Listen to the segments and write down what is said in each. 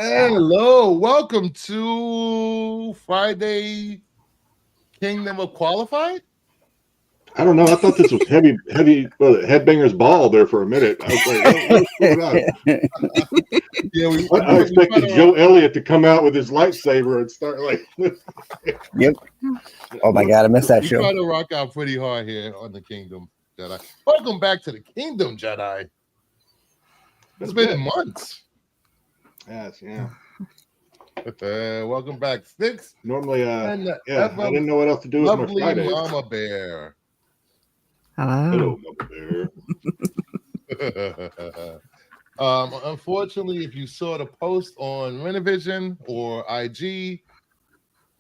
Hello, welcome to Friday Kingdom of Qualified. I don't know. I thought this was heavy headbangers ball there for a minute. I was like, what's going on? Yeah, I expected Joe Elliott to come out with his lightsaber and start like. Yep. Oh my God, I missed that we show. try to rock out pretty hard here on the Kingdom Jedi. Welcome back to the Kingdom Jedi. It's been months. Yes, yeah. Welcome back, Sticks. Normally, I didn't know what else to do with my Fridays. Mama Bear. Hello. Hello, Mama Bear. Unfortunately, if you saw the post on Renovision or IG,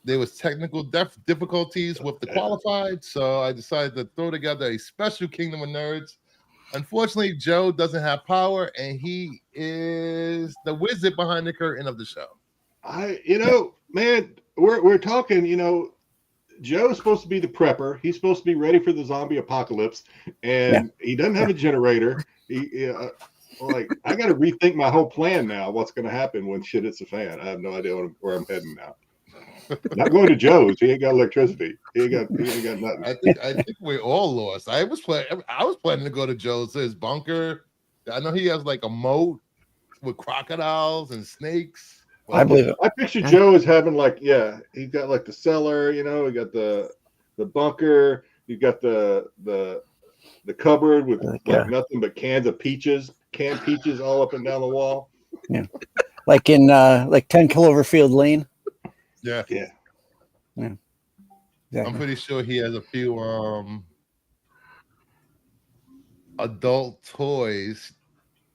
there was technical difficulties with the qualified, so I decided to throw together a special Kingdom of Nerds. Unfortunately, Joe doesn't have power, and he is the wizard behind the curtain of the show. Man, we're talking. Joe's supposed to be the prepper. He's supposed to be ready for the zombie apocalypse, and he doesn't have a generator. I got to rethink my whole plan now. What's going to happen when shit hits the fan? I have no idea where I'm heading now. Not going to Joe's. He ain't got electricity. He ain't got nothing. I think we're all lost. I was planning to go to Joe's his bunker. I know he has like a moat with crocodiles and snakes. Well, I believe it. I picture Joe as having he's got like the cellar. We got the bunker. You got the cupboard with nothing but canned peaches all up and down the wall. Yeah, like in 10 Cloverfield Lane. Yeah. Exactly. I'm pretty sure he has a few adult toys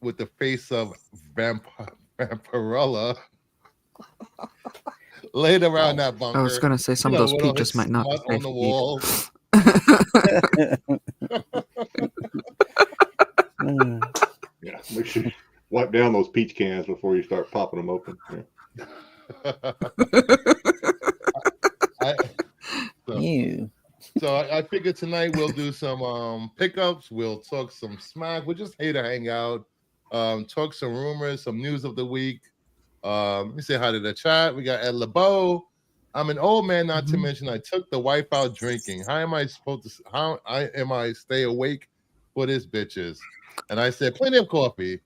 with the face of Vampirella laid around that bunker. I was going to say some of those peaches might not be on the wall. Yeah, make sure you wipe down those peach cans before you start popping them open. Yeah. So I figured tonight we'll do some pickups. We'll talk some smack. We're just here to hang out, talk some rumors, some news of the week. Let me say hi to the chat. We got Ed LeBeau. I'm an old man, not to mention I took the wife out drinking. How am I stay awake for this bitches? And I said, plenty of coffee.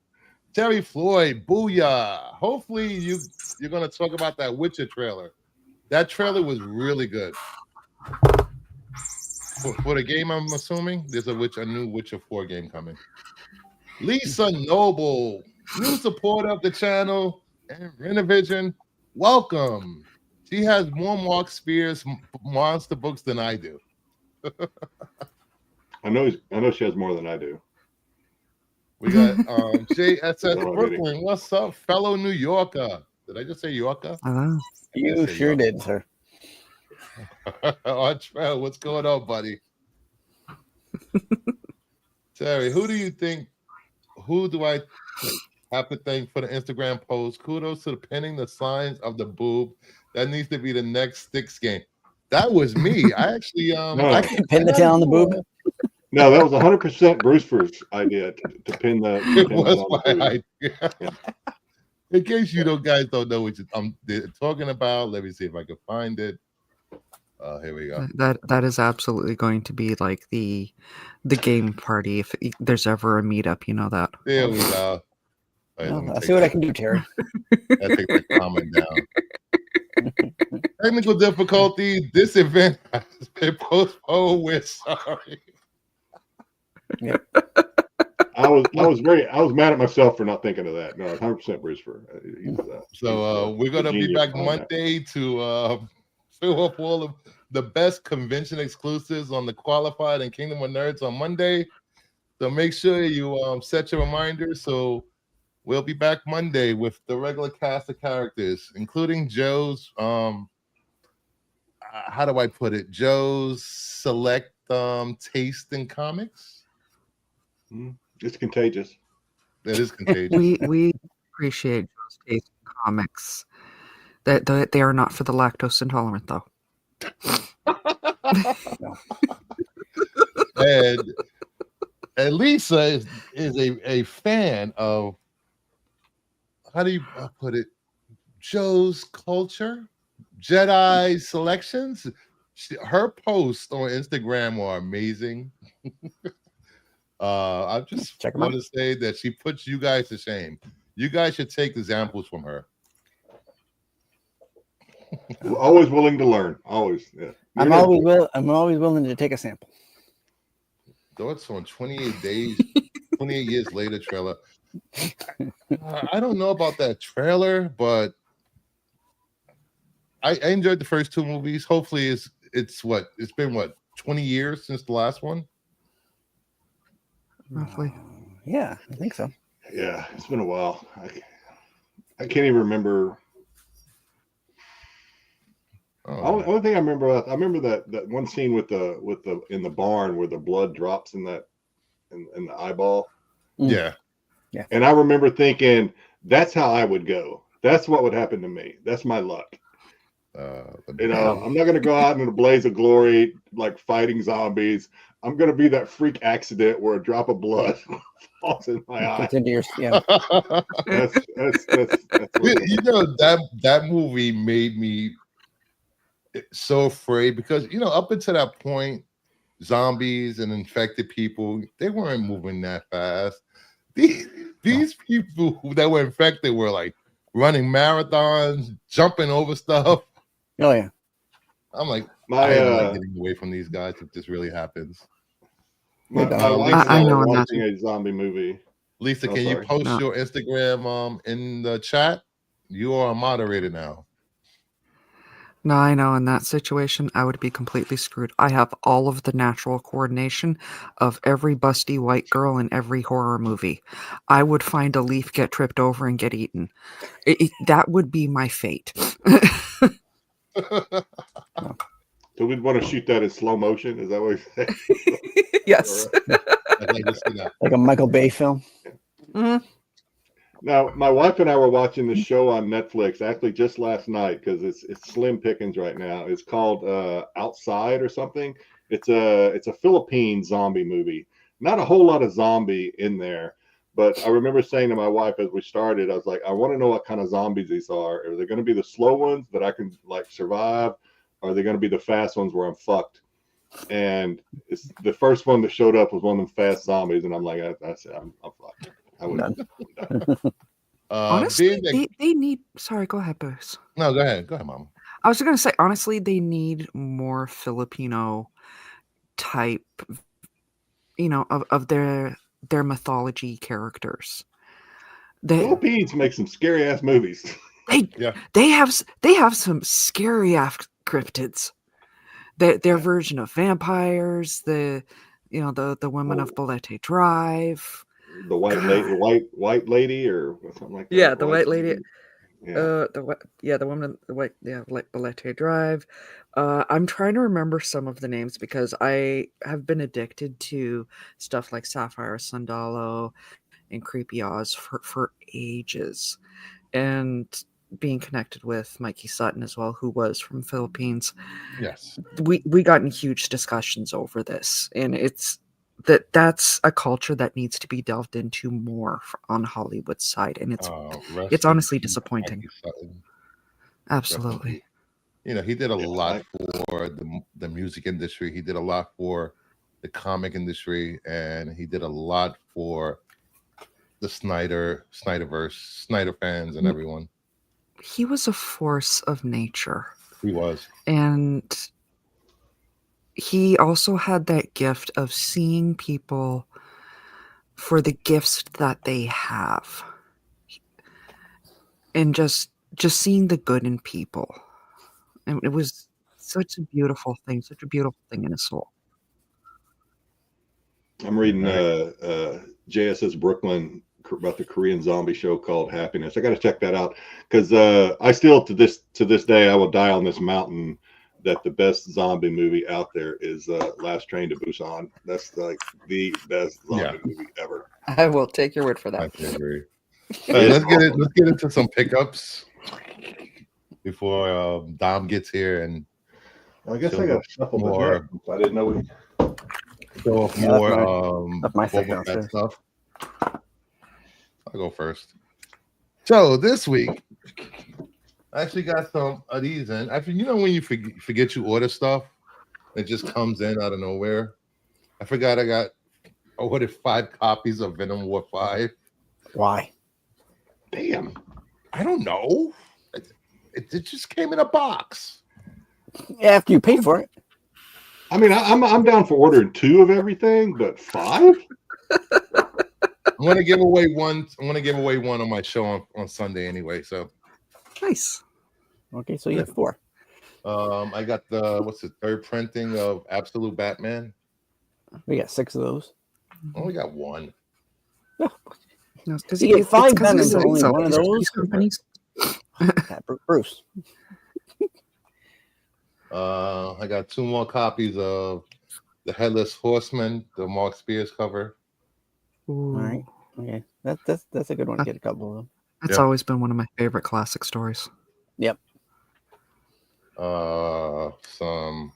Terry Floyd, booyah. Hopefully you're going to talk about that Witcher trailer. That trailer was really good. For the game, I'm assuming, there's a new Witcher 4 game coming. Lisa Noble, new supporter of the channel and Renovision. Welcome. She has more Mark Spears monster books than I do. I know she has more than I do. We got JSS Brooklyn. What's up, fellow New Yorker? Did I just say Yorker? You sure did, sir. Artrell, what's going on, buddy? Terry, who do I have to thank for the Instagram post? Kudos to the pinning the signs of the boob. That needs to be the next Sticks game. That was me. I actually I can pin the tail on the boob. No, that was 100% Brewster's idea to pin the. It was my idea. Yeah. In case guys don't know what I'm talking about, let me see if I can find it. Here we go. That is absolutely going to be like the game party if there's ever a meetup. You know that. There we go. I'll see what I can do, Terry. I take that comment down. Technical difficulty. This event has been postponed. We're sorry. Yep. I was mad at myself for not thinking of that. No, 100% Brewster. So we're gonna be back Monday to fill up all of the best convention exclusives on the Qualified and Kingdom of Nerds on Monday. So make sure you set your reminders. So we'll be back Monday with the regular cast of characters, including Joe's. How do I put it? Joe's select taste in comics. It's contagious. That is contagious. We appreciate Joe's taste in comics. That they are not for the lactose intolerant, though. And Lisa is a fan of, how do you put it, Joe's culture, Jedi selections. Her posts on Instagram are amazing. I just Check 'em want out. to say that she puts you guys to shame. You guys should take examples from her. We're always willing to learn. Always. Yeah. I'm always willing to take a sample. Thoughts on 28 days, 28 years later trailer. I don't know about that trailer, but I enjoyed the first two movies. Hopefully, it's been 20 years since the last one. Roughly. Yeah, I think so. Yeah, it's been a while. I can't even remember. Only thing I remember that one scene with the in the barn where the blood drops in the eyeball. Yeah. Yeah. And I remember thinking, that's how I would go. That's what would happen to me. That's my luck. I'm not going to go out in a blaze of glory, like fighting zombies. I'm going to be that freak accident where a drop of blood falls in my eye. That's into your, yeah. That's that movie made me so afraid because up until that point, zombies and infected people, they weren't moving that fast. These people that were infected were like running marathons, jumping over stuff. Oh yeah. I'm like, I am not getting away from these guys if this really happens. My wife and I were watching a zombie movie. Lisa, can you post your Instagram in the chat? You are a moderator now. No, I know. In that situation, I would be completely screwed. I have all of the natural coordination of every busty white girl in every horror movie. I would find a leaf, get tripped over, and get eaten. That would be my fate. So we'd want to shoot that in slow motion. Is that what you're saying? Yes. Like a Michael Bay film. Mm-hmm. Now, my wife and I were watching this show on Netflix actually just last night because it's slim pickings right now. It's called Outside or something. It's a Philippine zombie movie. Not a whole lot of zombie in there, but I remember saying to my wife as we started, I was like, I want to know what kind of zombies these are. Are they going to be the slow ones that I can like survive? Or are they going to be the fast ones where I'm fucked? And it's the first one that showed up was one of them fast zombies, and I'm like, I said, I'm fucked. I would. Honestly, they need. Sorry, go ahead, Bruce. No, go ahead, Mom. I was going to say, honestly, they need more Filipino type, of their mythology characters. The Philippines make some scary ass movies. They have some scary ass cryptids. Their version of vampires, the women of Balete Drive, the white lady or something like that. Yeah, the white lady. The woman, like Balete Drive. I'm trying to remember some of the names because I have been addicted to stuff like Sapphire Sundalo and Creepy Oz for ages, and being connected with Mikey Sutton as well, who was from the Philippines. Yes, we got in huge discussions over this, and that's a culture that needs to be delved into more on Hollywood's side, and it's honestly disappointing. Absolutely. He did a lot for the music industry. He did a lot for the comic industry, and he did a lot for the Snyderverse, Snyder fans, and everyone. He was a force of nature. He was. And he also had that gift of seeing people for the gifts that they have. And just seeing the good in people. And it was such a beautiful thing in his soul. I'm reading JSS Brooklyn about the Korean zombie show called Happiness. I got to check that out because I still to this day I will die on this mountain that the best zombie movie out there is Last Train to Busan. That's like the best zombie movie ever. I will take your word for that. I agree. Let's get into some pickups before Dom gets here, and I guess I got to shuffle more. I didn't know we go off more Boba Fett stuff. I'll go first. So this week, I actually got some of these in. Actually, you know when you forget you order stuff, it just comes in out of nowhere. I forgot I ordered 5 copies of Venom War 5. Why? Damn. I don't know. It just came in a box. After you paid for it. I mean, I'm down for ordering 2 of everything, but 5? I'm gonna give away one. I'm gonna give away one on my show on Sunday anyway. So Nice. Okay, so you have 4. I got the 3rd printing of Absolute Batman. We got 6 of those. I only got 1. No, because You get 5 because Venoms, only one of those. companies. Yeah, Bruce. I got 2 more copies of the Headless Horseman, the Mark Spears cover. Ooh. All right. Okay. That's a good one to get a couple of them. That's always been one of my favorite classic stories. Yep. Some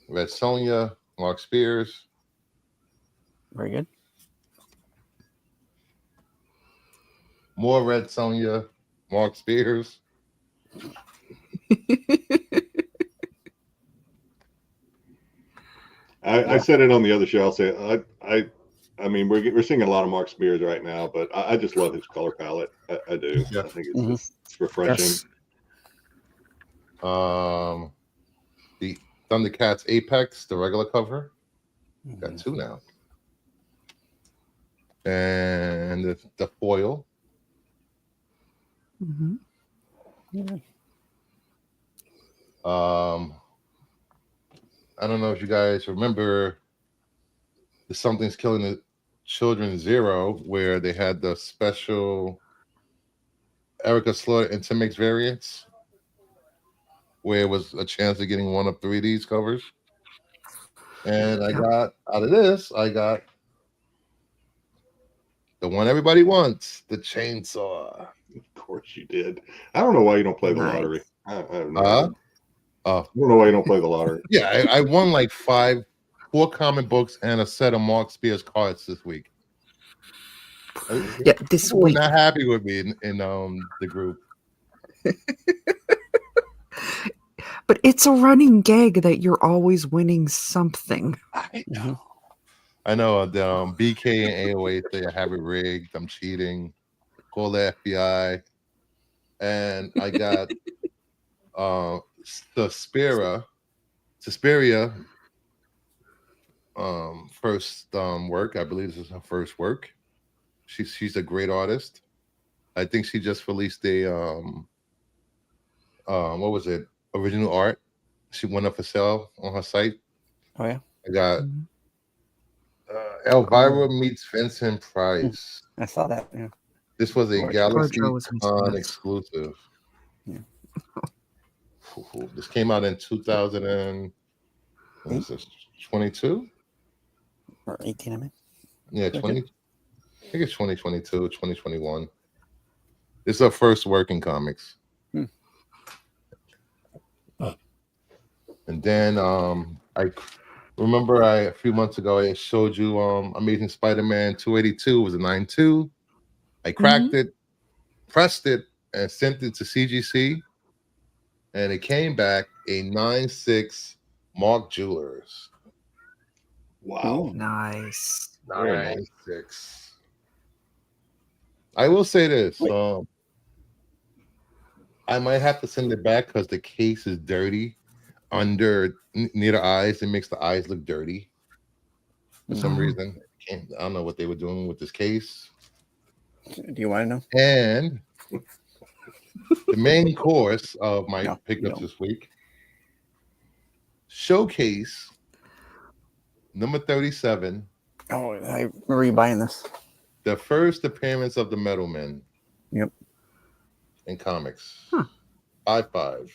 Red Sonja, Mark Spears. Very good. More Red Sonja, Mark Spears. I said it on the other show. I'll say I mean, we're seeing a lot of Mark Spears right now, but I just love his color palette. I do. Yeah. I think it's refreshing. Yes. The Thundercats Apex, the regular cover. Got 2 now. And the foil. Mm-hmm. Yeah. I don't know if you guys remember the Something's Killing the Children 0, where they had the special Erica Slaughter Intermix variants, where it was a chance of getting one of 3 of these covers. And I got out of this, I got the one everybody wants, the chainsaw. Of course you did. I don't know why you don't play the lottery. I have no idea. I don't know why you don't play the lottery. Yeah, I won like 4 comic books and a set of Mark Spears cards this week. Yeah, this People were week. not happy with me in the group. But it's a running gag that you're always winning something. I know. I know. The BK and AOA say I have it rigged. I'm cheating. Call the FBI. And I got Suspiria first work. I believe this is her first work. She's a great artist. I think she just released a what was it? Original art. She went up for sale on her site. Oh yeah. I got Elvira meets Vincent Price. I saw that. Yeah. This was a Galaxy Con nice. exclusive. Yeah. This came out in 2022 or 18. I mean. Yeah, 20. I think it's 2022, 2021. This is our first work in comics. And then I remember a few months ago I showed you Amazing Spider-Man 282 was a 9.2. I cracked it, pressed it, and sent it to CGC, and it came back a 9.6 Mark Jewelers. Wow. Nice. 9.6. I will say this. I might have to send it back because the case is dirty near the eyes. It makes the eyes look dirty for some reason. I don't know what they were doing with this case. Do you want to know? And the main course of my pickups this week, Showcase number 37. Oh, I remember you buying this. The first appearance of the Metal Men. Yep. In comics. 5.5.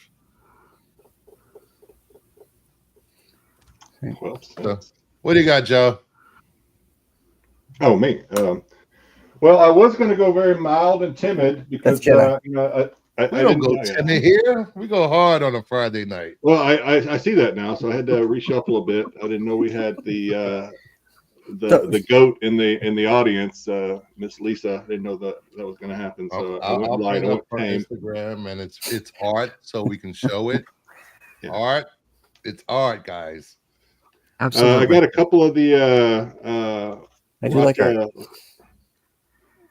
Well, so, what do you got, Joe? Oh, me. Well, I was going to go very mild and timid because we don't go timid here. We go hard on a Friday night. Well, I see that now, so I had to reshuffle a bit. I didn't know we had the the goat in the audience, Miss Lisa, didn't know that was going to happen. So I went I'll light. bring I up went her tame. Instagram, and it's art, so we can show it. Yeah. Art, it's art, guys. Absolutely. I got a couple of the I do like art.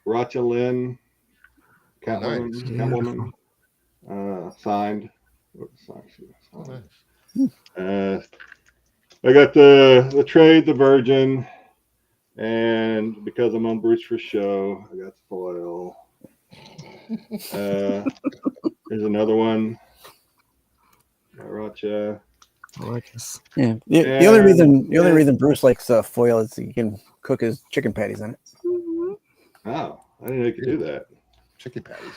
Racha Lynn, Catwoman, Nice. Catwoman, signed. Oh, nice. I got the Trade, the Virgin, and because I'm on Bruce for show, I got the foil. There's another one. Racha. I like this. Yeah. The only reason Bruce likes foil is he can cook his chicken patties on it. Oh, I didn't know you could do that. Chicken patties.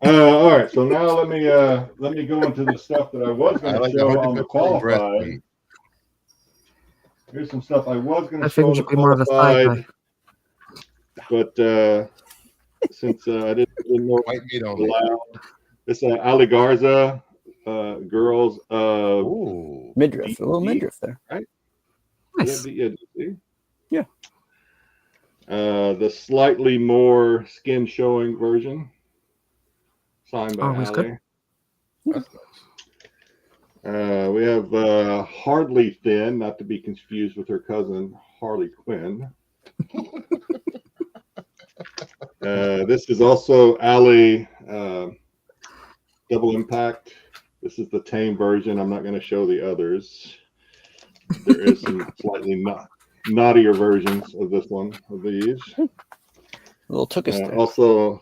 All right, so now let me go into the stuff that I was going to show on the qualified. Here's some stuff I was going to show on the qualified, but since I didn't know White meat only. allowed, this Ali Garza girls midriff, a little midriff there, right? Nice. Yeah. The slightly more skin showing version, signed by Always Ali. That's nice. We have Hardly Thin, not to be confused with her cousin Harley Quinn. This is also Ali Double Impact. This is the tame version. I'm not going to show the others. There is some slightly naughtier versions of this one, of these. A little took us there. Also,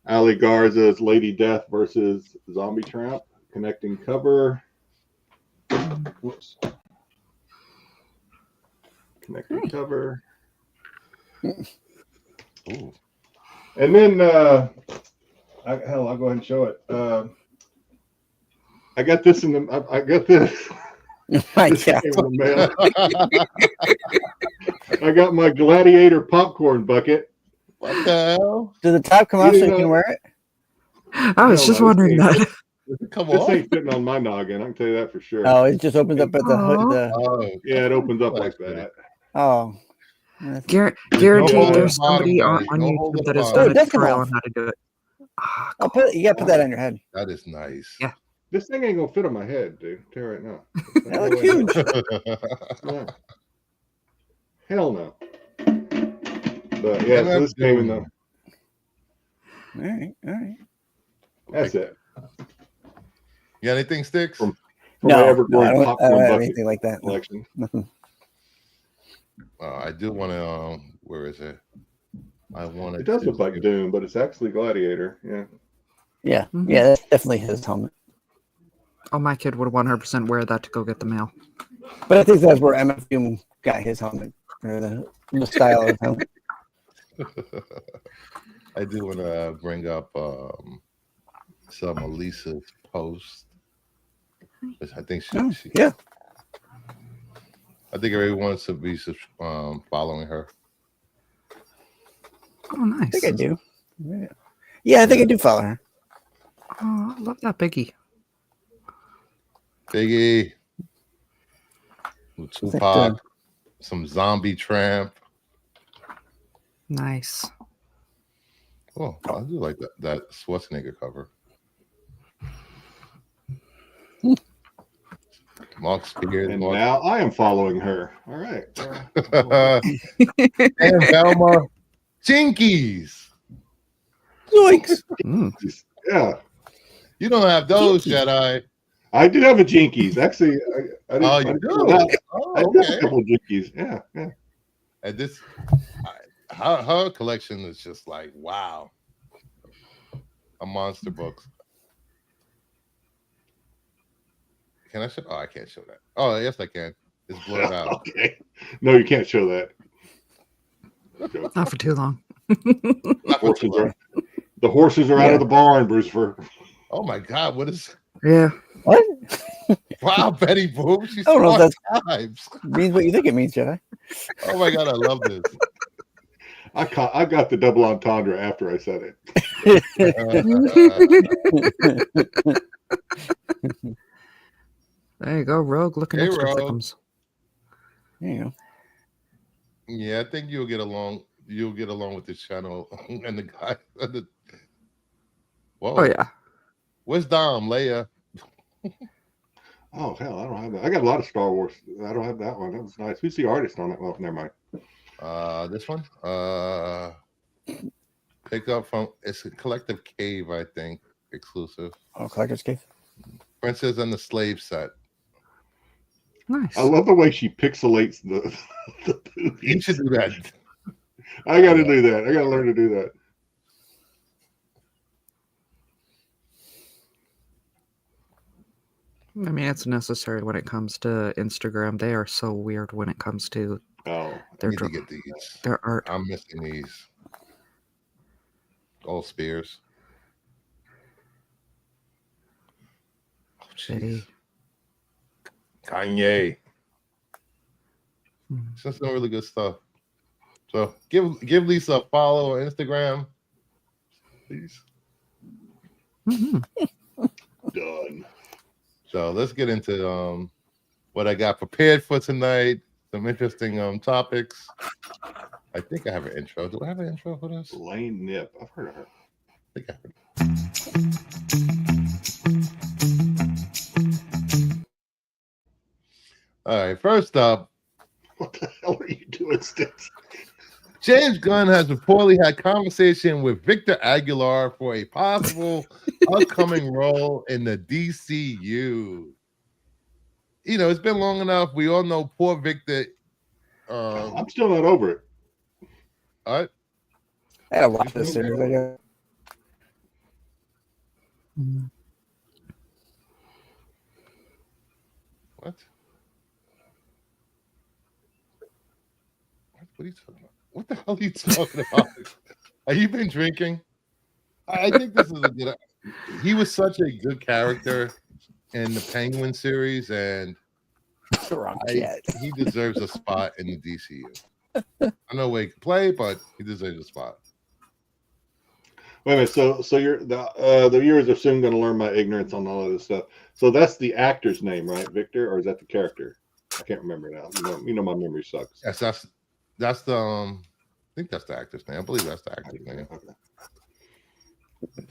Ali Garza's Lady Death versus Zombie Tramp, connecting cover. Whoops. Connecting cover. Ooh. And then, I'll go ahead and show it. I got this in the. I got this. My This God. came in the mail. I got my Gladiator popcorn bucket. What the hell? Does the top come off so you can wear it? I was just wondering that. Come This on. ain't fitting on my noggin. I can tell you that for sure. Oh, it just opens up at the hood. Oh, Yeah, it opens up like that. Oh. Guaranteed, No there's hold somebody the on bottom, no hold YouTube the that has bottom. done a Oh, tutorial definitely. on how to do it. Ah, You gotta put that on your head. That is nice. Yeah. This thing ain't gonna fit on my head, dude. Tell you right now. That looks huge. No. Hell no. But yeah, so this came in the. All right. That's it. You got anything, Sticks? From No, my I ever-growing don't popcorn have bucket anything like that. No. collection. Nothing. I do want to. Where is it? I want It does look like Doom, but it's actually Gladiator. Yeah. Yeah, Mhm. yeah, that's definitely his helmet. oh, my kid would 100% wear that to go get the mail. But I think that's where MFU got his helmet, or the style of his helmet. I do want to bring up some of Lisa's posts. I think she Yeah, I think everyone wants to be following her. Oh, nice. I think I do. Yeah, I think I do follow her. Oh, I love that Biggie. Biggie, that, Tupac, some Zombie Tramp. Nice. Oh, I do like that Schwarzenegger cover. Mark Spears. And now I am following her. All right. And Velma Jinkies. Yoinks! Yeah. You don't have those, Jedi. I do have a Jinkies. Actually, I didn't. Oh, I you didn't do? know that. Oh, I do have a okay. couple of Jinkies. Yeah. And this, her collection is just like, wow. A monster book. Can I show? Oh, I can't show that. Oh, yes, I can. It's blurred out. Okay. No, you can't show that. Not for too long. The horses are out of the barn, Brucifer. Oh my God, what is? Yeah. What? Wow, Betty Boop. She's I don't know if that's times. means what you think it means, Jedi. Oh my God, I love this. I got the double entendre after I said it. There you go, Rogue. Looking Hey, extra Rogue. thickums. There you go. Yeah, I think you'll get along. You'll get along with this channel and the guy. Oh Whoa, yeah. where's Dom? Leia. Oh hell, I don't have that. I got a lot of Star Wars. I don't have that one. That was nice. Who's the artist on that? Well, never mind. This one. Pick up from it's a Collective Cave, I think, exclusive. Oh, Collector's Cave. Princess and the Slave set. Nice. I love the way she pixelates the You boobies. should do that. I got to do that. I got to learn to do that. I mean, it's necessary when it comes to Instagram. They are so weird when it comes to Oh, I need to get these. their art. I'm missing these. All Spears. Oh, Shitty. jeez. Kanye. Hmm. It's just some really good stuff. So give Lisa a follow on Instagram, please. Mm-hmm. done. So let's get into what I got prepared for tonight. Some interesting topics. I think I have an intro. Do I have an intro for this? Lane Nip. I've heard of her. I think I have. All right. First up, What the hell are you doing, Sticks? James Gunn has reportedly had conversation with Victor Aguilar for a possible upcoming role in the DCU. You know, it's been long enough. We all know poor Victor. I'm still not over it. All right. I had to watch this series. I guess. What? What are you talking about? What the hell are you talking about? Have you been drinking? I think this is a good. He was such a good character in the Penguin series, and The wrong cat. he deserves a spot in the DCU. I don't know where he can play, but he deserves a spot. Wait a minute. So you're the viewers are soon going to learn my ignorance on all of this stuff. So that's the actor's name, right, Victor, or is that the character? I can't remember now. You know my memory sucks. Yes, that's the. I think that's the actor's name. I believe that's the actor's name. Okay.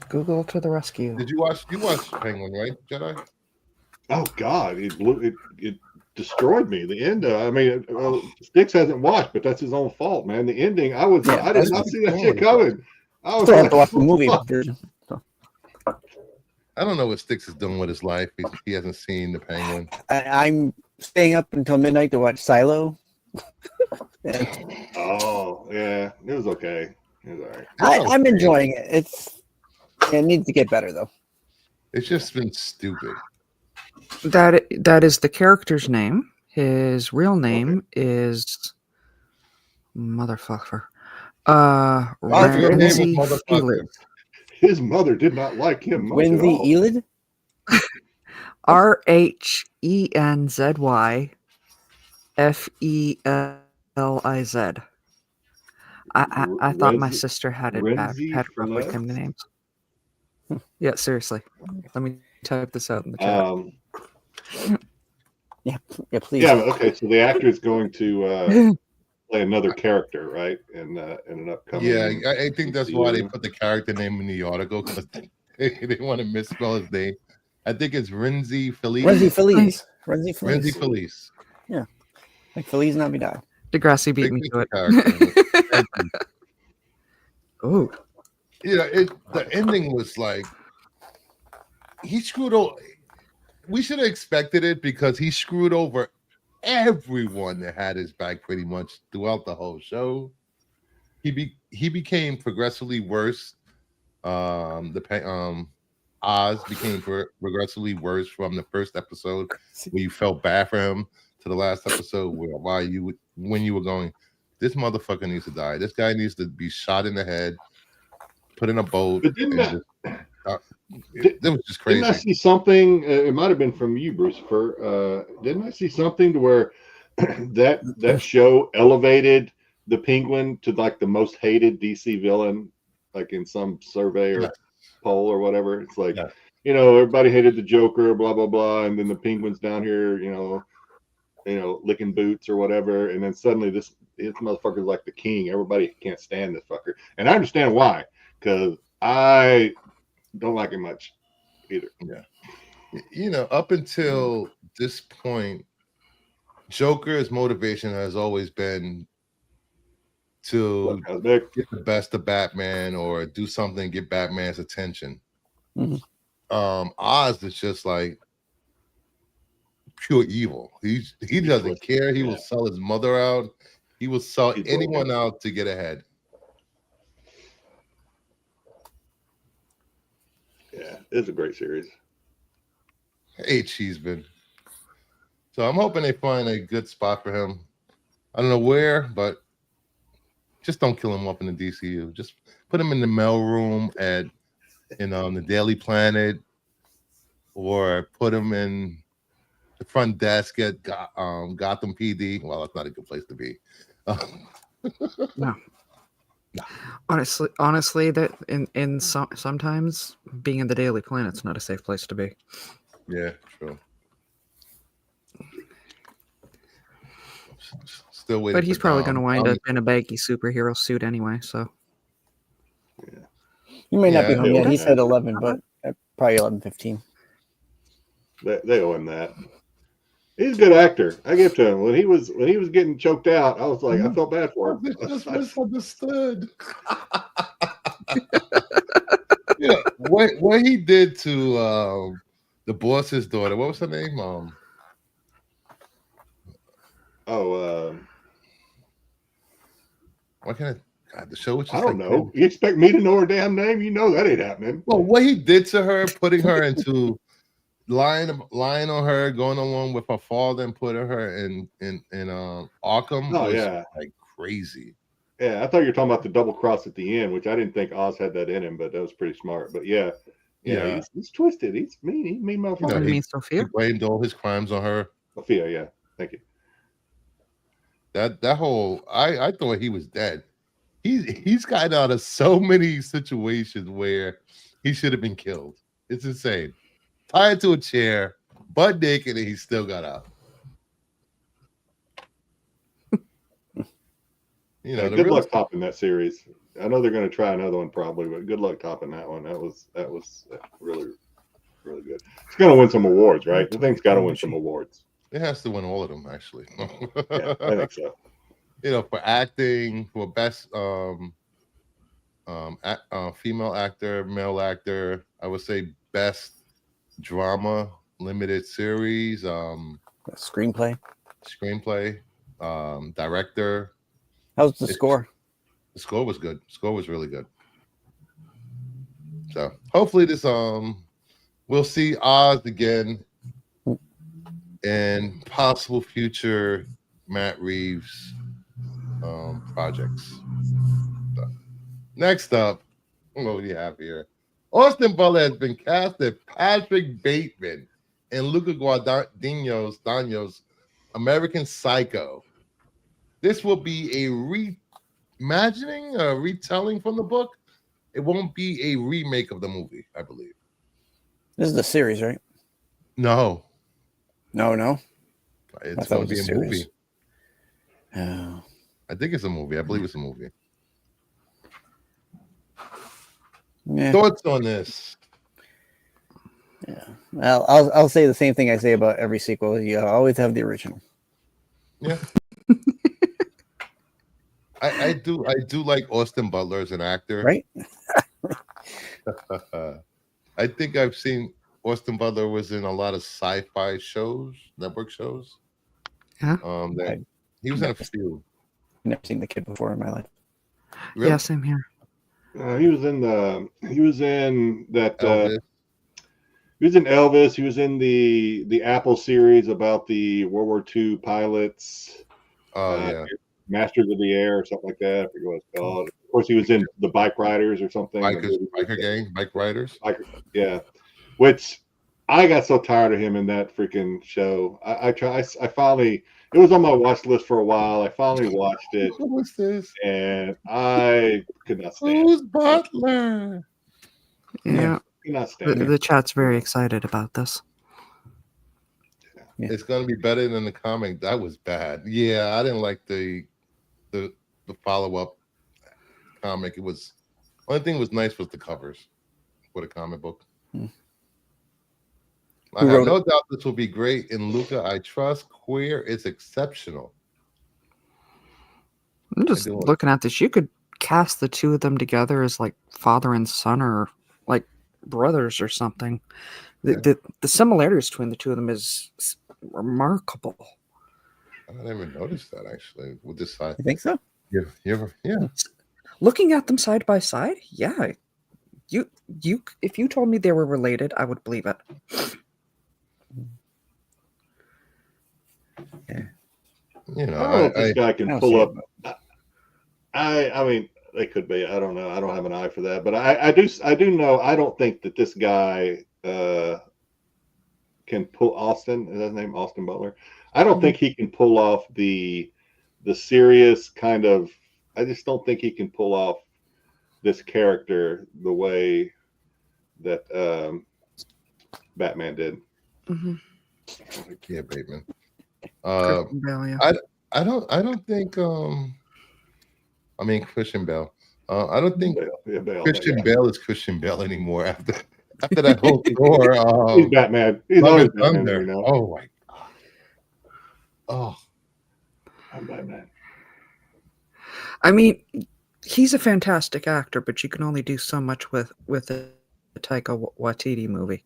Google to the rescue. Did you watch? You watched Penguin, right, Jedi? Oh God, it destroyed me. The end. I mean, Sticks hasn't watched, but that's his own fault, man. The ending. I did not see that shit coming. I was Still have to watch like, the movie fuck. version. I don't know what Sticks is doing with his life. He hasn't seen the Penguin. I'm staying up until midnight to watch Silo. And Oh yeah, it was okay. It was all right. I'm enjoying it. It needs to get better though. It's just been stupid. That is the character's name. His real name is motherfucker. Your name is Renzi motherfucker. Felix. His mother did not like him much at Wendy all. Elid? RHENZYFELIZ. I thought my Renzi- sister had it bad. Renzi Had rough with Felix? him names. Yeah, seriously. Let me type this out in the chat. Yeah, please. Yeah. Okay. So the actor is going to play another character, right? In an upcoming. Yeah, I think that's why they put the character name in the article because they want to misspell his name. I think it's Renzi Felice. Renzi Feliz. Renzi Feliz. Renzi Felice. Yeah. Like Feliz Navidad. Degrassi beat Big me to it. character. Oh, Yeah, the ending was like he screwed over. We should have expected it because he screwed over everyone that had his back pretty much throughout the whole show. He became progressively worse. Oz became progressively worse from the first episode where you felt bad for him to the last episode where when you were going, this motherfucker needs to die. This guy needs to be shot in the head, put in a boat. But didn't It was just crazy. Didn't I see something? It might have been from you, Brucifer. Didn't I see something to where that show elevated the Penguin to like the most hated DC villain, like in some survey or poll or whatever? It's like, everybody hated the Joker, blah blah blah, and then the Penguin's down here, licking boots or whatever, and then suddenly this motherfucker's like the king. Everybody can't stand this fucker, and I understand why, because I don't like him much either. Yeah, up until this point, Joker's motivation has always been to get the best of Batman or do something to get Batman's attention. Mhm. Oz is just like pure evil. He doesn't care. He will sell his mother out. He will sell anyone out to get ahead. Yeah, it's a great series. Hey, Cheeseman. So I'm hoping they find a good spot for him. I don't know where, but just don't kill him up in the DCU. Just put him in the mailroom at the Daily Planet, or put him in the front desk at Gotham PD. Well, that's not a good place to be. No. Honestly, that sometimes being in the Daily Planet's not a safe place to be. Yeah, true. Still waiting. But he's probably going to wind up in a baggy superhero suit anyway. So. Yeah. You may not be home yet. He said 11, but probably 11:15. They owe him that. He's a good actor. I give to him. When he was getting choked out, I was like, I felt bad for him. Just misunderstood. What he did to the boss's daughter. What was her name? Why can't the show was just I don't know. You expect me to know her damn name? You know that ain't happening. Well, what he did to her, putting her into lying on her, going along with her father, and putting her in Arkham. Oh yeah, like crazy. Yeah, I thought you were talking about the double cross at the end, which I didn't think Oz had that in him, but that was pretty smart. But yeah. He's twisted. He's mean. He's mean motherfucker. He blamed all his crimes on her. Sophia, yeah. Thank you. That whole I thought he was dead. He's gotten out of so many situations where he should have been killed. It's insane. Tied to a chair, butt naked, and he still got out. Good luck topping that series. I know they're going to try another one probably, but good luck topping that one. That was really, really good. It's going to win some awards, right? The thing's got to win some awards. It has to win all of them, actually. Yeah, I think so. For acting, for best female actor, male actor, I would say best drama, limited series, screenplay, director. How's the score? The score was good. The score was really good. So hopefully this we'll see Oz again and possible future Matt Reeves projects. So, next up, what do you have here? Austin Butler has been cast as Patrick Bateman in Luca Guadagnino's American Psycho. This will be a retelling from the book. It won't be a remake of the movie, I believe. This is the series, right? No. It's going to be a movie. Oh. I think it's a movie. I believe it's a movie. Yeah. Thoughts on this? Yeah. Well, I'll say the same thing I say about every sequel. You always have the original. Yeah. I do like Austin Butler as an actor. Right. I think I've seen Austin Butler was in a lot of sci-fi shows, network shows. Yeah. He was in a few. Never seen the kid before in my life. Really? Yeah, same here. He was in that. He was in Elvis. He was in the Apple series about the World War II pilots. Yeah. Masters of the Air or something like that. I forget what it's called. Of course, he was in the Bike Riders or something. Bike Riders. Yeah. Which I got so tired of him in that freaking show. I finally, it was on my watch list for a while. I finally watched it. What was this? And I could not stand Who's Butler? Yeah. Could not stand the chat's very excited about this. it's gonna be better than the comic. That was bad. Yeah, I didn't like the follow up comic. It was only thing was nice was the covers for the comic book. I Who have wrote no it? doubt this will be great. In Luca, I trust. Queer is exceptional. I'm I just do. looking at this. You could cast the two of them together as like father and son, or like brothers or something. The similarities between the two of them is remarkable. I didn't even notice that actually. With this side, You think so? you ever? Yeah. Looking at them side by side, yeah. You if you told me they were related, I would believe it. Yeah. You I know, don't know if this I guy I can don't pull see up. it. I mean, they could be. I don't know. I don't have an eye for that, but I do know. I don't think that this guy can pull Austin. Is that his name? Austin Butler. I don't think he can pull off the serious kind of. I just don't think he can pull off this character the way that Batman did. Mm-hmm. yeah, Bateman. Christian Bale, yeah. I don't think I mean Christian Bale. I don't think Bale, Christian yeah. Bale is Christian Bale anymore after that whole tour. He's Batman. He's Love always and Batman, Thunder. you know. Oh my god. Oh, I'm Batman. I mean, he's a fantastic actor, but you can only do so much with a Taika Waititi movie.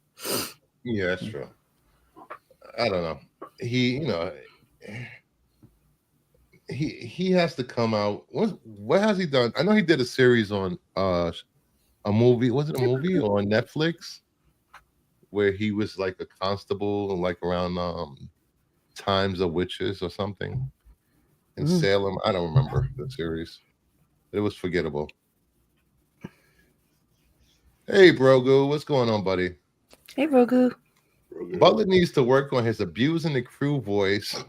yeah, that's true. I don't know. You know, he has to come out. What has he done? I know he did a series on a movie. Was it a movie on Netflix where he was like a constable, like around Times of Witches or something in Salem? I don't remember the series. It was forgettable. Hey, Brogu, what's going on, buddy? Hey, Rogu. Butler needs to work on his abusing the crew voice,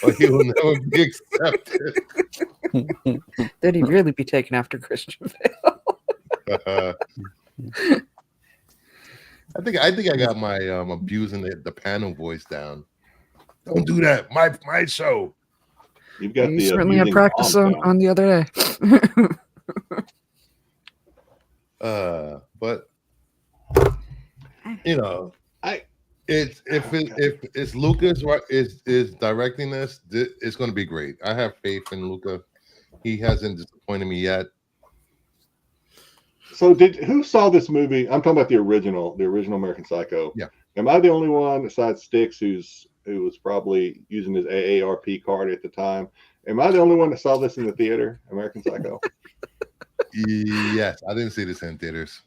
or he will never be accepted. Then he'd really be taken after Christian Bale. I think I got my abusing the panel voice down. Don't do that. My show. You've got You the certainly had abusing practice mom on the other day. But you know, if it's Lucas is directing this, it's going to be great. I have faith in Luca. He hasn't disappointed me yet. So who saw this movie? I'm talking about the original American Psycho. Yeah. Am I the only one besides Sticks who was probably using his AARP card at the time? Am I the only one that saw this in the theater, American Psycho? Yes, I didn't see this in theaters.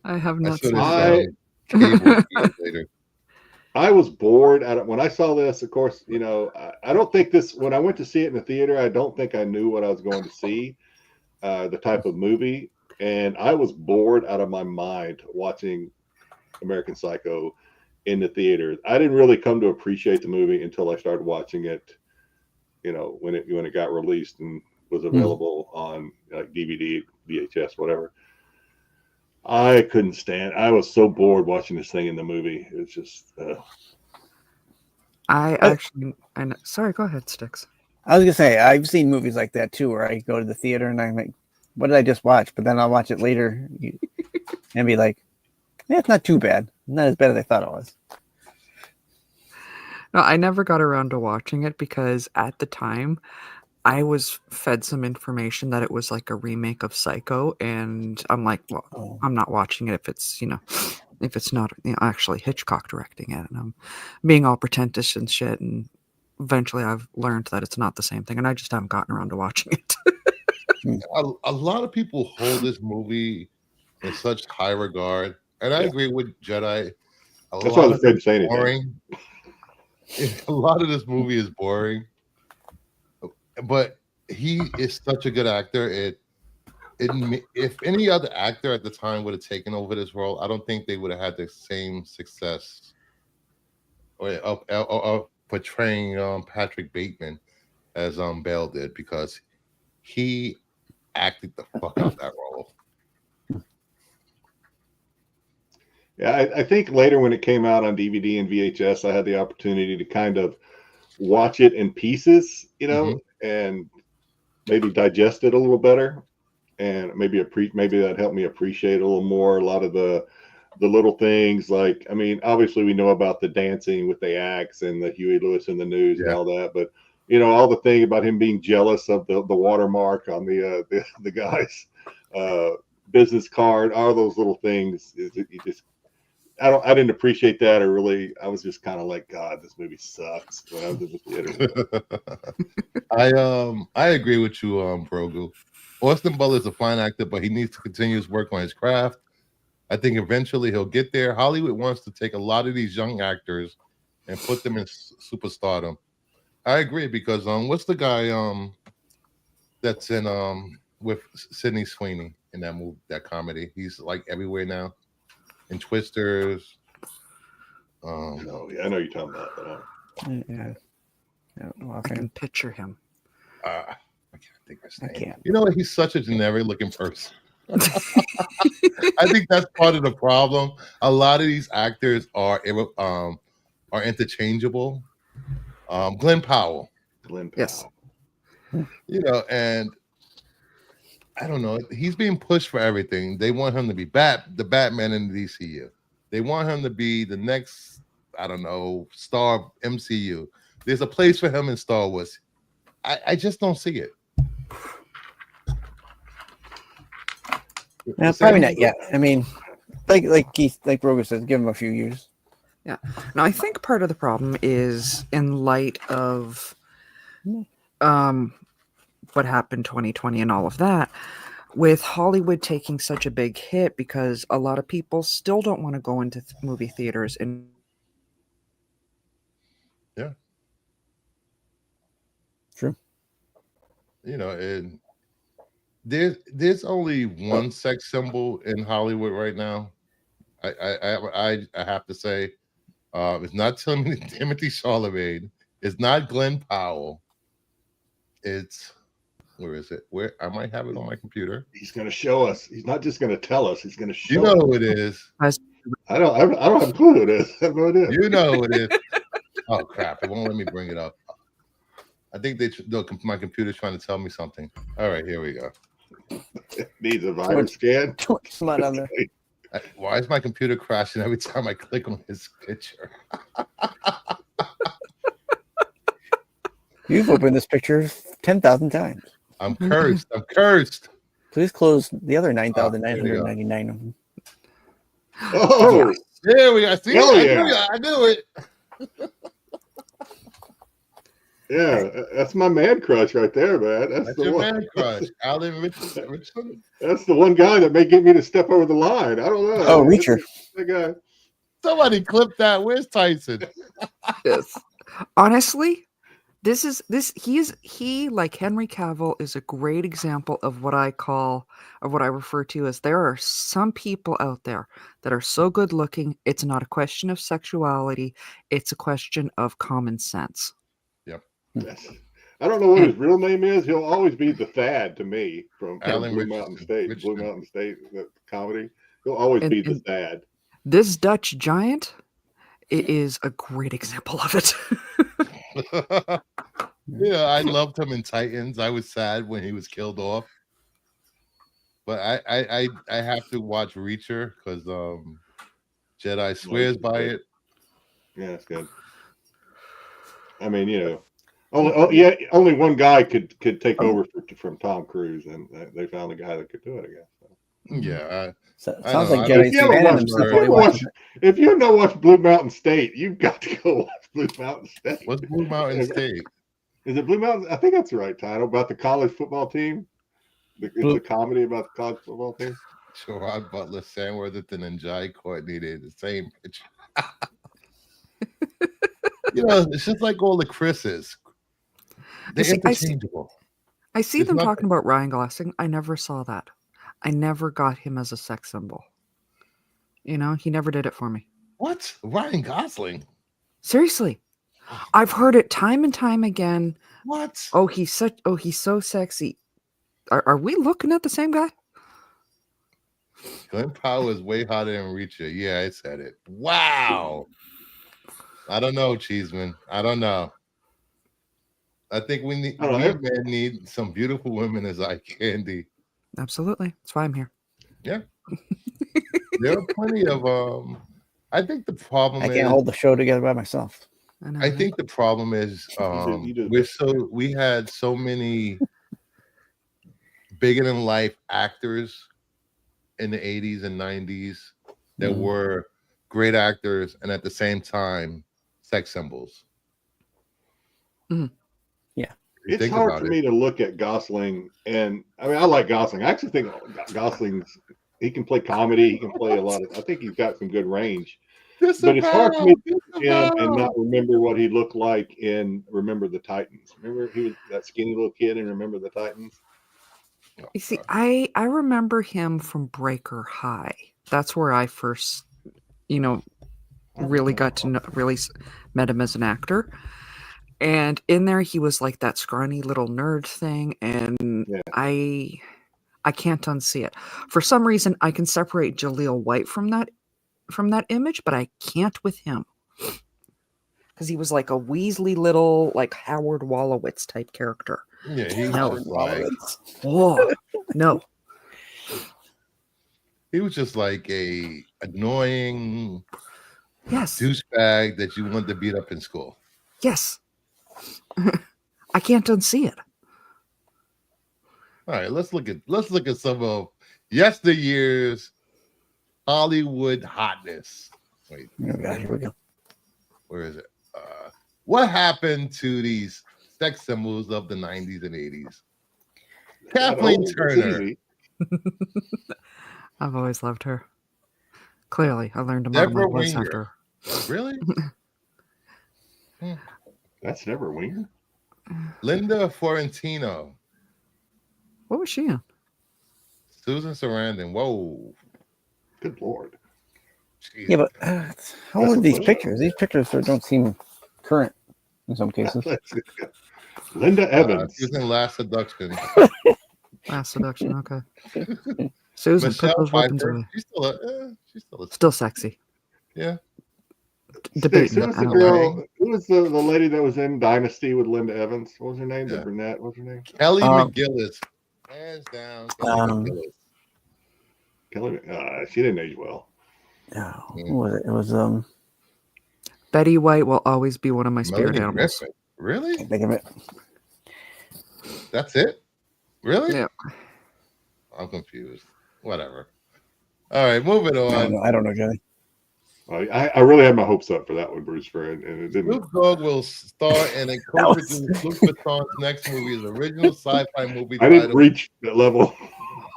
I have I not saw seen this cable later. I was bored when I saw this. Of course, you know, I don't think this. When I went to see it in the theater, I don't think I knew what I was going to see, the type of movie, and I was bored out of my mind watching American Psycho in the theater. I didn't really come to appreciate the movie until I started watching it. You know, when it got released and was available on like DVD, VHS, whatever. I couldn't stand. I was so bored watching this thing in the movie. It was just. Sorry, go ahead, Sticks. I was gonna say I've seen movies like that too, where I go to the theater and I'm like, "What did I just watch?" But then I'll watch it later and be like, "Yeah, it's not too bad. Not as bad as I thought it was." No, I never got around to watching it because at the time I was fed some information that it was like a remake of Psycho, and I'm like, well, I'm not watching it if it's, if it's not actually Hitchcock directing it, and I'm being all pretentious and shit, and eventually I've learned that it's not the same thing, and I just haven't gotten around to watching it. A lot of people hold this movie in such high regard, and I agree with Jedi. That's why I was afraid to say anything. Boring. A lot of this movie is boring. But he is such a good actor. If any other actor at the time would have taken over this role, I don't think they would have had the same success of portraying Patrick Bateman as Bale did, because he acted the fuck out that role. Yeah, I think later when it came out on DVD and VHS, I had the opportunity to kind of watch it in pieces, and maybe digest it a little better, and maybe that helped me appreciate a little more a lot of the little things. Like, I mean, obviously we know about the dancing with the axe and the Huey Lewis in the News and Yeah. all that, but all the thing about him being jealous of the watermark on the guy's business card, all those little things. I didn't appreciate that, or I was just kind of like, God, this movie sucks when I was in the theater. I agree with you, Brogu. Austin Butler's a fine actor, but he needs to continue his work on his craft. I think eventually he'll get there. Hollywood wants to take a lot of these young actors and put them in superstardom. I agree because what's the guy that's in with Sydney Sweeney in that movie, that comedy? He's like everywhere now. In Twisters. No, yeah, I know you're talking about, but Yeah. I can picture him. I can't think of his name. I can't. You know what? He's such a generic looking person. I think that's part of the problem. A lot of these actors are interchangeable. Glenn Powell. Yes. And I don't know. He's being pushed for everything. They want him to be the Batman in the DCU. They want him to be the next, I don't know, star of MCU. There's a place for him in Star Wars. I just don't see it. Probably not yet. I mean, like Brogan says, give him a few years. Yeah. Now, I think part of the problem is in light of what happened 2020 and all of that, with Hollywood taking such a big hit, because a lot of people still don't want to go into movie theaters. And yeah, true. And there's only one sex symbol in Hollywood right now. I have to say, it's not Timothy Chalamet. It's not Glenn Powell. It's, where is it? Where I might have it on my computer. He's going to show us. He's not just going to tell us. He's going to show. You know who it is. I don't have a clue who it is. I have no idea. You know who it is. Oh crap! It won't let me bring it up. I think my computer's trying to tell me something. All right, here we go. Needs a virus scan. Smut on there. Why is my computer crashing every time I click on his picture? You've opened this picture 10,000 times. I'm cursed. I'm cursed. Please close the other 9,999 of them. Oh, there we go. See, I knew it. Yeah, that's my man crush right there, man. That's your man crush, Alan Richardson. That's the one guy that may get me to step over the line. I don't know. Oh, Reacher. That guy. Somebody clip that. Where's Tyson? Yes. Honestly, he like Henry Cavill is a great example of what I refer to as, there are some people out there that are so good looking, it's not a question of sexuality, it's a question of common sense. Yep. Yes. I don't know what his real name is. He'll always be the Thad to me from Blue Mountain State. Blue Mountain State, the comedy. He'll always be the Thad. This Dutch giant, it is a great example of it. Yeah, I loved him in Titans. I was sad when he was killed off. But I have to watch Reacher because Jedi swears by it. Yeah, it's good. I mean, only one guy could take over from Tom Cruise, and they found a guy that could do it, I guess. Yeah. Sounds like Jedi if you have not watched Blue Mountain State, you've got to go watch Blue Mountain State. What's Blue Mountain State? Is it Blue Mountain? I think that's the right title, about the college football team. It's a comedy about the college football team. Gerard Butler, Sam Worthington, and Jai Courtney, they're the same picture. It's just like all the Chris's. They're interchangeable. I see them talking about Ryan Gosling. I never saw that. I never got him as a sex symbol. He never did it for me. What? Ryan Gosling? Seriously. I've heard it time and time again. What? Oh, he's so sexy. Are we looking at the same guy? Glenn Powell is way hotter than Reacher. Yeah, I said it. Wow. I don't know, Cheeseman. I don't know. I think we men need some beautiful women as eye candy. Absolutely. That's why I'm here. Yeah. There are plenty of I think the problem I can't hold the show together by myself. I think the problem is we had so many bigger than life actors in the 80s and 90s that were great actors and at the same time sex symbols. Mm-hmm. Yeah. It's hard for me to look at Gosling, and I mean I like Gosling. I actually think Gosling's he can play comedy, he can play a lot of I think he's got some good range. But it's hard for me to look at him and not remember what he looked like in Remember the Titans. Remember he was that skinny little kid in Remember the Titans? You see, I remember him from Breaker High. That's where I first, really got to know, really met him as an actor. And in there, he was like that scrawny little nerd thing, and I can't unsee it. For some reason, I can separate Jaleel White from that image, but I can't with him. Because he was like a Weasley little, like Howard Wolowitz type character. Yeah, he was like, no. He was just like a annoying douchebag that you wanted to beat up in school. Yes. I can't unsee it. All right, let's look at some of yesteryear's Hollywood hotness. Wait, here we go. Where is it? What happened to these sex symbols of the 90s and 80s? Kathleen Turner. I've always loved her. Clearly, I learned about my voice after. Really? That's never Winger. Linda Fiorentino. What was she in? Susan Sarandon. Whoa. Good Lord. Jesus. Yeah, but how old are these pictures? These pictures don't seem current in some cases. Linda Evans. She's in Last Seduction. Last Seduction, okay. Susan, put those weapons away. She's still sexy. Yeah. Debate. Who was the girl? Who was the lady that was in Dynasty with Linda Evans? What was her name? The brunette. What was her name? Kelly McGillis. Hands down. Kelly McGillis. She didn't age well. No, it was Betty White will always be one of my spirit animals. Griffin. Really? Can't think of it. That's it? Really? Yeah. I'm confused. Whatever. All right, moving on. I don't know, Johnny. I really had my hopes up for that one, Bruce, and it didn't. Snoop Dogg will star in a co-produced Luc Besson's next movie, his original sci-fi movie. I didn't reach that level.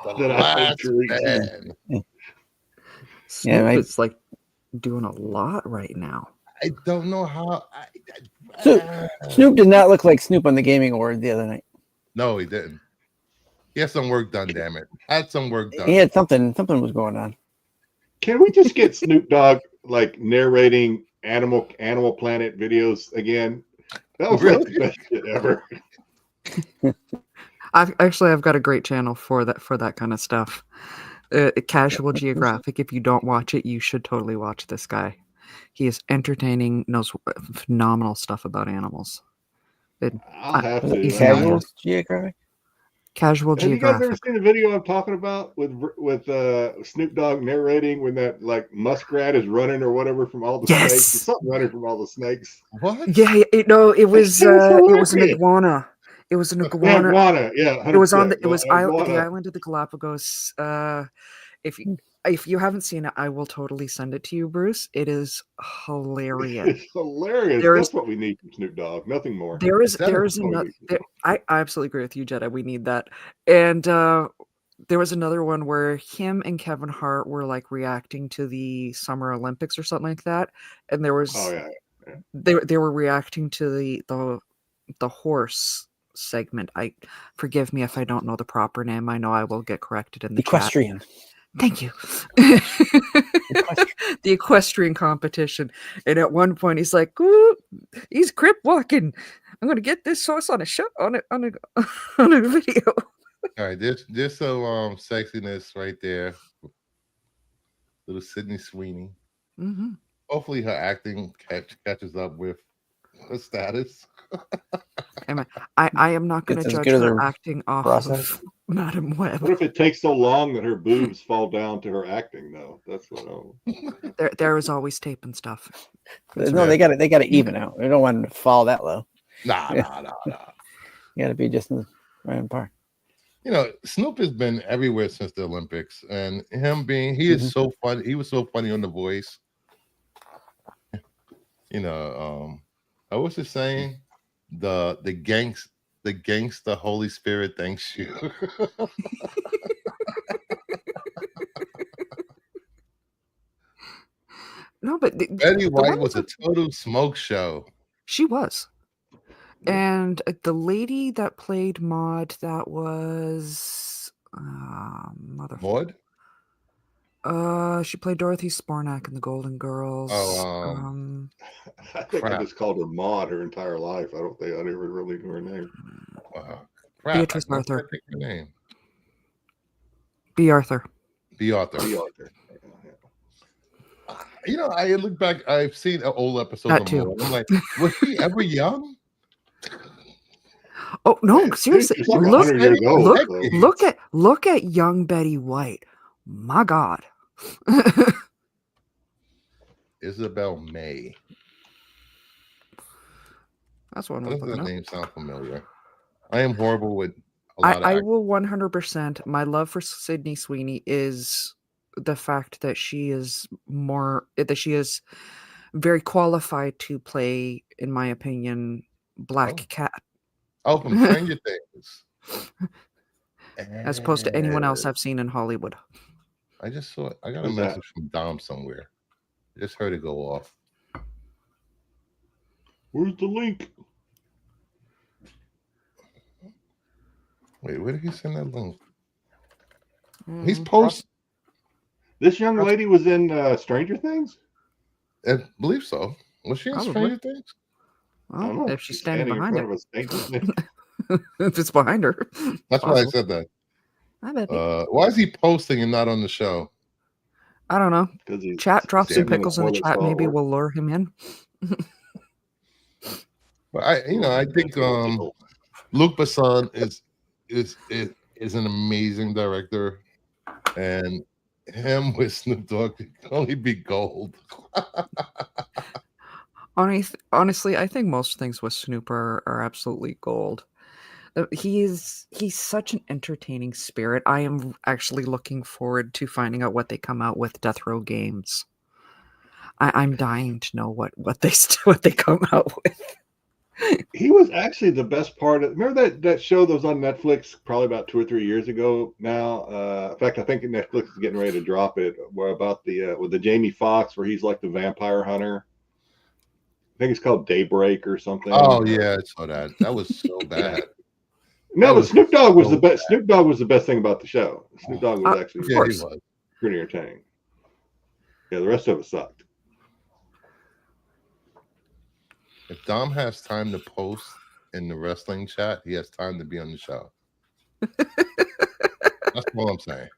The Last Man. Snoop is like doing a lot right now. I don't know how. Snoop did not look like Snoop on the Gaming Award the other night. No, he didn't. He had some work done, damn it. Had some work done. He had something was going on. Can we just get Snoop Dogg like narrating Animal Planet videos again? That was like the best shit ever. I've got a great channel for that kind of stuff. Casual Geographic. If you don't watch it, you should totally watch this guy. He is entertaining, knows phenomenal stuff about animals. I'll have to. Casual Geographic. Casual Geographic. Have you guys ever seen the video I'm talking about with Snoop Dogg narrating when that like muskrat is running or whatever from all the snakes? There's something running from all the snakes. What? Yeah, it was an iguana. It was an iguana. Yeah, 100%. It was on the island of the Galapagos. If you haven't seen it, I will totally send it to you, Bruce. It is hilarious. It's hilarious. That's what we need from Snoop Dogg. Nothing more. There is another. I absolutely agree with you, Jedi. We need that. And there was another one where him and Kevin Hart were like reacting to the Summer Olympics or something like that, and there was they were reacting to the horse segment. Forgive me if I don't know the proper name. I know I will get corrected in the equestrian. Chat. Thank you. The equestrian competition. And at one point he's like, ooh, he's crip walking. I'm gonna get this horse on a video. All right, there's some sexiness right there little Sydney Sweeney. Mm-hmm. Hopefully, her acting catches up with her status. I am not going It's to as judge good as her her acting off process. of Madam Web. What if it takes so long that her boobs fall down to her acting? Though that's what I'll. There is always tape and stuff. No, they got to even out. They don't want them to fall that low. Nah. You got to be just right on par. You know, Snoop has been everywhere since the Olympics, and he is so funny. He was so funny on The Voice. You know, I was just saying, the gangster Holy Spirit thanks you. No, but Betty White was a total smoke show. She was. And the lady that played Maud, that was Maud? She played Dorothy Spornak in The Golden Girls. I think I just called her Maud her entire life. I never really knew her name. Beatrice Arthur. I think her name. B. Arthur. B. Arthur. You know, I look back. I've seen an old episode of Maud. I'm like, was he ever young? Oh no! Seriously, like look at young Betty White. My God. Isabel May. That's what I'm Does looking that up. name sound familiar? I am horrible with a lot of I will 100%. My love for Sydney Sweeney is the fact that she is very qualified to play, in my opinion, Black Cat. Oh, from Stranger Things. As opposed to anyone else I've seen in Hollywood. I just saw it. I got a message from Dom somewhere. I just heard it go off. Where's the link? Wait, where did he send that link? He's posted. This young lady was in Stranger Things? I believe so. Was she in Stranger Things? Well, I don't know. If she's standing behind it. If it's behind her. That's why I said that. I bet. Why is he posting and not on the show? I don't know. Chat, drop some pickles in the chat. Maybe we'll lure him in. But I think Luc Besson is an amazing director, and him with Snoop Dogg can only be gold. Honestly, I think most things with Snoop are absolutely gold. He's such an entertaining spirit. I am actually looking forward to finding out what they come out with Death Row Games. I'm dying to know what they come out with. He was actually the best part of. Remember that show that was on Netflix probably about 2 or 3 years ago now. In fact, I think Netflix is getting ready to drop it. Where about with the Jamie Foxx, where he's like the vampire hunter. I think it's called Daybreak or something. Oh yeah, I saw that. That was so bad. No, but Snoop Dogg was the best. Snoop Dogg was the best thing about the show. Snoop Dogg was actually he was pretty entertaining. Yeah, the rest of it sucked. If Dom has time to post in the wrestling chat, he has time to be on the show. That's all I'm saying.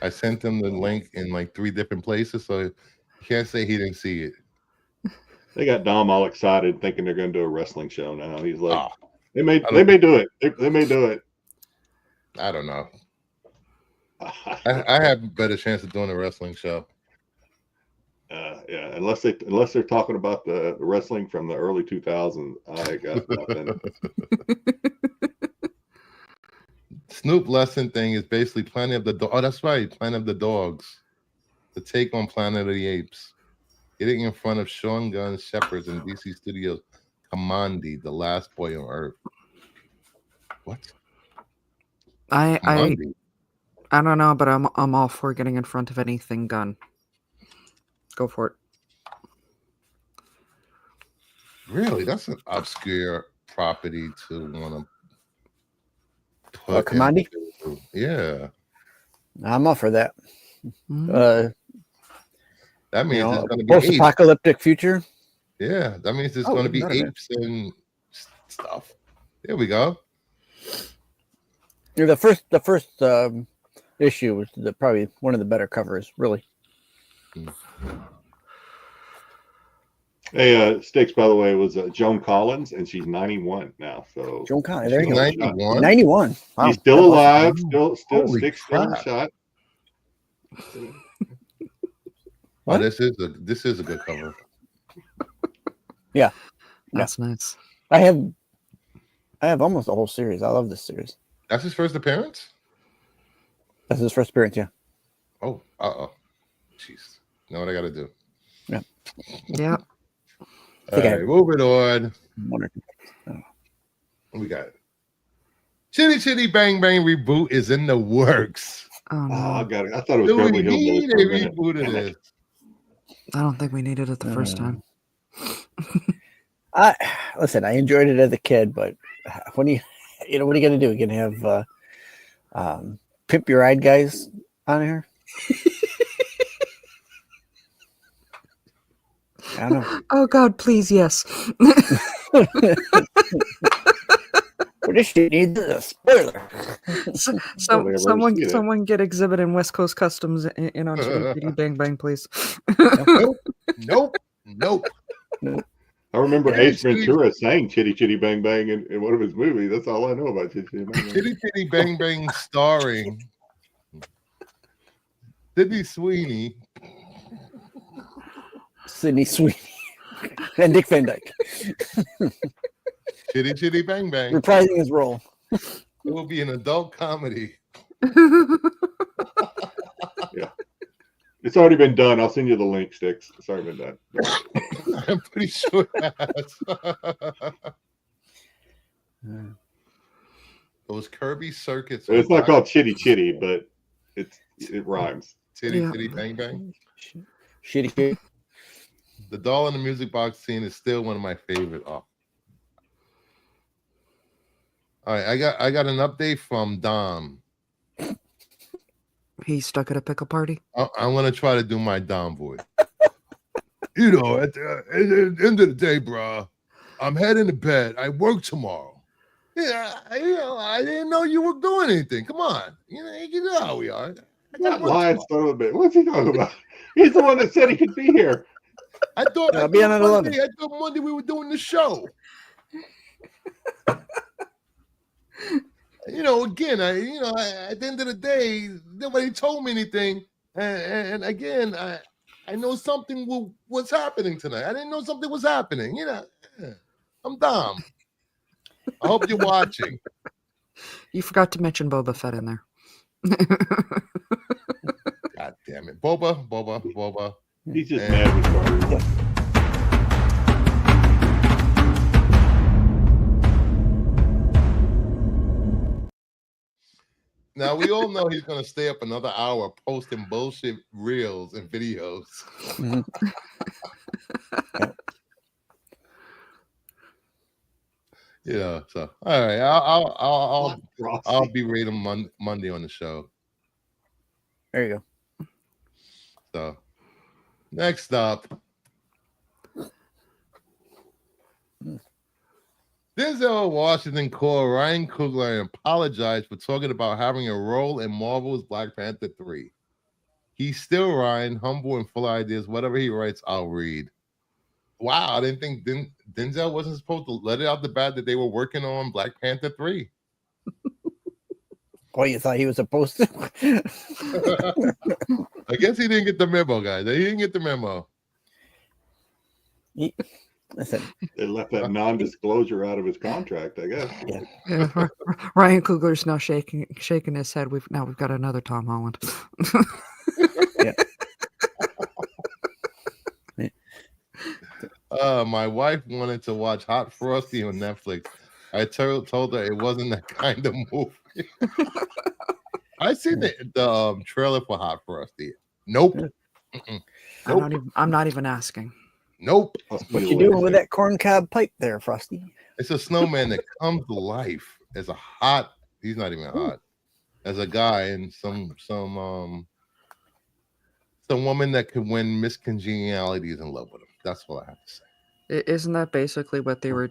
I sent him the link in like 3 different places, so he can't say he didn't see it. They got Dom all excited, thinking they're going to do a wrestling show now. He's like, they may do it. They may do it. I don't know. I have a better chance of doing a wrestling show. Yeah, unless they're talking about the wrestling from the early 2000s, I got nothing. Snoop lesson thing is basically Planet of the Dogs. Oh, that's right, Planet of the Dogs. The take on Planet of the Apes. Getting in front of Sean Gunn's Shepherds in DC Studios. Kamandi, the last boy on Earth. What? I don't know, but I'm all for getting in front of anything Gunn. Go for it. Really? That's an obscure property to want to put Kamandi? Yeah. I'm all for that. That means it's going to be post-apocalyptic future. Yeah, that means there's going to be apes and stuff. There we go. The first issue was probably one of the better covers, really. Hey, Sticks, by the way, was Joan Collins, and she's 91 now. So Joan Collins, there She's you go. 91. 91. Wow. She's still alive. Still, Holy Sticks still in the crap. shot. Oh, this is a good cover. Yeah. That's nice. I have almost the whole series. I love this series. That's his first appearance? That's his first appearance, yeah. Oh, jeez. Know what I got to do? Yeah. Yeah. All right, moving on. One or two. What we got? Chitty Chitty Bang Bang reboot is in the works. Oh no. I got it. I thought it was Do we Beverly need a Hillbillies for a minute. reboot of this? I don't think we needed it the first time. Listen, I enjoyed it as a kid, but when what are you gonna do? You're gonna have Pimp Your Ride guys on here? I don't know. Oh God, please, yes. Well, this shit needs a spoiler. Someone get Exhibit in West Coast Customs in on Chitty Chitty Bang Bang, please. Nope. I remember Ace Ventura sang Chitty Chitty Bang Bang in one of his movies. That's all I know about Chitty Chitty Bang Bang. Chitty Chitty Bang Bang starring Sydney Sweeney. Sydney Sweeney and Dick Van Dyke Chitty Chitty Bang Bang. reprising his role. It will be an adult comedy. Yeah. It's already been done. I'll send you the link, Sticks. It's already been done. I'm pretty sure it has. Those Kirby circuits. It's not called Chitty Chitty, but it rhymes. Chitty Yeah. Chitty Bang Bang. Shitty. The doll in the music box scene is still one of my favorite. Oh. All right, I got an update from Dom. He's stuck at a pickle party. I'm gonna try to do my Dom voice. At the end of the day, bro, I'm heading to bed. I work tomorrow. Yeah, I didn't know you were doing anything. Come on, you know how we are. That lying son of a bitch. What's he talking about? He's the one that said he could be here. I thought I'll be on at 11. I thought Monday we were doing the show. Again, at the end of the day, nobody told me anything, and again, I know something was happening tonight. I didn't know something was happening. I'm dumb. I hope you're watching. You forgot to mention Boba Fett in there. God damn it, Boba. He's just mad with Star Wars. Now we all know he's gonna stay up another hour posting bullshit reels and videos. Mhm. So all right, I'll be rating Monday on the show. There you go. So next up, Denzel Washington called Ryan Coogler and apologized for talking about having a role in Marvel's Black Panther 3. He's still Ryan, humble and full of ideas. Whatever he writes, I'll read. Wow, I didn't think Denzel wasn't supposed to let it out the bat that they were working on Black Panther 3. Oh, you thought he was supposed to? I guess he didn't get the memo, guys. He didn't get the memo. Listen, They left that non-disclosure out of his contract, I guess. Yeah, Ryan Coogler's now shaking his head. We've got another Tom Holland. My wife wanted to watch Hot Frosty on Netflix. I told her it wasn't that kind of movie. I seen the trailer for Hot Frosty. Nope. Nope. I'm not even asking. Nope. what you doing with that corncob pipe there, Frosty? It's a snowman that comes to life as a hot. He's not even hot. As a guy and some woman that could win Miss Congeniality is in love with him. That's all I have to say. Isn't that basically what they were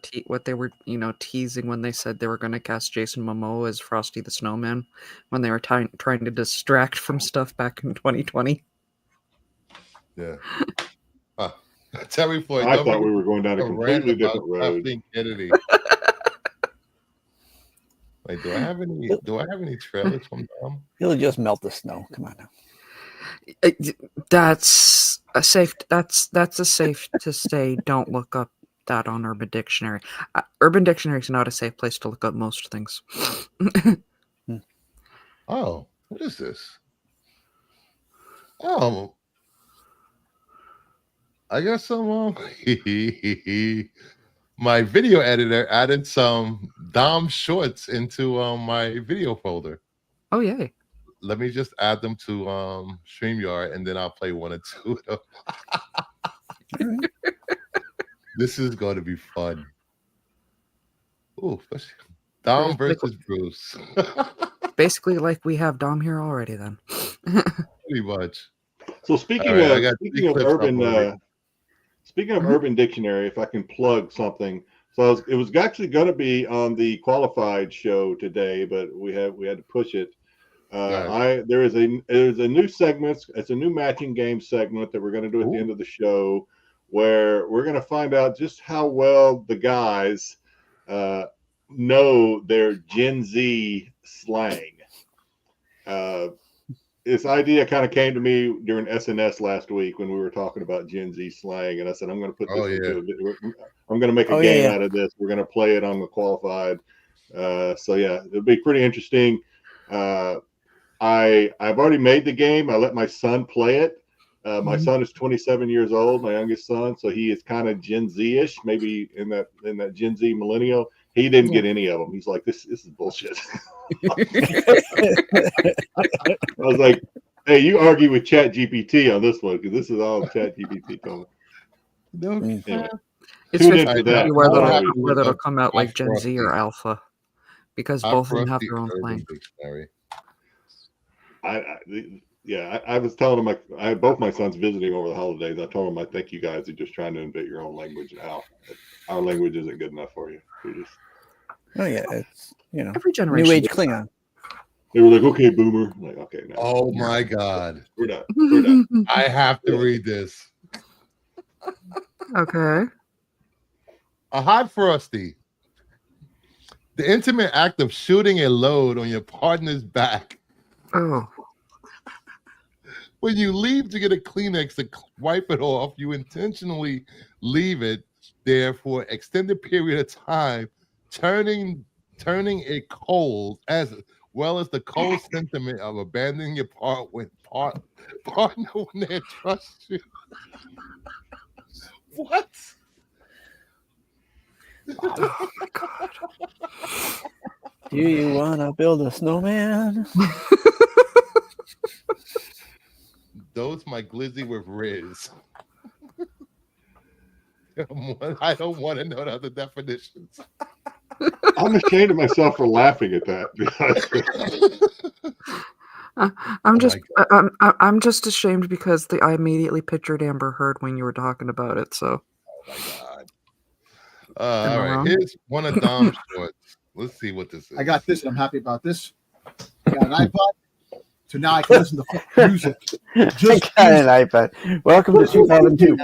teasing when they said they were going to cast Jason Momoa as Frosty the Snowman when they were trying to distract from stuff back in 2020? Yeah. Terry Floyd. I thought we were going down a completely different road. Kathleen Kennedy. Wait, do I have any trailers from them? He'll just melt the snow. Come on now. That's a safe to say. Don't look up that on Urban Dictionary. Urban Dictionary is not a safe place to look up most things. Oh, what is this? Oh, I got some. My video editor added some Dom shorts into my video folder. Oh, yay. Let me just add them to StreamYard, and then I'll play one or two of them. This is going to be fun. Ooh, Dom versus Bruce. Basically, like we have Dom here already, then. Pretty much. So speaking of Urban Dictionary, if I can plug something, so it was actually going to be on the Qualified show today, but we had to push it. There's a new segment. It's a new matching game segment that we're going to do at the end of the show, where we're going to find out just how well the guys know their Gen Z slang. This idea kind of came to me during SNS last week when we were talking about Gen Z slang, and I said I'm going to put this. I'm going to make a game out of this. We're going to play it on the Qualified. So yeah, it'll be pretty interesting. I've already made the game. I let my son play it. My son is 27 years old, my youngest son, so he is kind of Gen Z-ish, maybe in that Gen Z millennial. He didn't get any of them. He's like, this is bullshit. I was like, hey, you argue with Chat GPT on this one, because this is all Chat GPT coming. Anyway, it's 50 whether it'll come out like Gen Z or Alpha, because both of them have their own slang. I was telling him I had both my sons visiting over the holidays. I told them I think you guys are just trying to invent your own language now. Our language isn't good enough for you. It's every generation. New Age Klingon. They were like, okay, boomer. I'm like, okay, no. Oh my God. We're done. I have to read this. Okay. A hot Frosty. The intimate act of shooting a load on your partner's back. Oh. When you leave to get a Kleenex to wipe it off, you intentionally leave it there for an extended period of time, turning it cold, as well as the cold sentiment of abandoning your partner when they trust you. What? Oh my God. Do you want to build a snowman? Those my glizzy with Riz. I don't want to know the other definitions. I'm ashamed of myself for laughing at that. I'm just ashamed because I immediately pictured Amber Heard when you were talking about it. So. Oh my God. All right, here's one of Dom's shorts. Let's see what this is. I got this, and I'm happy about this. I got an iPod, so now I can listen to music. Just got an iPad. Welcome to 2002.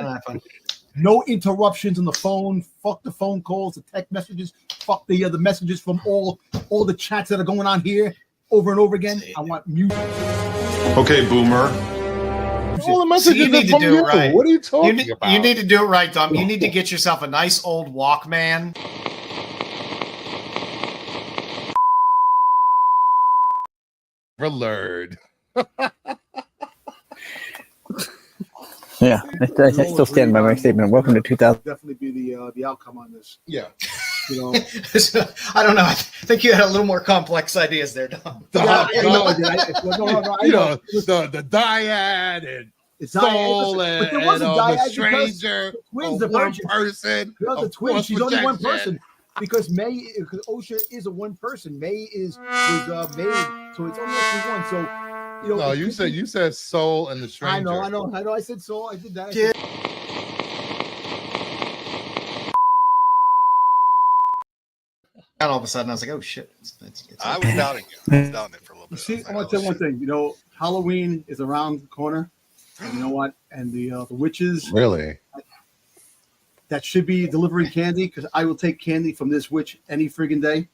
No interruptions on the phone. Fuck the phone calls, the text messages. Fuck the messages from all the chats that are going on here over and over again. I want music. Okay, boomer. All the messages you need to do it right. What are you talking about? You need to do it right, Dom. You need to get yourself a nice old Walkman. Learned. Yeah, I still stand by my statement. Welcome to 2000. Definitely be the outcome on this. Yeah. You know, I don't know. I think you had a little more complex ideas there, Dom. The dyad and it's soul but there and was a dyad the stranger. Twins, the one virgin. person. The twins. She's only one person because OSHA is a one person. May was made, so it's only actually one. So no, you said soul and the stranger. I know. I said soul. I did that. And all of a sudden, I was like, "Oh shit!" It's I was doubting you. I was doubting it for a little bit. See, I I was want to tell you one thing. You know, Halloween is around the corner, and you know what? And the witches Really? that should be delivering candy, because I will take candy from this witch any friggin' day.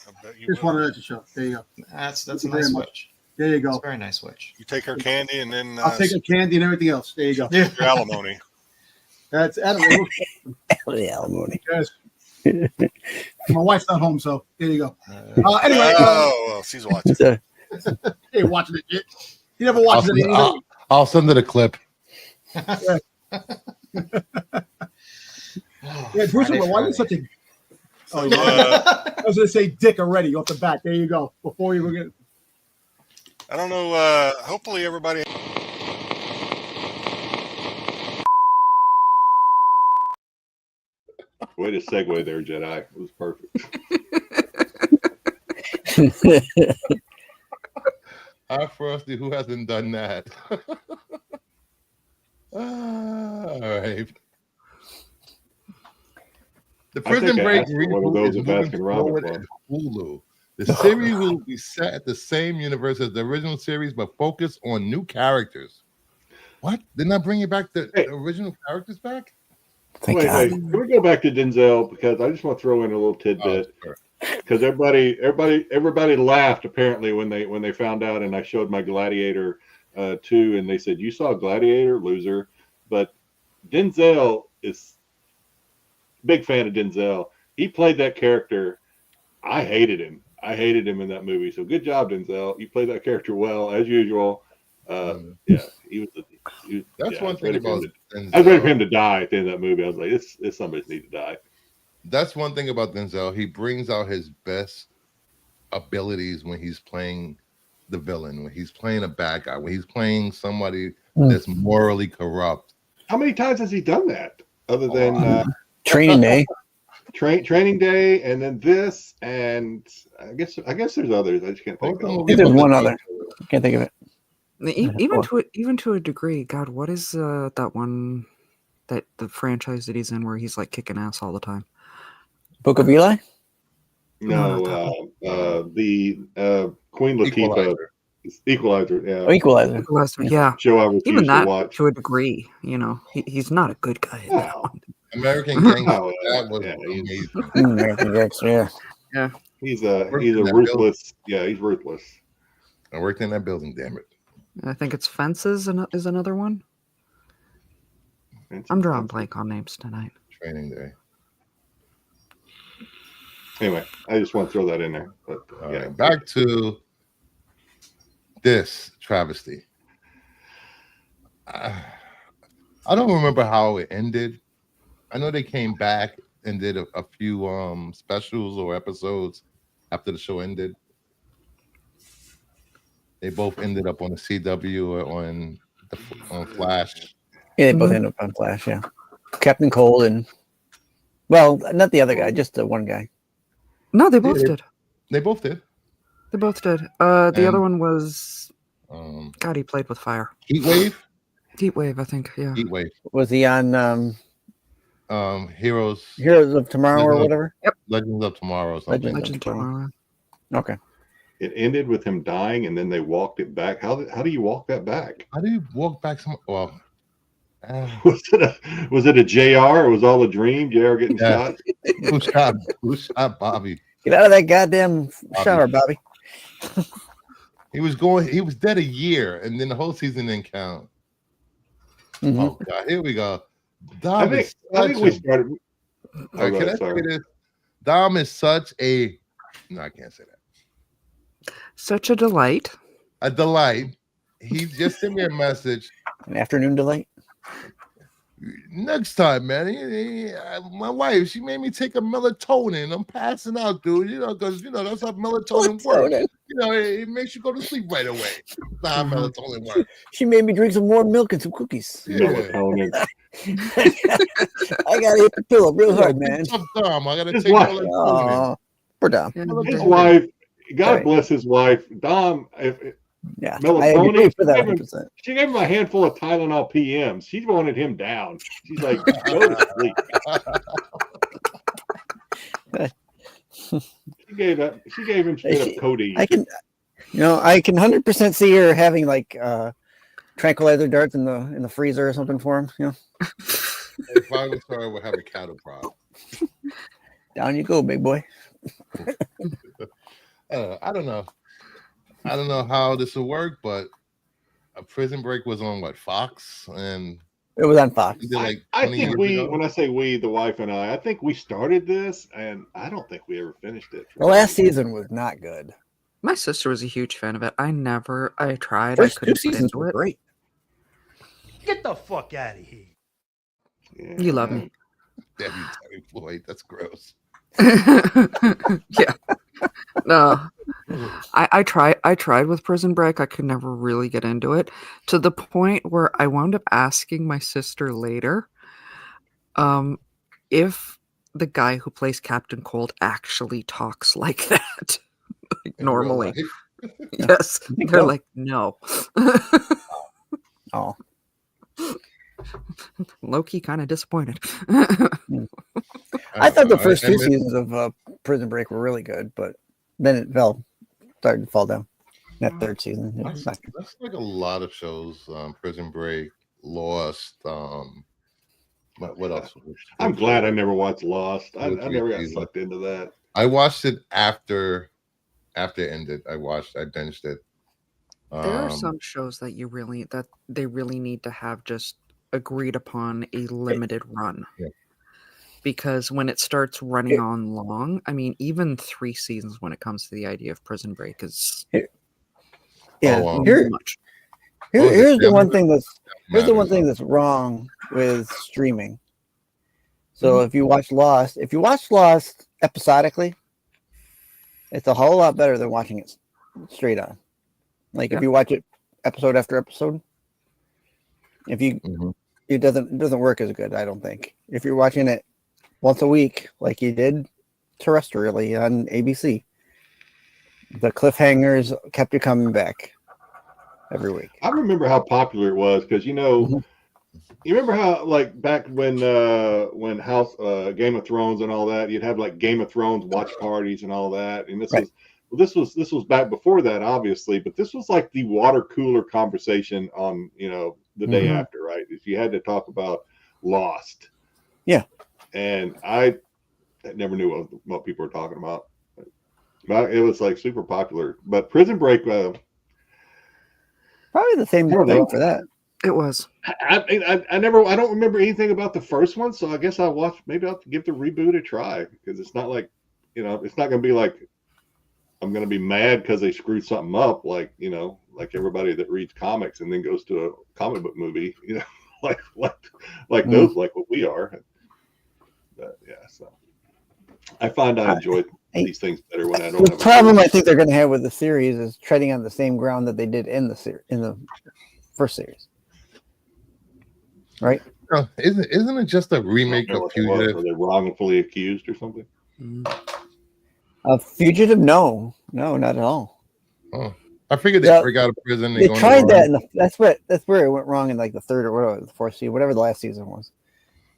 I bet you Just will. wanted to show. There you go. That's Thank a you very nice much. witch. There you It's go. a very nice witch. You take her candy and then I'll take a candy and everything else. There you go. Yeah. your alimony. That's animal. The alimony. Yes. My wife's not home, so there you go. Anyway, Oh, well, she's watching. So, hey, watching it. Shit. He never watches it. I'll send it a clip. Yeah, Bruce, why are you such a? Oh, you I was gonna say dick already off the bat. There you go. Before you were gonna. I don't know. Hopefully, everybody. Way to segue there, Jedi. It was perfect. Frosty, who hasn't done that? All right. The Prison Break one of those reboot is of moving Baskin Robbins forward Club. at Hulu. The series will be set at the same universe as the original series, but focus on new characters. What? They're not bringing back the original characters back? thank Wait, God. can we go back to Denzel, because I just want to throw in a little tidbit. Sure. Because everybody laughed apparently when they found out, and I showed my Gladiator 2, and they said, "You saw Gladiator, loser." But Denzel is big fan of Denzel. He played that character. I hated him. I hated him in that movie. So good job, Denzel. You played that character well as usual. Yeah, he was. That's one thing about Denzel. I was ready for him to die at the end of that movie. I was like, this somebody's need to die. That's one thing about Denzel. He brings out his best abilities when he's playing the villain, when he's playing a bad guy, when he's playing somebody that's morally corrupt. How many times has he done that? Other than Training Day. Training Day, and then this, and I guess there's others. I just can't think of I them. think there's one other. I can't think of it. Even to a degree, God, what is that one, that the franchise that he's in where he's like kicking ass all the time? Book of Eli? No, the Queen Latifah Equalizer. Yeah. Oh, Equalizer. Yeah. Show I refuse Even to that, watch. to a degree, he's not a good guy in that one. American Gangster. Oh, That was yeah, amazing. American Gangster, yeah. He's a ruthless. Yeah, he's ruthless. I worked in that building, damn it. I think it's Fences is another one. I'm drawing blank on names tonight. Training Day. Anyway, I just want to throw that in there. But All yeah, right, back to this travesty. I don't remember how it ended. I know they came back and did a few specials or episodes after the show ended. They both ended up on the CW or on Flash. Yeah, they both end up on Flash, yeah. Captain Cold and, well, not the other guy, just the one guy. No, they both did. They both did. They both did. The other one was, God, he played with fire. Heatwave? Heatwave, I think, yeah. Heatwave. Was he on Heroes of Tomorrow or whatever? Yep. Legends of Tomorrow or something. Legends of Tomorrow. Okay. it ended with him dying, and then they walked it back. How do you walk that back? How do you walk back some? Well, was it a JR? Or was all a dream? JR getting shot? Who shot Bobby? Get out of that goddamn shower, Bobby. He was dead a year, and then the whole season didn't count. Mm-hmm. Oh God, here we go. I think we started. Can I say this? Dom is such a. No, I can't say that. Such a delight. A delight. He just sent me a message. An afternoon delight. Next time, man. My wife, she made me take a melatonin. I'm passing out, dude. Because that's how melatonin works. It makes you go to sleep right away. That's how melatonin works. She made me drink some warm milk and some cookies. Melatonin. I gotta hit the pillow real hard, man. Dom. I gotta take melatonin. Oh, poor Dom. His wife. God bless his wife, Dom. Yeah, melatonin. I agree for that 100%. She gave him a handful of Tylenol PMs. She wanted him down. She's like, go to sleep. gave him straight up codeine. I can 100% see her having like tranquilizer darts in the freezer or something for him. If I was her, I would have a cattle prod. Down you go, big boy. I don't know. I don't know how this will work, but a Prison Break was on what, Fox, and it was on Fox. I think when I say we, the wife and I think we started this, and I don't think we ever finished it. The last season was not good. My sister was a huge fan of it. I tried. First I couldn't 2 get seasons into were it. great. Get the fuck out of here. Yeah. You love me. Debbie Floyd, that's gross. Yeah. No. I tried with Prison Break. I could never really get into it, to the point where I wound up asking my sister later if the guy who plays Captain Cold actually talks like that. Like normally. Yes. They're like, no. Oh. Low-key kind of disappointed. I thought the first 2 seasons of Prison Break were really good, but then it started to fall down. That 3rd season. That's like a lot of shows. Prison Break, Lost. What else? I'm glad I never watched Lost. I never got sucked into that. I watched it after it ended. I binged it. There are some shows that they really need to have just agreed upon a limited run. Yeah. Because when it starts running on long, I mean, even 3 seasons when it comes to the idea of Prison Break is here's the one thing that's wrong with streaming. So if you watch Lost episodically, it's a whole lot better than watching it straight on. Like if you watch it episode after episode, it doesn't work as good, I don't think. If you're watching it once a week, like you did terrestrially on ABC, the cliffhangers kept you coming back every week. I remember how popular it was because you remember how like back when House Game of Thrones and all that, you'd have like Game of Thrones watch parties and all that, and this was back before that, obviously, but this was like the water cooler conversation on the day after, right? If you had to talk about Lost, and I never knew what people were talking about, but it was like super popular. But Prison Break, probably the same thing for that. It was. I don't remember anything about the first one, so I guess maybe I'll give the reboot a try because it's not like it's not going to be like I'm going to be mad because they screwed something up, like like everybody that reads comics and then goes to a comic book movie, like those, like what we are. But, so I find I enjoy these things better when I don't. The problem I think they're going to have with the series is treading on the same ground that they did in the first series, right? Isn't it just a remake of Fugitive? Were they wrongfully accused or something? Fugitive? No, not at all. Oh, I figured they break out of prison. They tried that, that's where it went wrong in like the 3rd or whatever, the 4th season, whatever the last season was.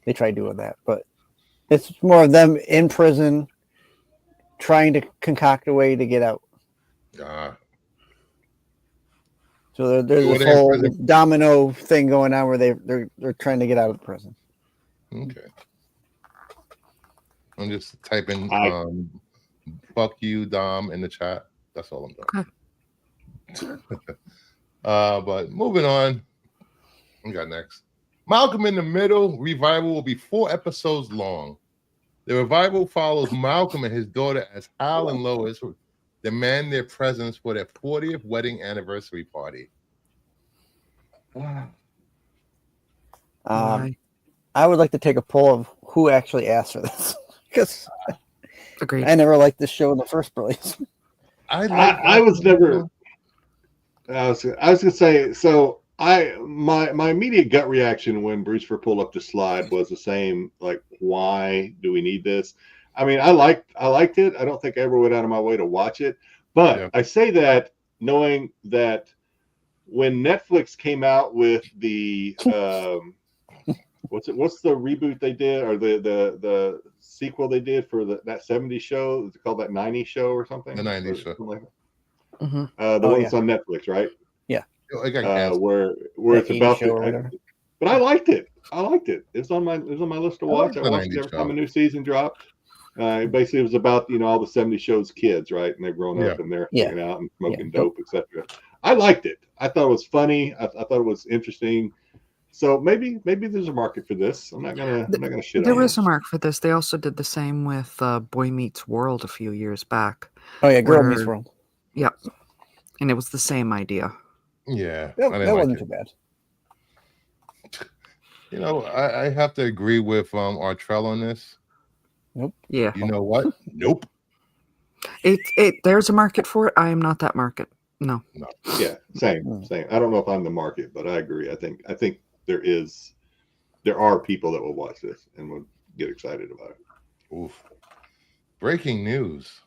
They tried doing that, but it's more of them in prison trying to concoct a way to get out. So there's this whole domino thing going on where they're trying to get out of prison. Okay. I'm just typing fuck you, Dom, in the chat. That's all I'm doing. But moving on. We got next. Malcolm in the Middle revival will be 4 episodes long. The revival follows Malcolm and his daughter as Hal and Lois demand their presence for their 40th wedding anniversary party. I would like to take a poll of who actually asked for this because I never liked this show in the first place. I was gonna say, so my immediate gut reaction when Brewster pulled up the slide was the same, like, why do we need this? I mean, I liked it. I don't think I ever went out of my way to watch it, but I say that knowing that when Netflix came out with the What's the reboot they did, or the sequel they did for that 70s show? Is it called that 90s show or something? The 90s show. Like Mhm. the one that's on Netflix, right? It got canceled. Where That it's 80 about show or whatever. but I liked it. It was on my list to watch. I the watched it 90s every show. time a new season dropped. Basically, it was about all the 70 shows kids, right? And they've grown up and they're hanging out and smoking dope, etc. I liked it. I thought it was funny. I thought it was interesting. So maybe there's a market for this. I'm not gonna shit on There it. is a mark for this. They also did the same with Boy Meets World a few years back. Oh yeah, Girl where- Meets World. Yep. And it was the same idea. Yeah, That, I didn't that like wasn't it. too bad. You know, I have to agree with Artrell on this. Nope. Yeah. You know what? Nope. There's a market for it. I am not that market. No. Yeah, same. I don't know if I'm the market, but I agree. I think there are people that will watch this and will get excited about it. Oof. Breaking news.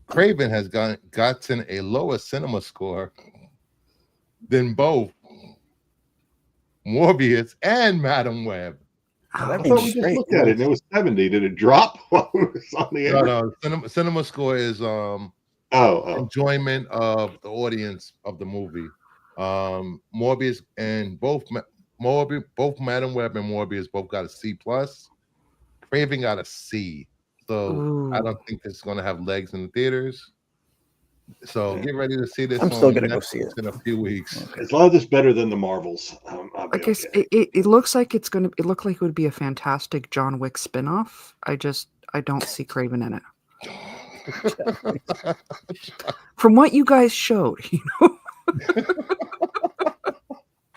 Craven has gotten a lower cinema score than both Morbius and Madam Web. Oh, I that thought means we just straight. looked at it and it was 70. Did it drop while it was on the air? No, cinema score is enjoyment of the audience of the movie. Morbius and both Madam Web and Morbius both got a C plus. Craven got a C. So I don't think this is going to have legs in the theaters. So get ready to see this. I'm still gonna go see it in a few weeks. As long as it's better than the Marvels, I guess it looks like it looked like it would be a fantastic John Wick spinoff. I don't see Craven in it. From what you guys showed,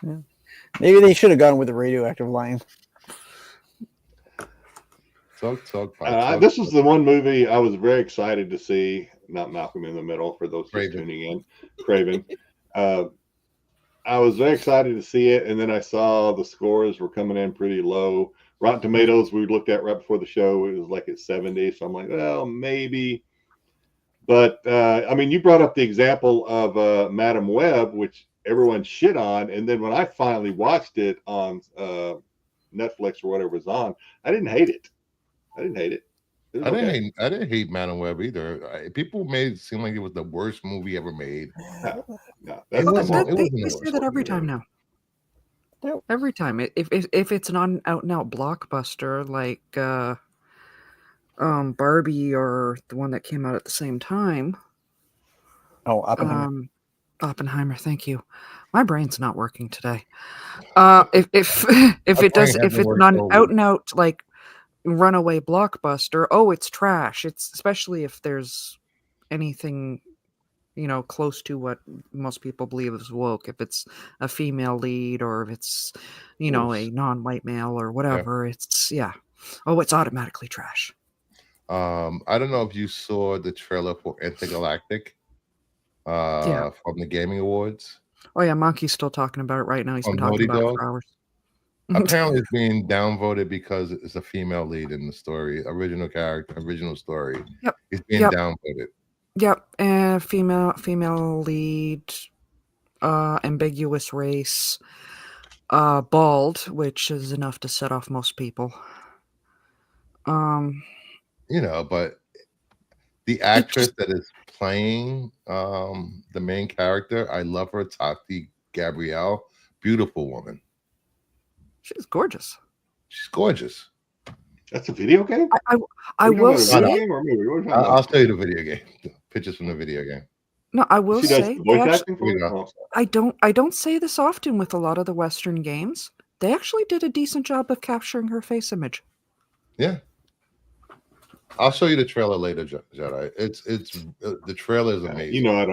Yeah. Maybe they should have gone with the radioactive lion. This was the one movie I was very excited to see. Not Malcolm in the Middle, for those just tuning in. Craven. I was very excited to see it, and then I saw the scores were coming in pretty low. Rotten Tomatoes, we looked at right before the show, it was like at 70. So I'm like, well, maybe. But I mean, you brought up the example of Madam Web, which everyone shit on, and then when I finally watched it on Netflix or whatever was on, I didn't hate it. I didn't hate Man Web either. People made it seem like it was the worst movie ever made. No, they say that every time now. Every time, if it's an out and out blockbuster like Barbie or the one that came out at the same time. Oh, Oppenheimer. Oppenheimer, thank you. My brain's not working today. If it's not an out and out like runaway blockbuster, it's trash. It's especially if there's anything close to what most people believe is woke. If it's a female lead or if it's a non-white male or whatever, it's automatically trash. I don't know if you saw the trailer for Intergalactic from the Gaming Awards. Oh yeah, Monkey's still talking about it right now. He's been talking about it for hours. Apparently it's being downvoted because it's a female lead in the story, original story. Yep. It's being downvoted. Yep. Female lead, ambiguous race, bald, which is enough to set off most people. But the actress that is playing the main character, I love her, Tati Gabrielle, beautiful woman. She's gorgeous. She's gorgeous. That's a video game? I will say. I'll show you the video game. Pictures from the video game. No, I will say. I don't say this often with a lot of the Western games. They actually did a decent job of capturing her face image. Yeah. I'll show you the trailer later, Jedi. It's the trailer is amazing. I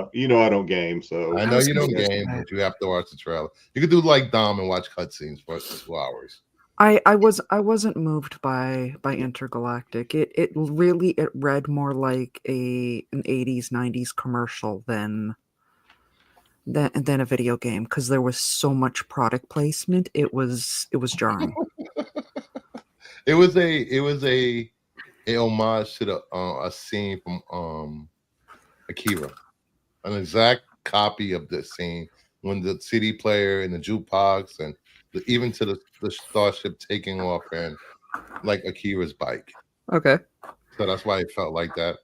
don't game, so I know you don't game, but you have to watch the trailer. You could do like Dom and watch cutscenes for 2 hours. I wasn't moved by Intergalactic. It read more like an 80s 90s commercial than a video game because there was so much product placement. It was jarring. It was a homage to a scene from Akira, an exact copy of the scene. when the CD player and the jukebox and even to the starship taking off and like Akira's bike. Okay. So that's why it felt like that.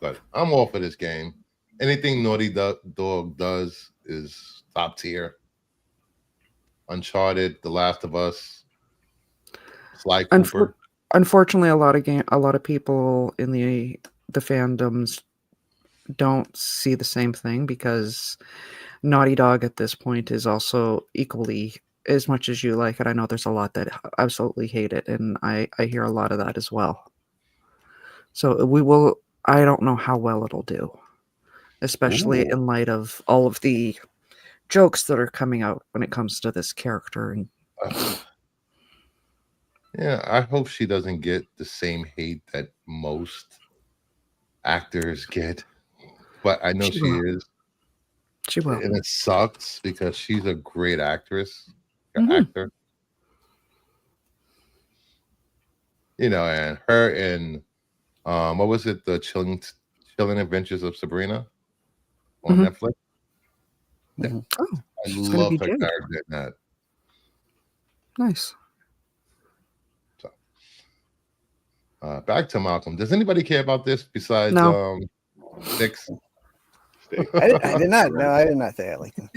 But I'm all for this game. Anything Naughty Dog does is top tier. Uncharted, The Last of Us, Sly Cooper. Unfortunately, a lot of people in the fandoms don't see the same thing, because Naughty Dog at this point is also equally, as much as you like it, I know there's a lot that absolutely hate it, and I hear a lot of that as well. So I don't know how well it'll do, especially in light of all of the jokes that are coming out when it comes to this character. And yeah, I hope she doesn't get the same hate that most actors get, but I know she is. She will, and it sucks because she's a great actress, actor. You know, and her in what was it, the Chilling Adventures of Sabrina on Netflix? Yeah. Oh, I love her character in that. Nice. So, back to Malcolm. Does anybody care about this besides Sticks? I did not. No, I did not say it like that.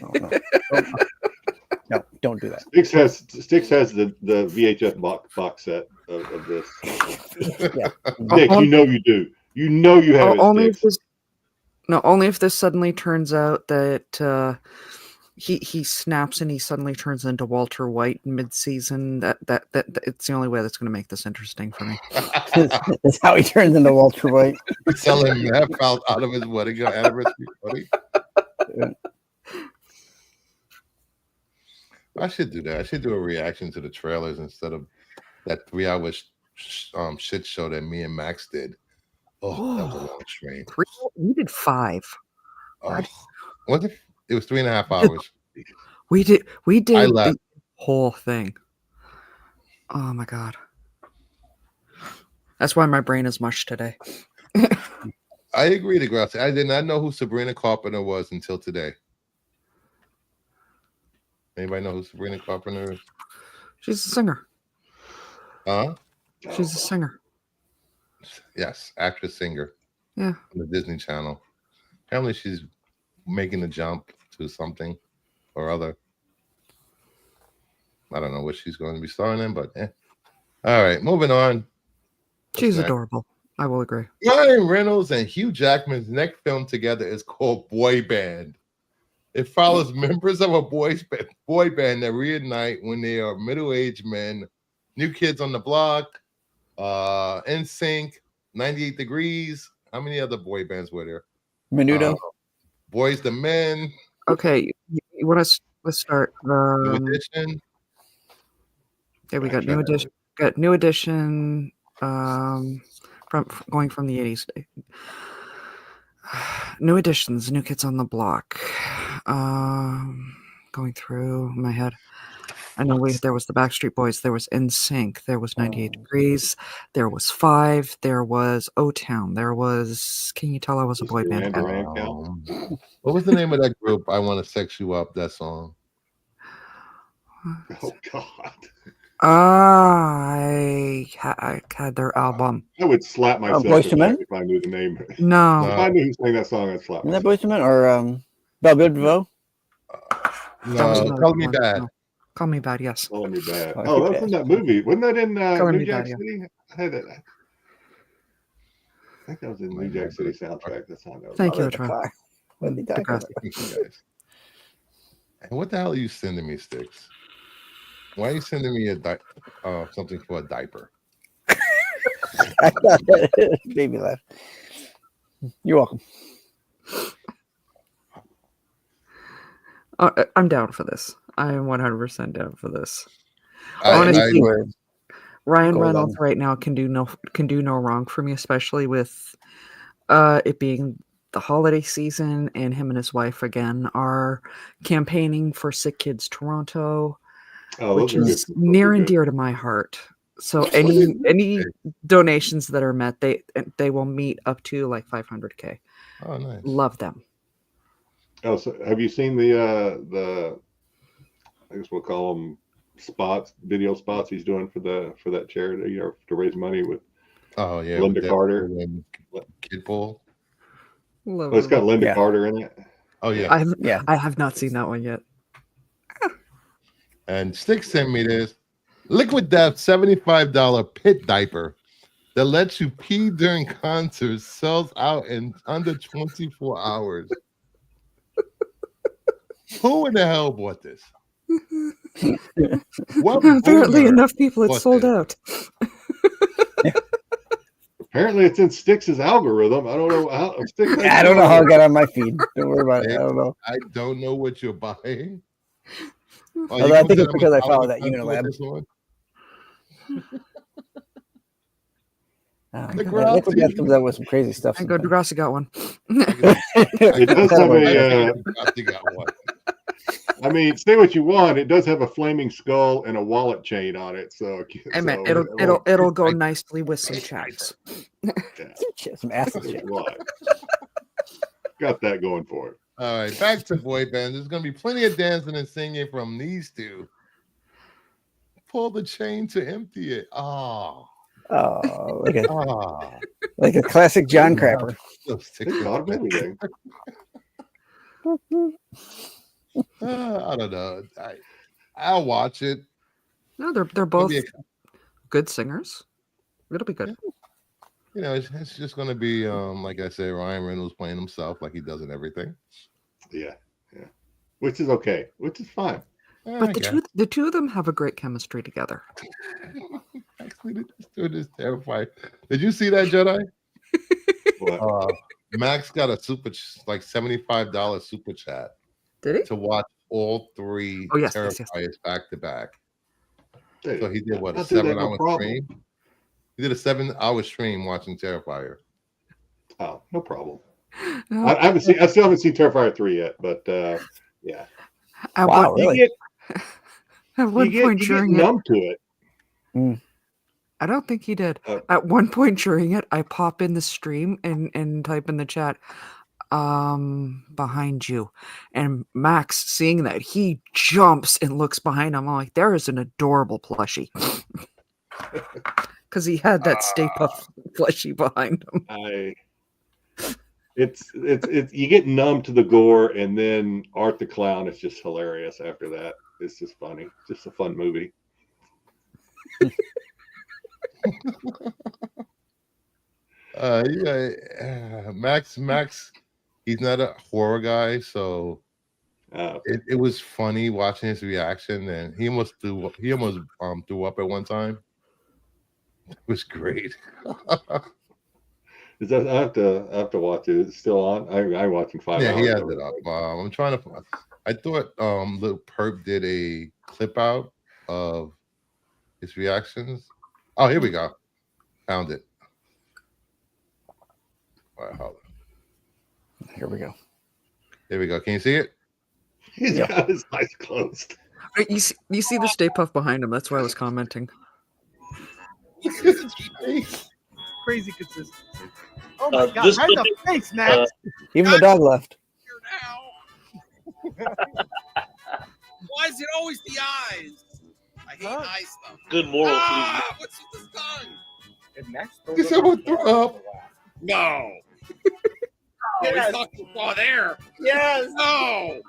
No, don't do that. Sticks has the VHS box set of this. Yeah. Sticks, you know you do. You know you have it, Sticks. Only if this suddenly turns out that he snaps and he suddenly turns into Walter White mid-season. That it's the only way that's going to make this interesting for me. That's how he turns into Walter White. Selling meth out of his wedding anniversary party. I should do that. I should do a reaction to the trailers instead of that 3-hour shit show that me and Max did. Oh, that was a long train. We did 5. Was it? It was 3.5 hours. We did the whole thing. Oh my god. That's why my brain is mush today. I agree to Gracie. I did not know who Sabrina Carpenter was until today. Anybody know who Sabrina Carpenter is? She's a singer. Huh? She's a singer. Yes, actress, singer. Yeah. On the Disney Channel. Apparently she's making the jump to something or other. I don't know what she's going to be starring in, but all right, moving on. She's adorable. I will agree. Ryan Reynolds and Hugh Jackman's next film together is called Boy Band. It follows members of a boy band that reunite when they are middle-aged men, New Kids on the Block, NSYNC, 98 Degrees. How many other boy bands were there? Menudo. Boys the Men. Okay, you want us? Let's start. New Edition. Okay, we got New Edition. Got New Edition. From going from the 80s. New Editions, New Kids on the Block. Going through my head. I know there was the Backstreet Boys, there was NSYNC, there was 98 Degrees, there was 5, there was O-Town, there was, can you tell I was a boy band? What was the name of that group, I Want to Sex You Up, that song? Oh, God. I had their album. I would slap myself if I knew the name. No. If I knew who sang that song, I'd slap myself. Isn't that Boyz II Men or Bell Biv DeVoe? No, Call Me Bad. No. Call Me Bad, yes. Call Me Bad. Oh, that was in that movie. Wasn't that in New Jack City? I had that. I think that was in New Jack City soundtrack. That's how I know. Thank you, Troy. And what the hell are you sending me, Sticks? Why are you sending me something for a diaper? I thought that made me laugh. You're welcome. I'm down for this. I am 100% down for this. Honestly, Ryan Reynolds right now can do no wrong for me, especially with it being the holiday season, and him and his wife again are campaigning for Sick Kids Toronto, which is near and dear to my heart. So any donations that are met, they will meet up to like $500K. Oh, nice. Love them. Oh, so have you seen the I guess we'll call them video spots he's doing for that charity, to raise money with Oh yeah, Linda with Carter. Deadpool and Kid Bull. Oh, it's got Linda Carter in it. Oh yeah. I have not seen that one yet. And Stick sent me this Liquid Death $75 pit diaper that lets you pee during concerts, sells out in under 24 hours. Who in the hell bought this? Apparently enough people it's sold out. Apparently it's in Styx's algorithm. I don't know how. I don't know how it got on my feed. Don't worry about it. I don't know. I don't know what you're buying. Although I think it's because I follow that Unilab. Liquid Death comes out with some crazy stuff. I go, Degrassi got one. It does have a. I mean, say what you want. It does have a flaming skull and a wallet chain on it, so. It'll go nicely with some chats. Some asses. Got that going for it. All right, back to boy band. There's gonna be plenty of dancing and singing from these two. Pull the chain to empty it. Oh, like a classic John Crapper. I don't know. I'll watch it. No, they're both good singers. It'll be good. You know, it's just going to be like I said, Ryan Reynolds playing himself like he does in everything. Yeah, which is okay, which is fine. But the two of them have a great chemistry together. Actually, this dude is terrifying. Did you see that, Jedi? Max got a $75 super chat. Did he? To watch all three Terrifiers back to back. So he did what, a 7-hour stream? He did a 7-hour stream watching Terrifier. Oh, no problem. No. I still haven't seen Terrifier 3 yet, but yeah. Really? At one point during numb to it. I don't think he did. At one point during it, I pop in the stream and type in the chat, behind you, and Max, seeing that, he jumps and looks behind him. I'm like, there is an adorable plushie, because he had that Stay Puft plushie behind him. It's you get numb to the gore, and then Art the Clown is just hilarious after that. It's just funny, just a fun movie. Max, he's not a horror guy, so it was funny watching his reaction, and he almost threw up at one time. It was great. Is that I have to watch it? It's still on. I'm watching 5 hours. Yeah, he has it up. I'm trying to. I thought Little Perp did a clip out of his reactions. Oh, here we go. Found it. All right, hold on. Here we go. There we go. Can you see it? He's got his eyes closed. You see the Stay Puft behind him. That's why I was commenting. Crazy consistency. Oh my God! Right in the face, Max. Even the dog left. Why is it always the eyes? I hate eye stuff. Good moral. What's with the tongue? Is Max throw up? No. Yes. He's talking about there. Yes. No.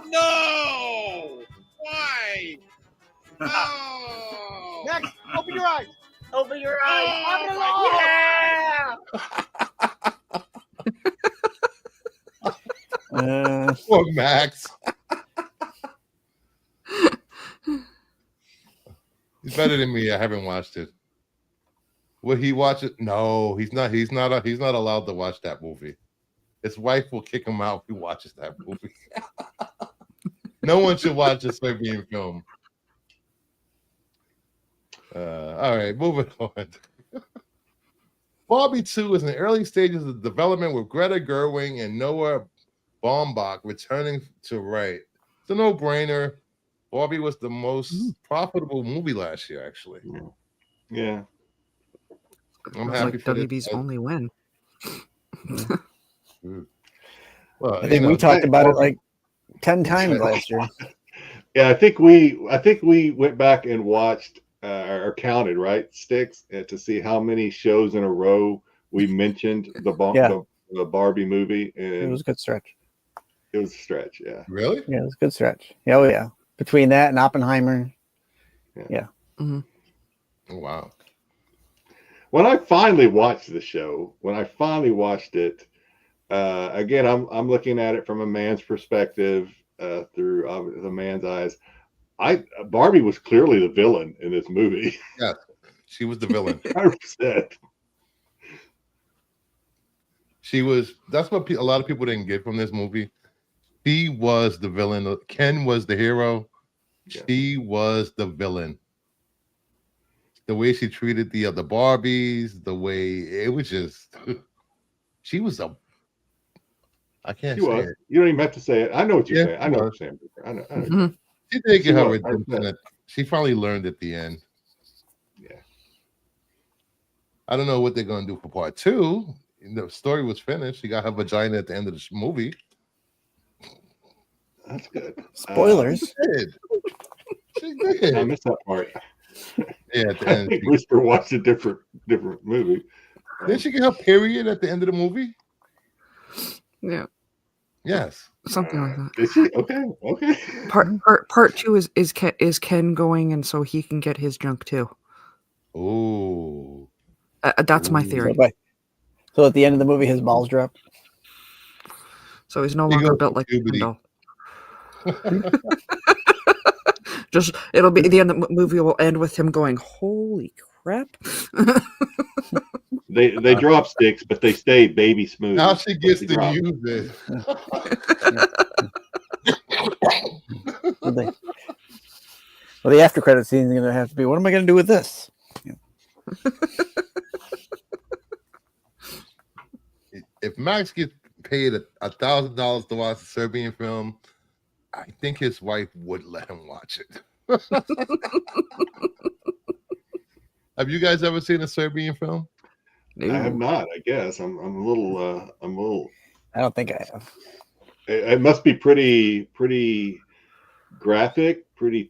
No. Why? No. Max, open your eyes. Open your eyes. Yeah. Poor Max. He's better than me. I haven't watched it. Will he watch it? No, he's not. He's not allowed to watch that movie. His wife will kick him out if he watches that movie. No one should watch a Serbian film. All right, moving on. Barbie 2 is in the early stages of development with Greta Gerwig and Noah Baumbach returning to write. It's a no-brainer. Barbie was the most profitable movie last year, actually. Yeah. I'm happy for WB's only win. Well, I think we talked about it like 10 times last year. Yeah, I think we went back and watched or counted, right, Sticks, to see how many shows in a row we mentioned the Barbie movie, and it was a good stretch. It was a stretch, yeah. Really? Yeah, it was a good stretch. Oh yeah, between that and Oppenheimer. Yeah. Mm-hmm. Oh, wow. When I finally watched the show, again, I'm looking at it from a man's perspective, through the man's eyes. Barbie was clearly the villain in this movie. Yeah, she was the villain. 100%. She was. That's what a lot of people didn't get from this movie. She was the villain. Ken was the hero. Yeah. She was the villain. The way she treated the other Barbies, the way it was just. She was a. I can't She say was. it. You don't even have to say it. I know what you're saying. I know was. what you're saying. I know. Mm-hmm. She did get her was, redemption. She finally learned at the end. Yeah. I don't know what they're going to do for part 2. The story was finished. She got her vagina at the end of the movie. That's good. Spoilers. She did. I missed that part. Yeah, at the I end. think Whisper watched a different movie. Didn't she get her period at the end of the movie? Yeah. Yes. Something like that. Did she? Okay. Part 2 is Ken going, and so he can get his junk too. Oh. That's my theory. So at the end of the movie, his balls drop. So he's no longer built like a doll. Just it'll be the end of the movie will end with him going, "Holy crap!" They drop Sticks, but they stay baby smooth. Now she gets to use it. Well, the after credit scene is going to have to be, what am I going to do with this? Yeah. If Max gets paid $1,000 to watch a Serbian film, I think his wife would let him watch it. Have you guys ever seen a Serbian film? I have not. I guess I'm a little. I don't think I have. It must be pretty graphic. The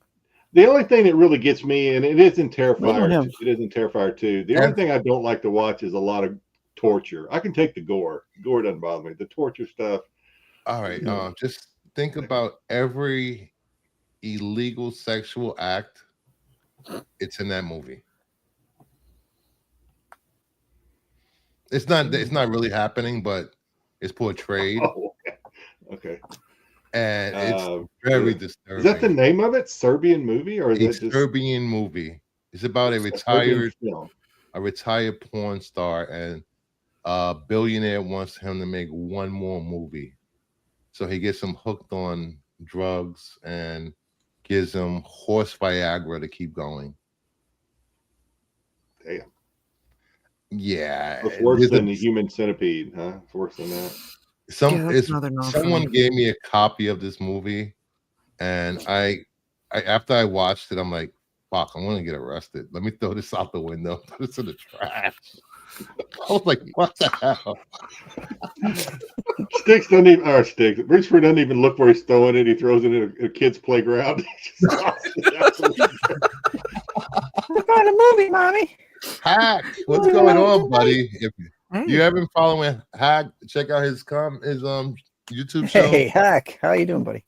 only thing that really gets me, and it is in Terrifier. It is in Terrifier 2. The only thing I don't like to watch is a lot of torture. I can take the gore. Gore doesn't bother me. The torture stuff. All right. Just think about every illegal sexual act. It's in that movie. It's not really happening, but it's portrayed. Oh, okay. And it's very disturbing. Is that the name of it? Serbian movie, or is it just Serbian movie? It's about a retired porn star, and a billionaire wants him to make one more movie. So he gets him hooked on drugs and gives him horse Viagra to keep going. Damn. Yeah. It's worse than the Human Centipede, huh? It's worse than that. Someone gave me a copy of this movie, and I after I watched it, I'm like, fuck, I'm gonna get arrested. Let me throw this out the window, throw this in the trash. I was like, what the hell? Sticks doesn't even, or Sticks, Richford doesn't even look where he's throwing it. He throws it in a kid's playground. We're going to movie, mommy. Hack, what's going on, buddy? If you haven't following Hack, check out his YouTube show. Hey, Hack, how you doing, buddy?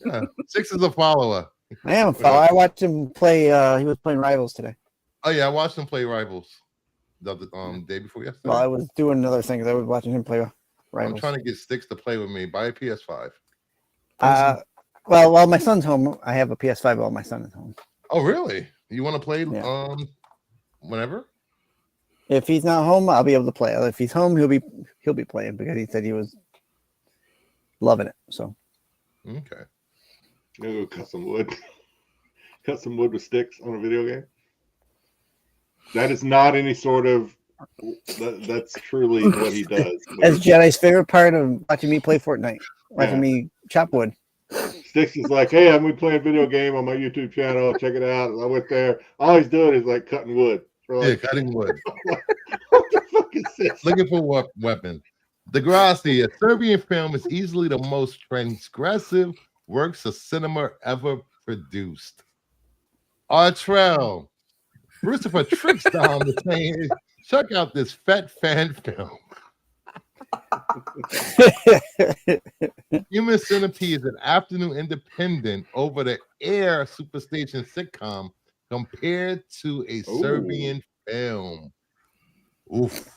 Yeah, Six is a follower. I am a follower. I watched him play. He was playing Rivals today. Oh yeah, I watched him play Rivals the day before yesterday. Well, I was doing another thing because I was watching him play Rivals. I'm trying to get Sticks to play with me. Buy a PS5. Well, while my son's home, I have a PS5 while my son is home. Oh really? You want to play whenever? If he's not home, I'll be able to play. If he's home, he'll be playing because he said he was loving it. So okay. Go cut some wood. Cut some wood with sticks on a video game. That is not any sort of. That's truly what he does. That's Jedi's favorite part of watching me play Fortnite. Watching me chop wood. Sticks is like, hey, I'm gonna play a video game on my YouTube channel. Check it out. I went there. All he's doing is like cutting wood. Yeah, cutting wood. What the fuck is this? Looking for weapon. Degrassi, a Serbian film, is easily the most transgressive works of cinema ever produced. Artrell, Lucifer tricks down the saying, check out this fat fan film. Human Centipede is an afternoon independent over-the-air superstation sitcom compared to a Serbian film. Oof.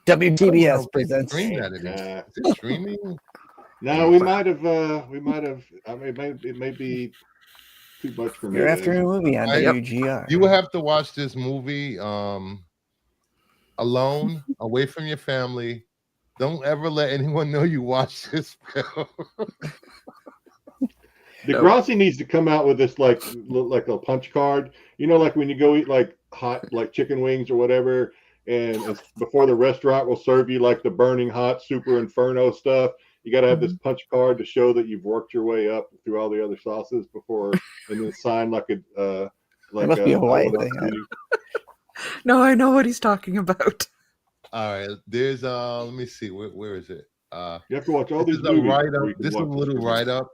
WTBS presents. Stream that is it streaming? No, we might have. I mean, it may be too much for me. Your afternoon movie on WGR. You will have to watch this movie alone, away from your family. Don't ever let anyone know you watch this film. Degrassi needs to come out with this like a punch card. You know, like when you go eat like hot like chicken wings or whatever, and before the restaurant will serve you like the burning hot super inferno stuff. You got to have this punch card to show that you've worked your way up through all the other sauces before, and then sign like a like must be a Hawaii thing. No, I know what he's talking about. All right, there's let me see, where is it? You have to watch all these movies. Write-up. This is a little write-up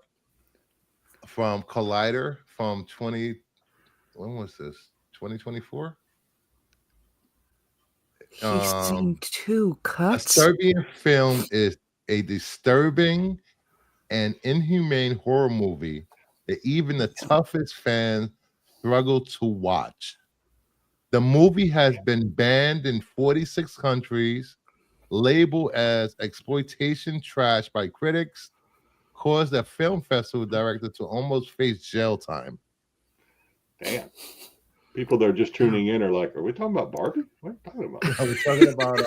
from Collider from when was this? 2024? He's seen 2 cuts. A Serbian film is a disturbing and inhumane horror movie that even the toughest fans struggle to watch. The movie has been banned in 46 countries, labeled as exploitation trash by critics, caused a film festival director to almost face jail time. Damn. People that are just tuning in are like, are we talking about Barbie? What are we talking about? Are we talking about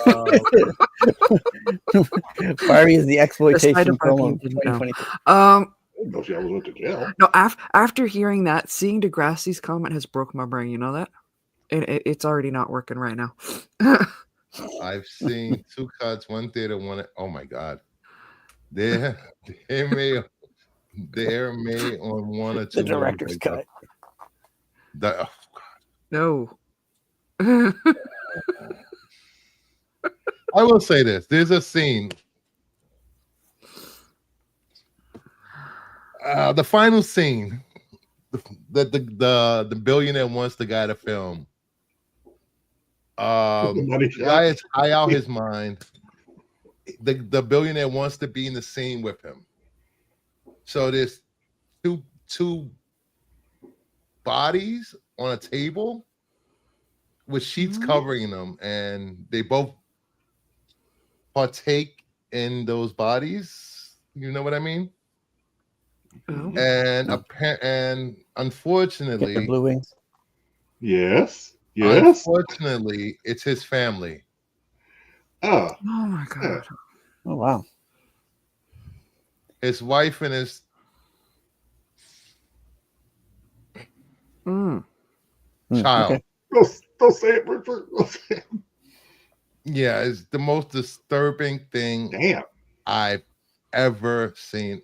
Barbie is the exploitation film of 2022. She almost went to jail. No, after hearing that, seeing Degrassi's comment has broke my brain. You know that? It's already not working right now. I've seen 2 cuts, 1 theater, 1. Oh my God. They're made on 1 or 2. The director's cut. Oh, no. I will say this. There's a scene. The final scene that the billionaire wants the guy to film. The guy is high out his mind. The billionaire wants to be in the scene with him. So there's two bodies on a table with sheets covering them, and they both partake in those bodies. You know what I mean? Oh. And unfortunately, the blue wings. Yes. Unfortunately, it's his family. Oh my God. Oh wow. His wife and his child. Okay. Don't say it, Richard. Yeah, it's the most disturbing thing I've ever seen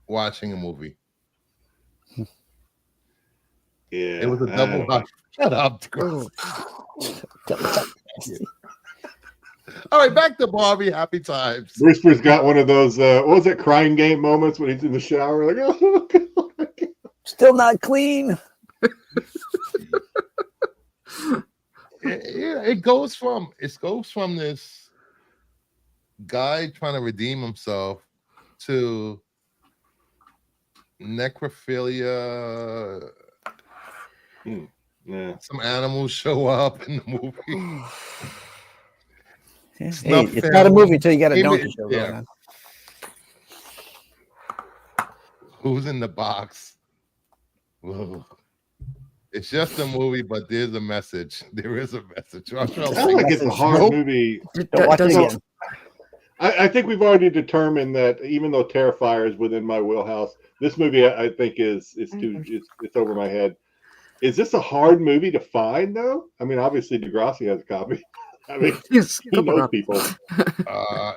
watching a movie. Yeah. It was a double hot. Shut up. All right, back to Barbie. Happy times. Whisper's got one of those, what was it, crying game moments when he's in the shower? Like, oh, God. Still not clean. It goes from this guy trying to redeem himself to necrophilia. Yeah. Some animals show up in the movie. Hey, it's not a movie until you got a donkey show going on. Who's in the box? Whoa. It's just a movie, but there's a message. There is a message. I feel like it's a hard movie. I think we've already determined that even though Terrifier is within my wheelhouse, this movie I think is too it's over my head. Is this a hard movie to find though? I mean, obviously Degrassi has a copy. I mean, he knows people.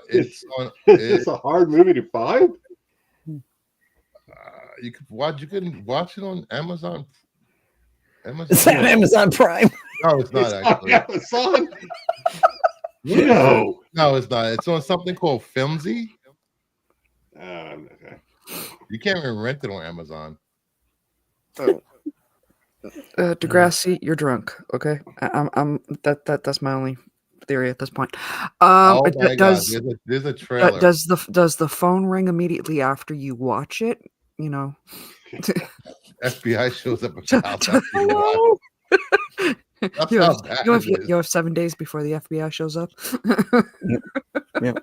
Is this a hard movie to find? You can watch it on Amazon. It's on Amazon Prime. No, it's not actually. Amazon. No. No, it's not. It's on something called Filmsy. Okay. You can't even rent it on Amazon. Degrassi, you're drunk. Okay, that's my only theory at this point. Oh my God! There's a trailer. Does the phone ring immediately after you watch it? You know, FBI shows up at the house after you watch it. That's how bad it is. You have 7 days before the FBI shows up. Yep.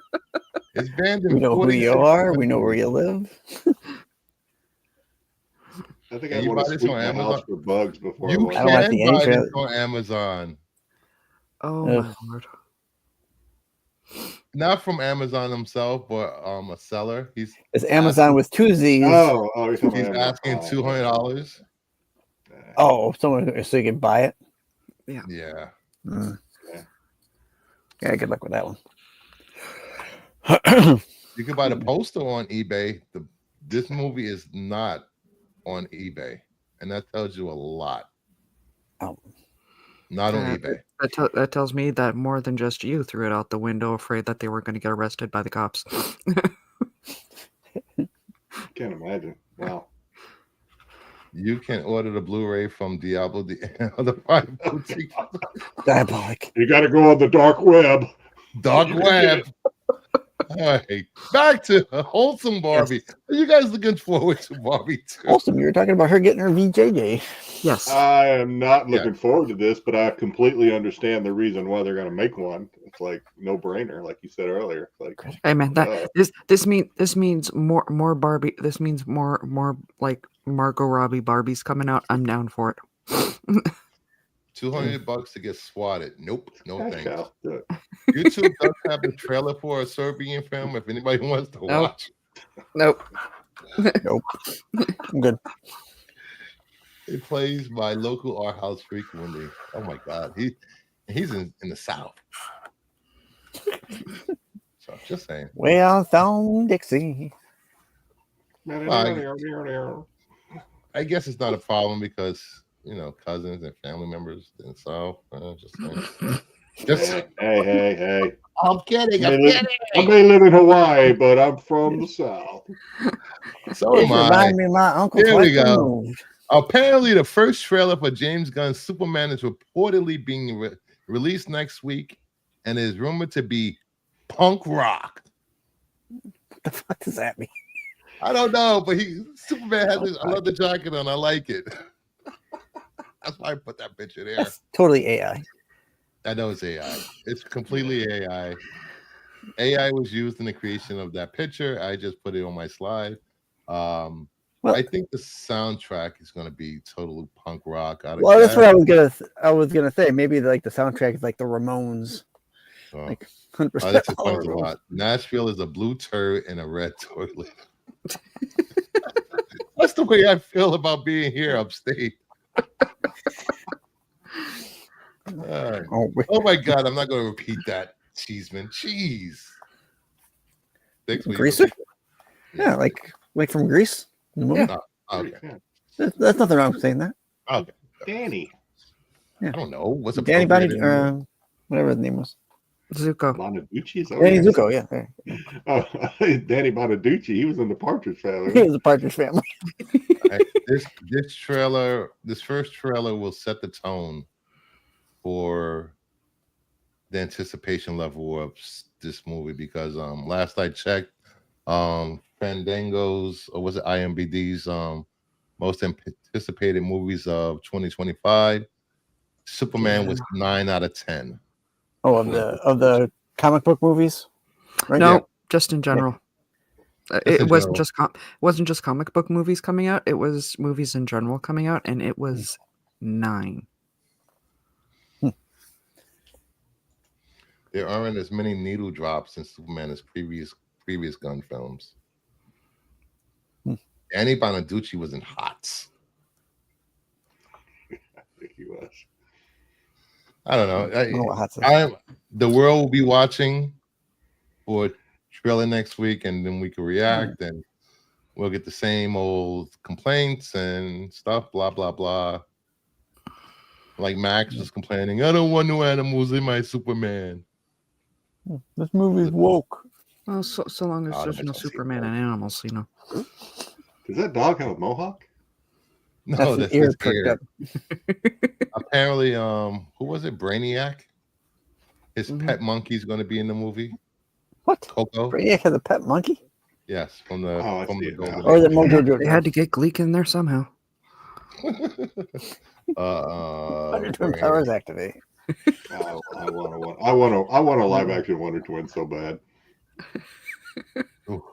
It's banned in We know who you are. We know where you live. I think I want to sweep my house for bugs before you I can watch buy this on Amazon. Oh my Lord. Not from Amazon himself, but a seller. It's Amazon with two Z's. He's asking $200. Oh, someone so you can buy it. Yeah. Yeah. Yeah. Good luck with that one. You can buy the poster on eBay. This movie is not on eBay, and that tells you a lot. Oh. Not on eBay. That tells me that more than just you threw it out the window, afraid that they were going to get arrested by the cops. Can't imagine. Wow. You can order the Blu-ray from Diablo the Five Boutique. Diabolic. You got to go on the dark web. Dark web. All right, back to wholesome Barbie. Yes. Are you guys looking forward to Barbie too? Wholesome. You were talking about her getting her VJJ. Yes. I am not looking forward to this, but I completely understand the reason why they're going to make one. It's like no brainer, like you said earlier. Like, hey man, this means more Barbie. This means more like Margot Robbie Barbies coming out. I'm down for it. $200 to get swatted. Nope, no thanks. YouTube does have a trailer for a Serbian film if anybody wants to watch. Nope. Nope. I'm good. It plays my local art house frequently. Oh my God, he's in the South. So just saying. Way out down Dixie. I guess it's not a problem because cousins and family members in the South. Hey. I'm kidding. I may live in Hawaii, but I'm from the South. So am I. Me my uncle. Here we go. Apparently, the first trailer for James Gunn's Superman is reportedly being released next week, and is rumored to be punk rock. What the fuck does that mean? I don't know, but Superman has this. I love the jacket on. I like it. That's why I put that picture there. That's totally AI. I know it's AI. It's completely AI. AI was used in the creation of that picture. I just put it on my slide. I think the soundtrack is going to be total punk rock. That's what I was gonna say. Maybe like the soundtrack is like the Ramones. Like 100%. That explains a lot. Nashville is a blue turd and a red toilet. That's the way I feel about being here upstate. Oh my God, I'm not going to repeat that. Cheeseman, cheese. Greaser? Yeah, like from Greece. Yeah. Okay. There's nothing wrong with saying that. Okay. Danny. Yeah. I don't know. What's Danny whatever his name was. Zuko. Bonaducci? Danny Zuko, yeah. Oh, Danny Bonaducci. He was in the Partridge Family. He was the Partridge Family. This first trailer will set the tone for the anticipation level of this movie because last I checked, Fandango's, or was it IMDb's most anticipated movies of 2025, Superman was 9 out of 10. Oh, of the comic book movies? Right? No, just in general. It wasn't just comic book movies coming out. It was movies in general coming out, and it was 9. There aren't as many needle drops in Superman as previous Gunn films. Danny Bonaducci was in Hots. I think he was. I don't know. The world will be watching for trailer next week, and then we can react, and we'll get the same old complaints and stuff. Blah blah blah. Like Max was complaining, I don't want no animals in my Superman. This movie's woke. Well, so long as Oh, there's that no makes sense. Superman and animals, Does that dog have a mohawk? No, That's that's an ear his perked ear. up. Apparently, who was it? Brainiac. His Mhm. pet monkey's going to be in the movie. What? Coco. Brainiac has a pet monkey? Yes, from the Oh, I from see the it now. Golden Or is it Age. Mojo They Jojo? had to get Gleek in there somehow. Wonder Twin Brainiac. powers activate. I want a live action Wonder Twin so bad. Ooh.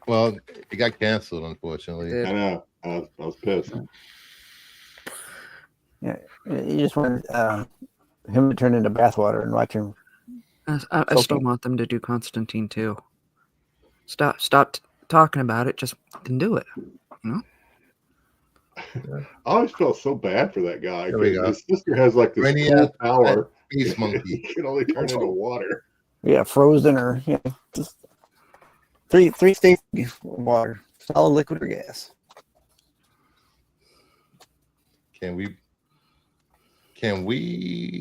Well, it got canceled, unfortunately. It did. I know. I was pissed. Yeah, you just want him to turn into bathwater and watch him. I still want them to do Constantine too. Stop talking about it. Just fucking do it. You know? I always felt so bad for that guy There we because go. his sister has like this Brainiac, cool power. Space He monkey. can only turn into water. Yeah, frozen or just three states of water, solid, liquid, or gas. Can we?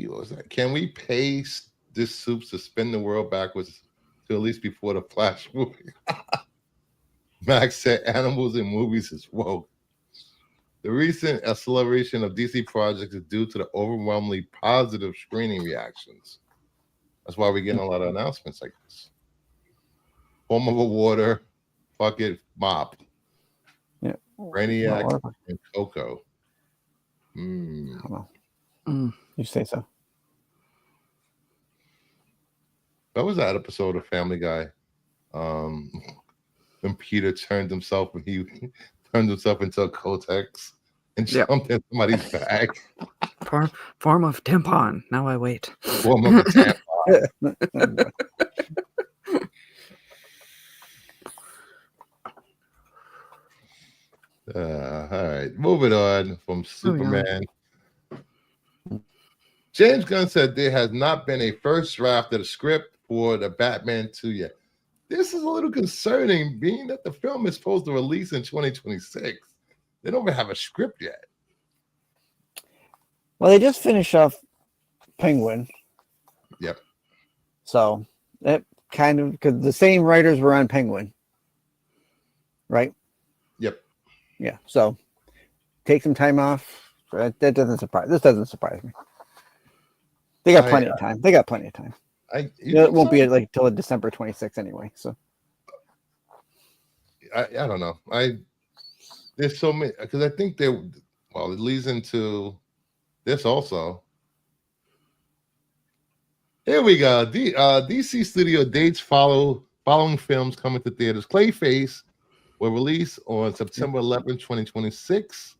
What was that? Can we pay this soup to spin the world backwards to at least before the Flash movie? Max said animals in movies is woke. The recent acceleration of DC projects is due to the overwhelmingly positive screening reactions. That's why we're getting a lot of announcements like this. Form of a water, bucket, mop. Yeah. Brainiac and Coco. I don't know. Mm. You say so. That was that episode of Family Guy. When Peter turned himself into a Kotex and jumped in somebody's bag. Form of tampon. Now I wait. Form of a tampon. All right, moving on from Superman. James Gunn said there has not been a first draft of the script for the Batman 2 yet. This is a little concerning, being that the film is supposed to release in 2026. They don't even have a script yet. Well, they just finished off Penguin. Yep. So that kind of, because the same writers were on Penguin, right? Yep. Yeah. So take some time off. That doesn't surprise. This doesn't surprise me. They got plenty of time. They got plenty of time. It won't be like till December 26th anyway. So I don't know. There's so many, because I think it leads into this also. Here we go. DC Studio dates following films coming to theaters. Clayface will release on September 11, 2026.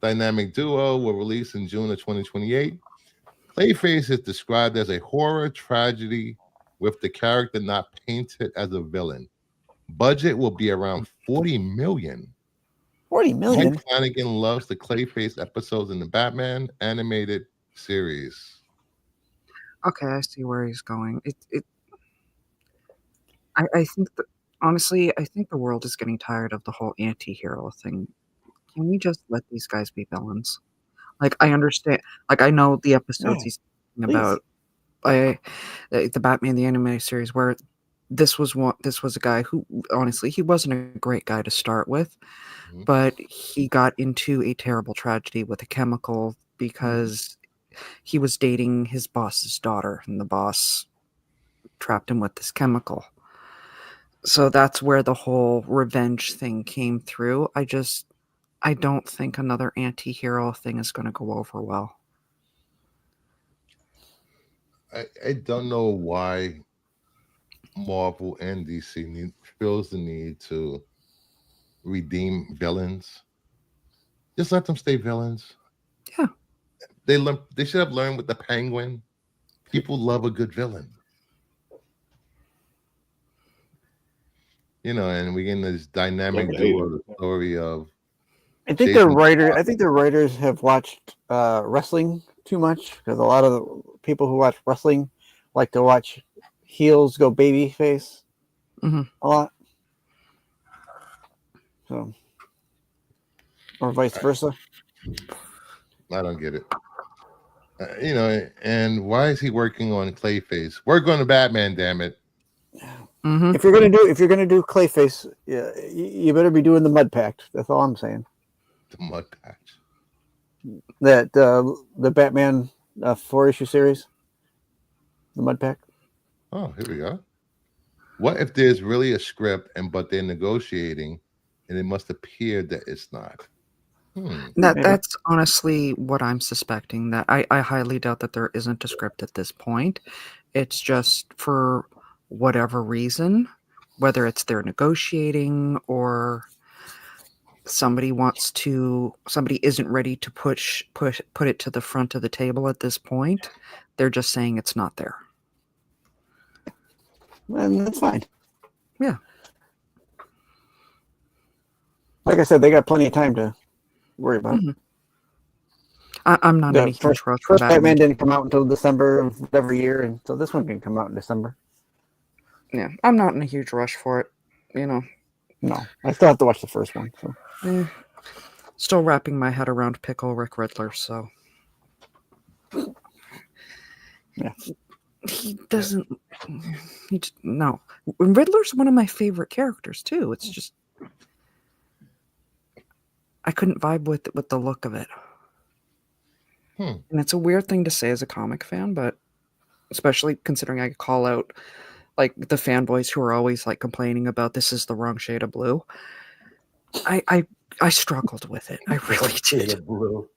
Dynamic Duo will release in June of 2028. Clayface is described as a horror tragedy with the character not painted as a villain. Budget will be around $40 million. 40 million? Mike Flanagan loves the Clayface episodes in the Batman animated series. Okay, I see where he's going. I think that, honestly, I think the world is getting tired of the whole anti-hero thing. Can we just let these guys be villains? Like, I understand. Like, I know the episodes he's talking about. The Batman the animated series, where this was a guy who, honestly, he wasn't a great guy to start with, but he got into a terrible tragedy with a chemical because he was dating his boss's daughter, and the boss trapped him with this chemical. So that's where the whole revenge thing came through. I don't think another anti-hero thing is going to go over well. I don't know why Marvel and DC feels the need to redeem villains. Just let them stay villains. Yeah. They should have learned with the Penguin. People love a good villain. And we get this dynamic duo story of. I think the writers have watched wrestling too much, because a lot of the people who watch wrestling like to watch heels go baby face a lot. So, or vice versa. I don't get it. You know, and why is he working on Clayface? Work on the Batman, damn it. Mm-hmm. If you're gonna do Clayface, yeah, you better be doing the Mud Pact. That's all I'm saying. The Mud Patch. That the Batman 4-issue series, the Mud Pact. Oh, here we go. What if there's really a script but they're negotiating, and it must appear that it's not? That's honestly what I'm suspecting. That I highly doubt that there isn't a script at this point. It's just for whatever reason, whether it's they're negotiating or somebody isn't ready to put it to the front of the table at this point. They're just saying it's not there. And that's fine. Yeah. Like I said, they got plenty of time to worry about. Mm-hmm. I'm not in a huge rush. First Batman didn't come out until December of every year, and so this one can come out in December. Yeah, I'm not in a huge rush for it. You know. No, I still have to watch the first one. So. Still wrapping my head around Pickle Rick Riddler, so. Yeah. He doesn't. No. Riddler's one of my favorite characters, too. It's just. I couldn't vibe with the look of it. And it's a weird thing to say as a comic fan, but especially considering I call out like the fanboys who are always like complaining about this is the wrong shade of blue. I struggled with it. I really did. Shade of blue.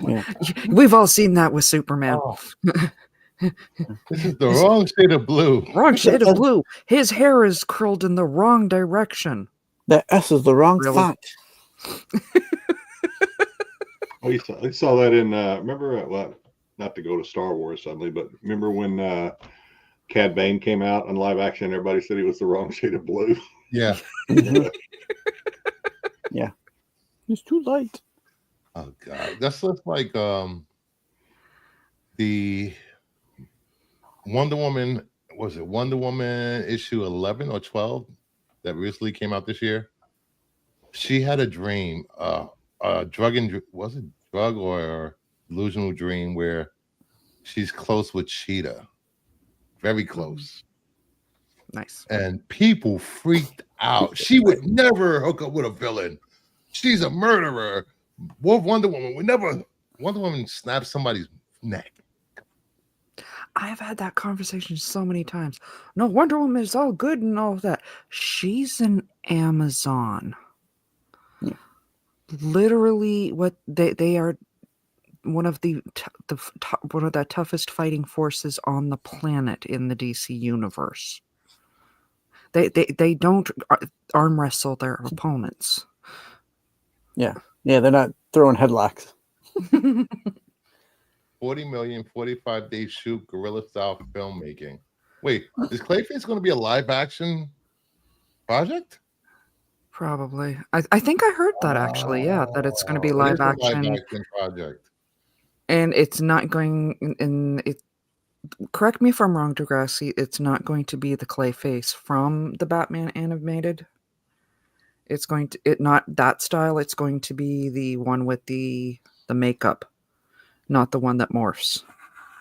Yeah. We've all seen that with Superman. Oh. This is the wrong shade of blue. Wrong shade of blue. His hair is curled in the wrong direction. The S is the wrong font. We saw that in remember not to go to Star Wars suddenly, but remember when Cad Bane came out on live action, everybody said he was the wrong shade of blue. Yeah. Yeah. It's too light. Oh god. That's like the Wonder Woman, was it Wonder Woman issue 11 or 12 that recently came out this year? She had a dream, was it drug or delusional dream where she's close with Cheetah, very close. Nice. And people freaked out. She would never hook up with a villain. She's a murderer. Wonder Woman would never. Wonder Woman snapped somebody's neck. I've had that conversation so many times. No, Wonder Woman is all good and all that. She's an Amazon. Yeah. Literally, what they are one of the toughest fighting forces on the planet in the DC universe. They don't arm wrestle their opponents. Yeah, they're not throwing headlocks. 40 million, 45-day shoot, guerrilla style filmmaking. Wait, is Clayface going to be a live action project? Probably. I think I heard that actually. Yeah, that it's going to be live action. Live action project. And it's not going in it. Correct me if I'm wrong, Degrassi. It's not going to be the Clayface from the Batman animated. It's going to not that style. It's going to be the one with the makeup, not the one that morphs,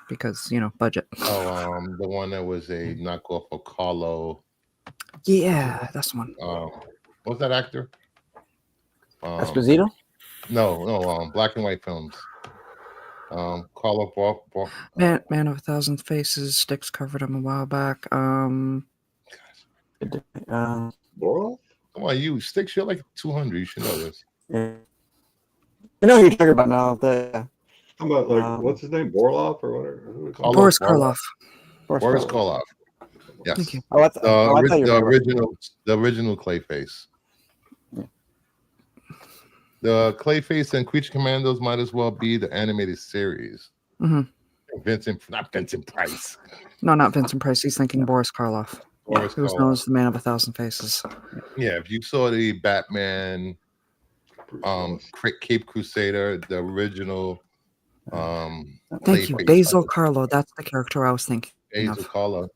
because budget. Oh, the one that was a knockoff of Carlo. Yeah, that's the one. What's that actor? Esposito? No, black and white films. Carlo Man of 1,000 Faces. Sticks covered him a while back. Borla? Come on, you Sticks. You're like 200. You should know this. Yeah. I know who you're talking about now. How about what's his name? Borloff or whatever? Boris Karloff. Boris Karloff. Yes. Thank you. The original Clayface. Yeah. The Clayface and Creature Commandos might as well be the animated series. Mm-hmm. Not Vincent Price. No, not Vincent Price. He's thinking Boris Karloff. Boris who's Karloff. known as the Man of 1,000 Faces. Yeah, if you saw the Batman, Cape Crusader, the original. Thank you, Basil Karlo. That's the character I was thinking. Basil Karlo.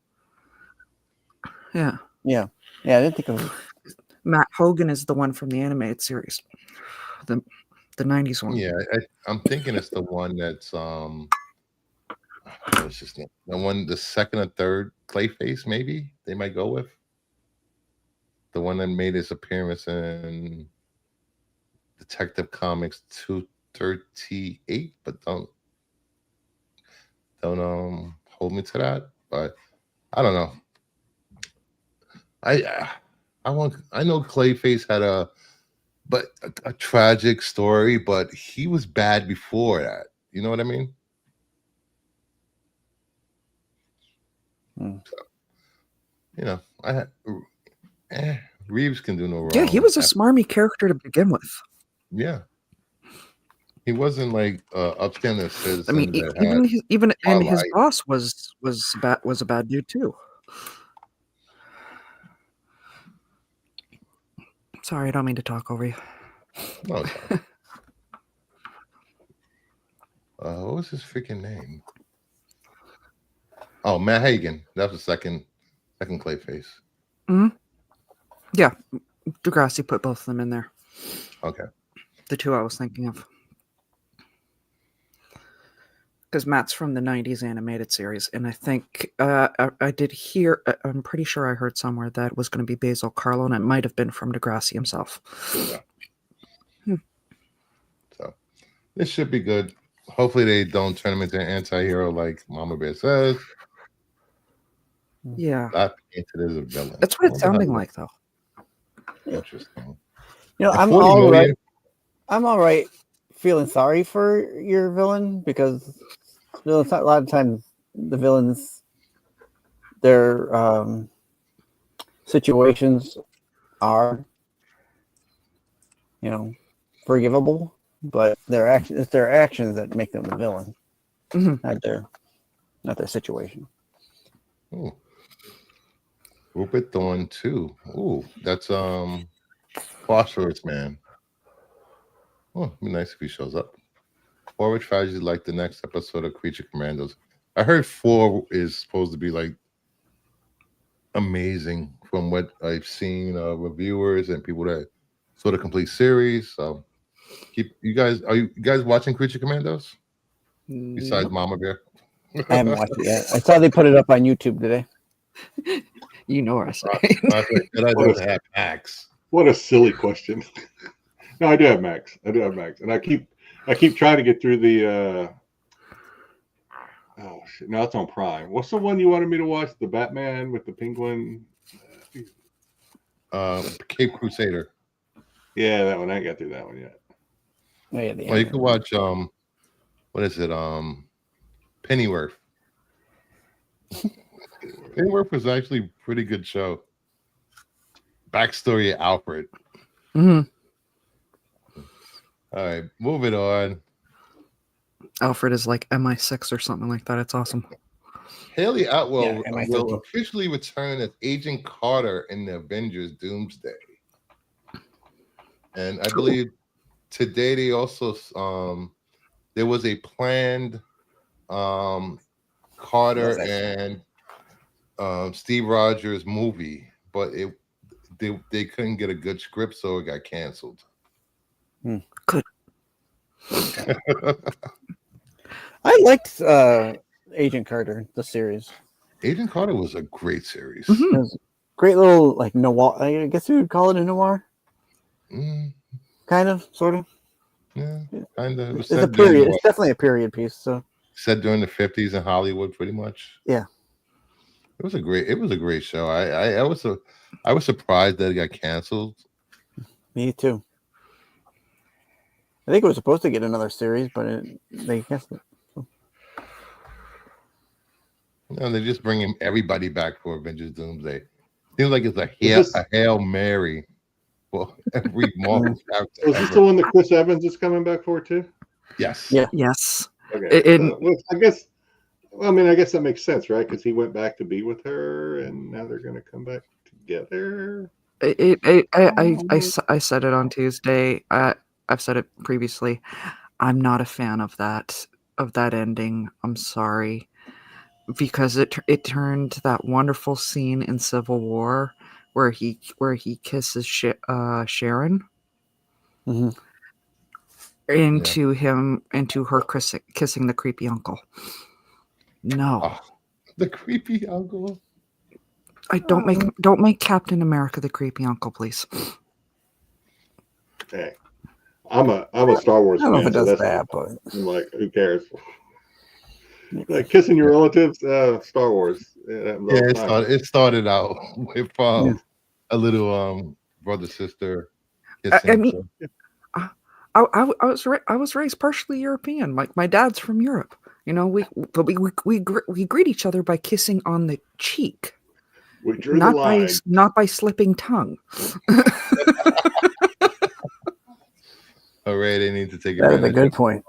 Yeah. I didn't think of it. Matt Hogan is the one from the animated series, the 90s one. Yeah, I'm thinking it's the one that's what's his name? The second or third Clayface, maybe they might go with the one that made his appearance in Detective Comics 238, but don't hold me to that. But I don't know. I know Clayface had a tragic story, but he was bad before that. You know what I mean? So, you know, Reeves can do no wrong. Yeah, he was a smarmy character to begin with. Yeah. He wasn't like upstanding citizen. I mean, even his boss was a bad dude too. Sorry, I don't mean to talk over you. No, it's fine. What was his freaking name? Oh, Matt Hagen. That was the second Clayface. Mm-hmm. Yeah, Degrassi put both of them in there. Okay. The two I was thinking of. Because Matt's from the 90s animated series, and I think I did hear, I'm pretty sure I heard somewhere that it was going to be Basil Carlo, and it might have been from Degrassi himself. Yeah. So, this should be good. Hopefully they don't turn him into an anti-hero like Mama Bear says. Yeah. That painted as a villain. That's what it's sounding like, though. Interesting. You know, I'm all right. I'm all right feeling sorry for your villain because a lot of times the villains, their situations are, forgivable, but it's their actions that make them the villain, not their situation. Ooh. Rupert Thorne 2. Ooh, that's Phosphorus Man. Oh, it'd be nice if he shows up. Horror tragedy like the next episode of Creature Commandos. I heard 4 is supposed to be like amazing from what I've seen reviewers and people that saw the complete series. So are you guys watching Creature Commandos? Besides Mama Bear? I haven't watched it yet. I saw they put it up on YouTube today. You know what I say. I don't have Max. What a silly question. No, I do have Max. And I keep trying to get through the oh shit. No, it's on Prime. What's the one you wanted me to watch? The Batman with the penguin? Cape Crusader. Yeah, that one. I ain't got through that one yet. Oh, yeah, well, you can watch what is it? Pennyworth. Pennyworth was actually a pretty good show. Backstory of Alfred. Mm-hmm. All right, moving on. Alfred is like MI6 or something like that. It's awesome. Haley Atwell will officially return as Agent Carter in the Avengers Doomsday. And I believe today they also there was a planned Carter and Steve Rogers movie, but they couldn't get a good script, so it got canceled. Good. I liked Agent Carter, the series. Agent Carter was a great series. Mm-hmm. It was great little like noir. I guess you would call it a noir. Kind of, sort of. Yeah, kind of. It's a period. It's definitely a period piece. So set during the 50s in Hollywood, pretty much. Yeah. It was a great show. I was surprised that it got canceled. Me too. I think it was supposed to get another series, but they guessed it. So. No, they're just bringing everybody back for Avengers Doomsday. Seems like it's a Hail Mary for every Marvel character. Is this the one that Chris Evans is coming back for too? Yes. Yeah. Yes. Okay. I guess that makes sense, right? Because he went back to be with her, and now they're going to come back together. I said it on Tuesday. I've said it previously. I'm not a fan of that ending. I'm sorry, because it turned that wonderful scene in Civil War where he kisses Sharon into her kissing the creepy uncle. No. Oh, the creepy uncle. Don't make Captain America the creepy uncle, please. Hey, I'm a Star Wars I don't know fan, if it so does that's that, but I'm like, who cares? Like kissing your relatives, Star Wars. Yeah, it started out with a little brother sister kissing. I mean, I was raised partially European. My dad's from Europe. You know, we greet each other by kissing on the cheek. We drew the line. Not by slipping tongue. All right, they need to take that is a advantage good of point.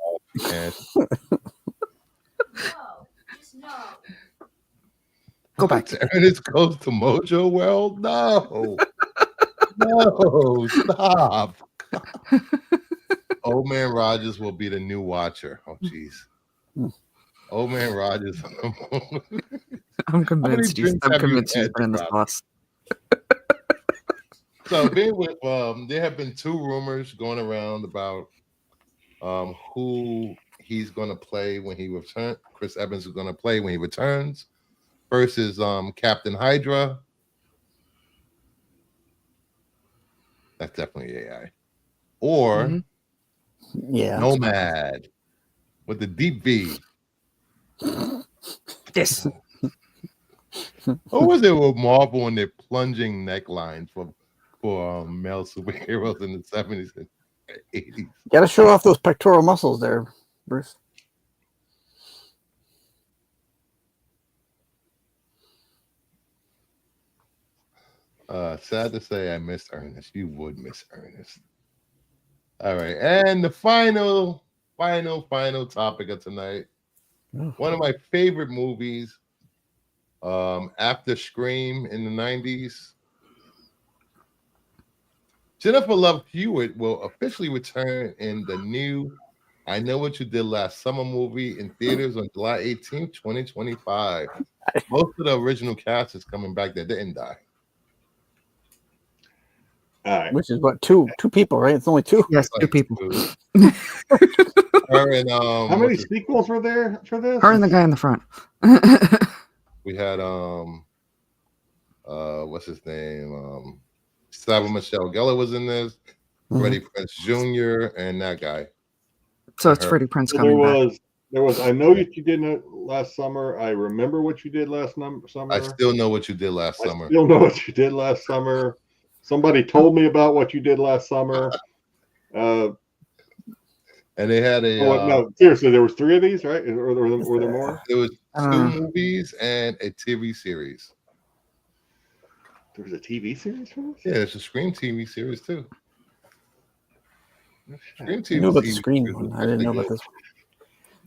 Go back. Ernest goes to Mojo World? No. No, stop. Old Man Rogers will be the new Watcher. Oh, jeez. Old Man Rogers. I'm convinced he's been in this boss. So there have been 2 rumors going around about who he's going to play when he returns. Chris Evans is going to play when he returns versus Captain Hydra. That's definitely AI. Or Nomad with the deep V. Yes. What was it with Marvel and their plunging necklines for male superheroes in the 70s and 80s? Got to show off those pectoral muscles there, Bruce. Sad to say, I missed Ernest. You would miss Ernest. All right, and the final topic of tonight. One of my favorite movies, after Scream in the 90s. Jennifer Love Hewitt will officially return in the new I Know What You Did Last Summer movie in theaters on July 18th, 2025. Most of the original cast is coming back that didn't die. All right. Which is what, two people, right? It's only 2. Yes, 2 people. Her and how many sequels were there for this? Her and the guy in the front. We had what's his name? Sarah Michelle Gellar was in this. Freddie Prinze Jr. and that guy. So it's Freddie Prinze coming back. There was I Know What You Did Last Summer. I Remember What You Did Last summer. I Still Know What You Did Last Summer. I Still Know What You Did Last Summer. Somebody told me about what you did last summer. And they had a no, seriously, there was 3 of these, right? Or were there more? There was 2 movies and a TV series. There was a TV series for this? Yeah, it's a Scream TV series too. Scream TV. I knew about the Scream one. I didn't know about this one.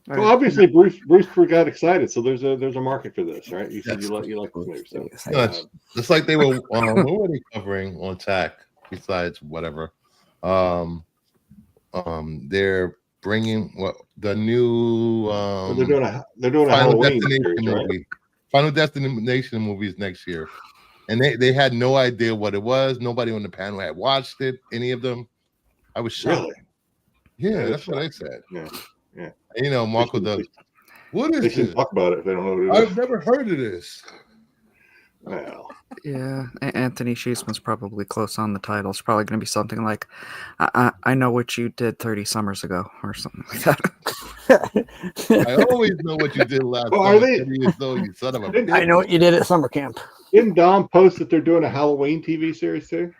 Well, obviously, Bruce got excited, so there's a market for this, right? You said you like this movie, so it's like they were what were they covering on TAC besides whatever. They're bringing the new they're doing a Final Halloween Destination series, movie. Right? Final Destination movies next year, and they had no idea what it was. Nobody on the panel had watched it. Any of them. I was shocked. Really? Yeah, that's what I said. Yeah. And, you know, Marco does. What is they this? Talk about it if they don't know what it is. I've never heard of this. Well, yeah, Anthony Schiesman's probably close on the title. It's probably going to be something like, I Know What You Did 30 Summers Ago, or something like that. I always know what you did last summer. Are they? You son of a bitch. I know what you did at summer camp. Didn't Dom post that they're doing a Halloween TV series too?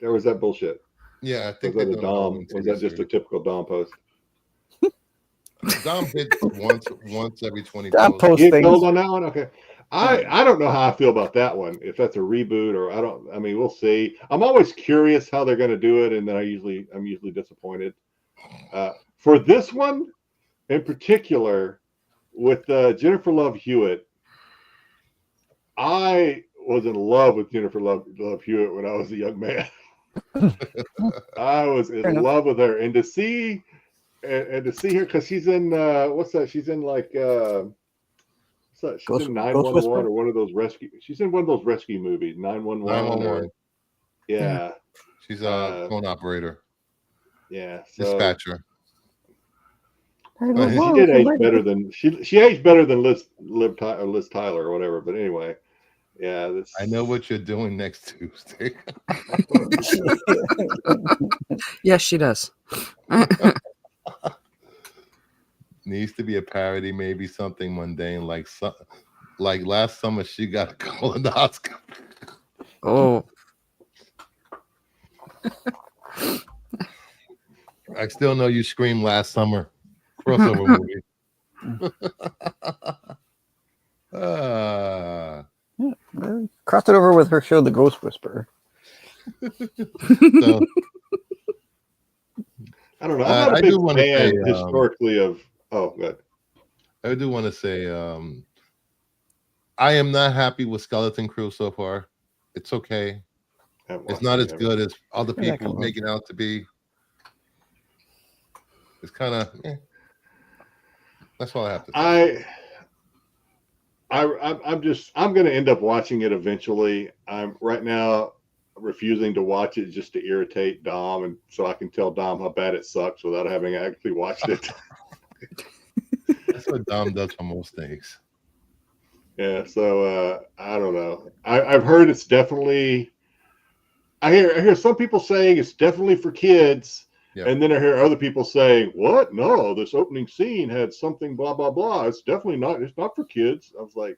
Or was that bullshit? Yeah, I think was that a Dom? Was that just a typical Dom post? Dom hits once every 20 Dom posts. posts things. On that one? Okay. I don't know how I feel about that one. If that's a reboot or I mean, we'll see. I'm always curious how they're going to do it, and then I'm usually disappointed. For this one in particular, with Jennifer Love Hewitt, I was in love with Jennifer Love Hewitt when I was a young man. I was in love with her, and to see her because she's in what's that? She's in like she's in 911 or one of those rescue. She's in one of those rescue movies, 911. Yeah, she's a phone operator. Yeah, dispatcher. She did age better than she aged better than Liz Tyler or whatever. But anyway, yeah, I know what you're doing next Tuesday. Yes, she does. Needs to be a parody, maybe something mundane like last summer she got a colonoscopy. Oh. I still know you screamed last summer. Crossover movie. Crossed it over with her show, The Ghost Whisperer. So, I don't know. I'm not a big fan historically of. Oh, good. I do want to say, I am not happy with Skeleton Crew so far. It's okay. It's not as good as other people make it out to be. It's kind of. That's all I have to say. I'm going to end up watching it eventually. I'm right now refusing to watch it just to irritate Dom, and so I can tell Dom how bad it sucks without having actually watched it. That's what Dom does for most things. Yeah, so I don't know. I've heard it's definitely. I hear some people saying it's definitely for kids. Yep. And then I hear other people saying, "What? No, this opening scene had something blah blah blah. It's definitely not. It's not for kids." I was like,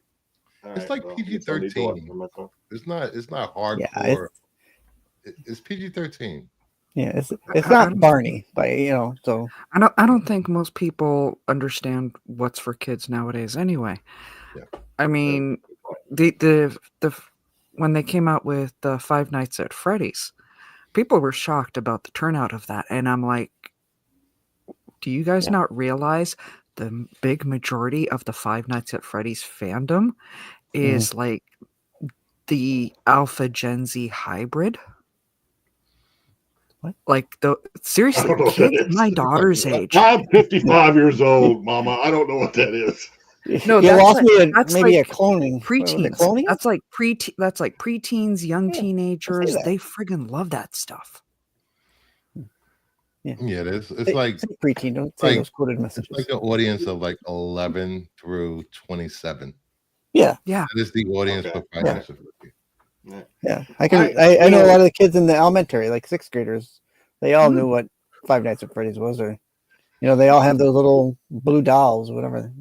"It's like PG-13. It's not hardcore. Yeah, it's PG-13. Yeah, it's not Barney, but So I don't think most people understand what's for kids nowadays. Anyway, yeah. I mean, the when they came out with the Five Nights at Freddy's. People were shocked about the turnout of that. And I'm like, do you guys not realize the big majority of the Five Nights at Freddy's fandom is like the Alpha Gen Z hybrid? What? Like, seriously, kids my daughter's age. I'm 55 years old, Mama. I don't know what that is. No, that's maybe a cloning. Preteens. That's like preteens, young teenagers. They friggin' love that stuff. Yeah, it is. It's like preteen. Don't say those coded messages. It's like an audience of like 11 through 27. Yeah. That is the audience for Five Nights at Freddy's. Yeah, I know a lot of the kids in the elementary, like sixth graders. They all knew what Five Nights at Freddy's was, or they all have those little blue dolls, or whatever.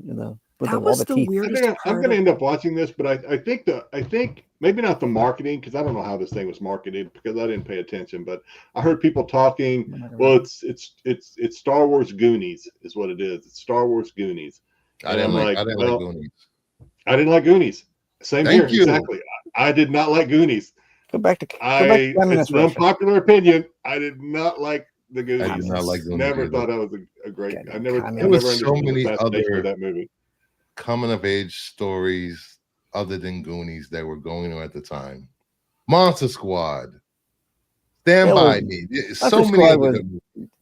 That was the weirdest part. I'm going to end up watching this, but I think maybe not the marketing, because I don't know how this thing was marketed because I didn't pay attention. But I heard people talking. Well, it's Star Wars Goonies is what it is. It's Star Wars Goonies. I didn't like Goonies. I didn't like Goonies. Same Thank here. you. Exactly. I did not like Goonies. It's an unpopular opinion. I did not like the Goonies. I did not like Goonies. Never thought that was a great. There was so many other that movie. Coming of age stories other than Goonies that were going on at the time. Monster Squad, Stand By Me. So many other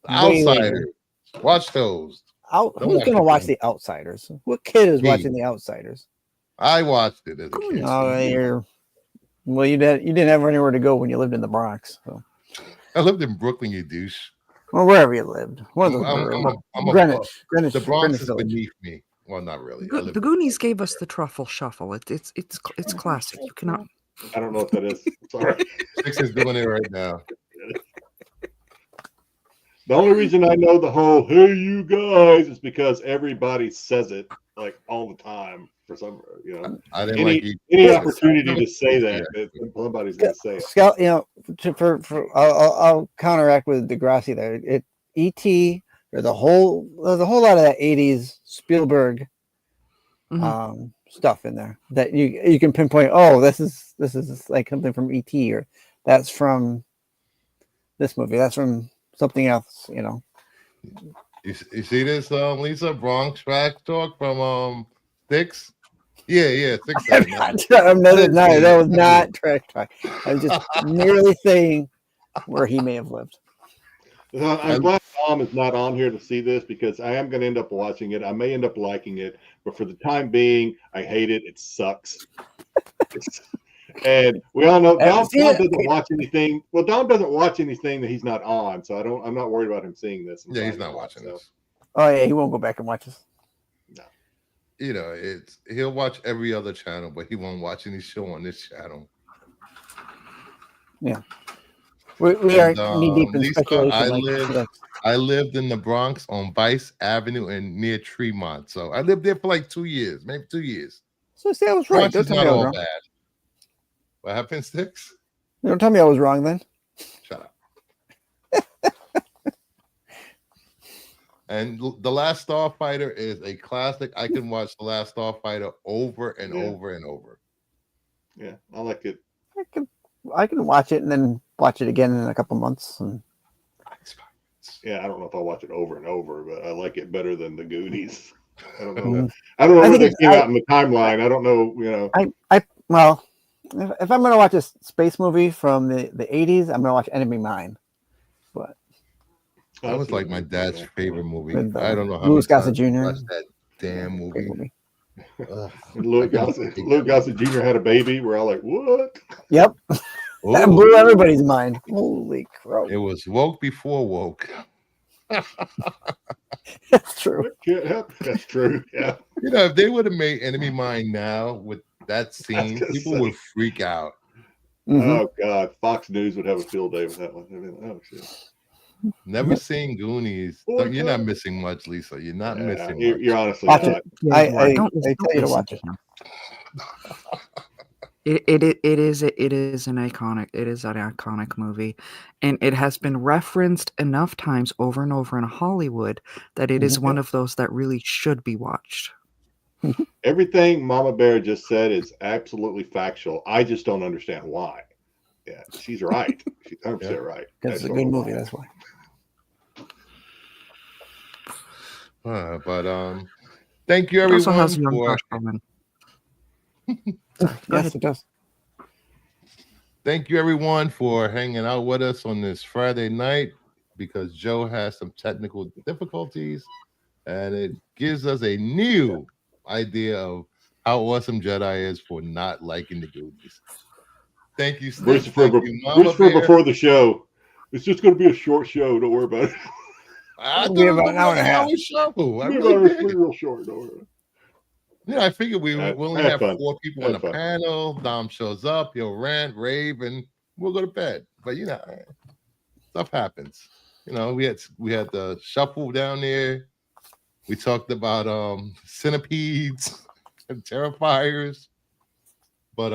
Outsiders. Watch those. Who's gonna watch The Outsiders? What kid is watching The Outsiders? I watched it as a kid. Well, you didn't have anywhere to go when you lived in the Bronx. So. I lived in Brooklyn, you douche. Well, wherever you lived. One of those. Greenwich. The Bronx is beneath me. Well, not really. The Goonies gave us the truffle shuffle. It's classic. You cannot. I don't know what that is. Sorry. Six is doing it right now. The only reason I know the whole "Hey, you guys" is because everybody says it like all the time. For some, I didn't like any opportunity to say that. Somebody's gonna say it. I'll counteract with Degrassi there. E.T. There's a whole lot of that 80s Spielberg stuff in there that you can pinpoint. Oh, this is like something from E.T. or that's from this movie. That's from something else. You see this, Lisa? Bronx track talk from Sticks. Yeah. Sticks. That was not track talk. I was just merely saying where he may have lived. I'm glad Tom is not on here to see this because I am going to end up watching it. I may end up liking it, but for the time being, I hate it. It sucks. And we all know Dom doesn't watch anything. Well, Dom doesn't watch anything that he's not on, so I'm not worried about him seeing this. Yeah, he's not watching this. Oh yeah, he won't go back and watch this. You know, he'll watch every other channel, but he won't watch any show on this channel. Yeah, we are knee deep in Lisa, speculation. I lived in the Bronx on Vice Avenue and near Tremont, so I lived there for like 2 years, maybe 2 years. So see, I was right. Bronx is not all bad. What happened, Sticks? Don't tell me I was wrong then. Shut up. And The Last Starfighter is a classic. I can watch The Last Starfighter over and over and over. Yeah, I like it. I can watch it and then watch it again in a couple months. And... Yeah, I don't know if I'll watch it over and over, but I like it better than the Goonies. I don't know. Mhm. I don't know where they came out in the timeline. I don't know. You know. Well, if I'm gonna watch a space movie from the 80s, I'm gonna watch Enemy Mine. But that was like my dad's favorite movie. With, I don't know how Louis many Gossett times I Jr. watched that damn movie. Louis Gossett Jr. had a baby. We're all like, "What?" Yep, that blew everybody's mind. Holy crap! It was woke before woke. That's true. That's true. Yeah. You know, if they would have made Enemy Mine now with that scene, people would freak out. Mm-hmm. Oh God, Fox News would have a field day with that one. I mean, oh shit. Never seen Goonies. You're not missing much, Lisa. You're not missing much. You're honestly watch not. it. I tell you to watch it. It is an iconic movie, and it has been referenced enough times over and over in Hollywood that it is one of those that really should be watched. Everything Mama Bear just said is absolutely factual. I just don't understand why. Yeah, she's right. She's 100% right. Because it's a good movie. That's why. But thank you It everyone also has young for. Josh Brolin. Yes, it does. Thank you everyone for hanging out with us on this Friday night, because Joe has some technical difficulties, and it gives us a new idea of how awesome Jedi is for not liking the Goonies. Thank you, Steve. Thank you, Mama Bear. Before the show. It's just going to be a short show. Don't worry about it. I It'll be about an hour and a half. Show. I It'll really be did. real short. Don't worry. Yeah, I figured we only have fun. 4 people Have on the fun. panel. Dom shows up, he'll rant, rave, and we'll go to bed. But you know, stuff happens. You know, we had the shuffle down there. We talked about centipedes and terrifiers. But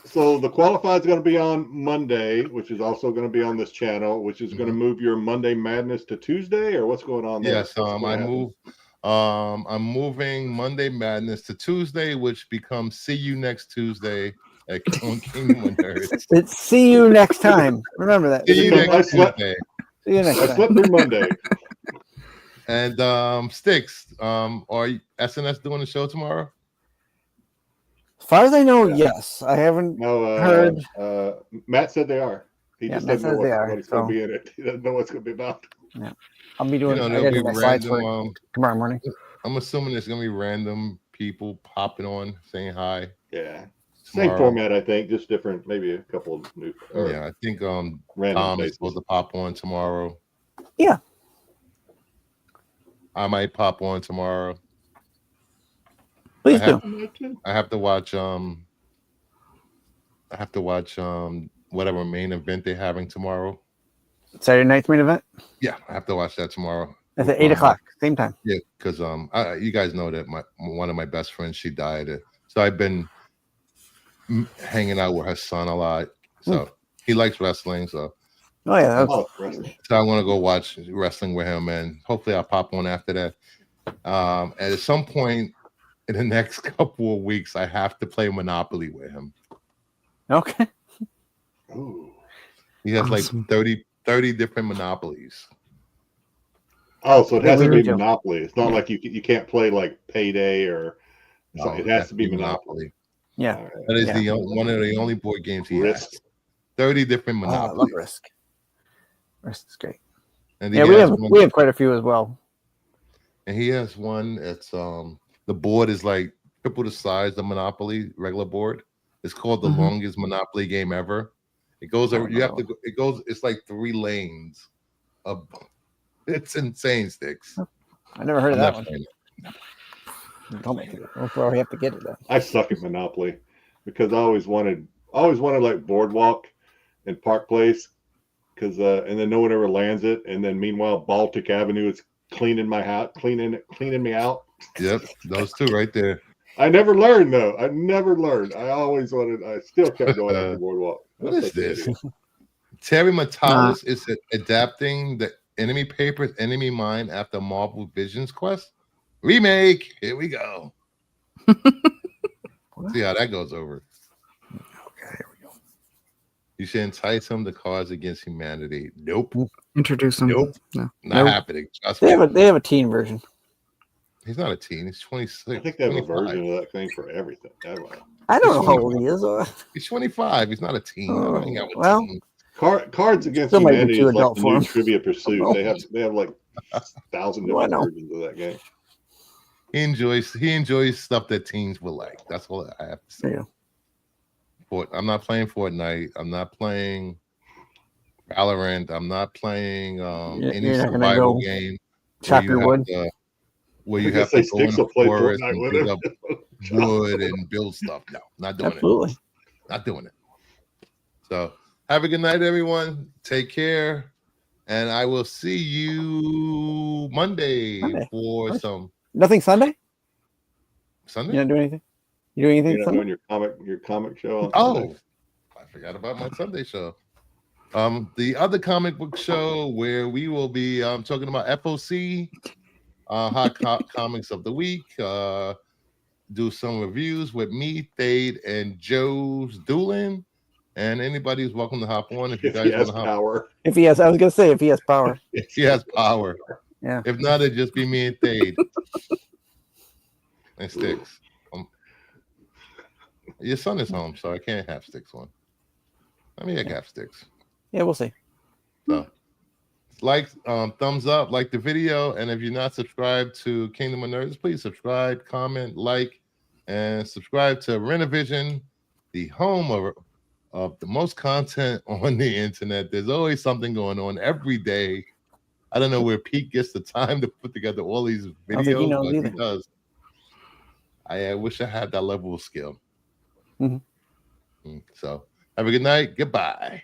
so the qualified is going to be on Monday, which is also going to be on this channel, which is going to move your Monday Madness to Tuesday, or what's going on there? Yes, I'm moving Monday Madness to Tuesday, which becomes See You Next Tuesday at Kingdom and Nerds. It's see you next time. Remember that. See you next Tuesday. See you next time. I slept through Monday. And Sticks, are SNS doing the show tomorrow? As far as I know, yes. I haven't heard. Matt said they are. He just Matt doesn't know says what he's going to be in it. He doesn't know what's going to be about. Yeah. I'll be doing there'll be random, tomorrow morning. I'm assuming there's going to be random people popping on saying hi. Yeah. Same format, I think, just different, maybe a couple of new. Yeah, I think Dom is supposed to pop on tomorrow. Yeah. I might pop on tomorrow. Please do. I have to watch whatever main event they're having tomorrow. Saturday night's main event? Yeah, I have to watch that tomorrow. It's at 8 o'clock, same time. Yeah, because you guys know that one of my best friends, she died. So I've been hanging out with her son a lot. So he likes wrestling. So wrestling. So I want to go watch wrestling with him, and hopefully I'll pop on after that. And at some point in the next couple of weeks, I have to play Monopoly with him. Okay. Ooh. He has like 30 different Monopolies. Oh, so it has to be Monopoly. It's not like you can't play like Payday or it has to be Monopoly. Yeah. That is one of the only board games he has. 30 different Monopolies. I love Risk. Risk is great. And we have quite a few as well. And he has one that's the board is like triple the size of Monopoly regular board. It's called the longest Monopoly game ever. It goes over. It's like 3 lanes of It's insane, Sticks. I never heard of that one. playing Tell me, we'll probably have to get it then. I suck at Monopoly because I always wanted like Boardwalk and Park Place, because and then no one ever lands it, and then meanwhile Baltic Avenue is cleaning my house, cleaning me out. Yep, those two right there. I never learned though. I never learned. I still kept going after Boardwalk. What is this? Terry Matalis is adapting the Enemy Papers, Enemy Mine after Marvel Visions Quest remake. Here we go. See how that goes over. Okay, here we go. You should entice him to Cards Against Humanity. Nope. Introduce him. Nope. No. Not happening. Trust They me. have a teen version. He's not a teen. He's 26. I think they have 25. a version of that thing for everything. I don't know how old he is. He's 25. He's not a teen. I don't hang out with Well, teens. Cards Against Still might be Humanity too is like adult the for new him. Trivia Pursuit. They have like 1,000 Well, I different know. versions of that game. He enjoys stuff that teens will like. That's all I have to say. Yeah. I'm not playing Fortnite. I'm not playing Valorant. I'm not playing any you're not gonna survival go game chop your wood. Where you I have guess to they go in Sticks the will play forest Fortnite and with dig him. up wood and build stuff. No, not doing Absolutely. it. Not doing it. So have a good night, everyone. Take care. And I will see you Monday. For some Nothing Sunday? Sunday. You not doing anything? You doing anything You're not Sunday? doing your comic show on Sunday? I forgot about my Sunday show. The other comic book show where we will be talking about FOC, hot comics of the week. Do some reviews with me, Thade, and Joe's Doolin. And anybody's welcome to hop on if you guys want to hop power. If he has, I was gonna say if he has power. If he has power. Yeah. If not, it'd just be me and Thade. And Sticks. Your son is home, so I can't have Sticks on. I mean, I can have Sticks. Yeah, we'll see. So, thumbs up, like the video, and if you're not subscribed to Kingdom of Nerds, please subscribe, comment, like, and subscribe to Renovision, the home of the most content on the internet. There's always something going on every day. I don't know where Pete gets the time to put together all these I don't think he videos, knows but either. he does. I wish I had that level of skill. So, have a good night. Goodbye.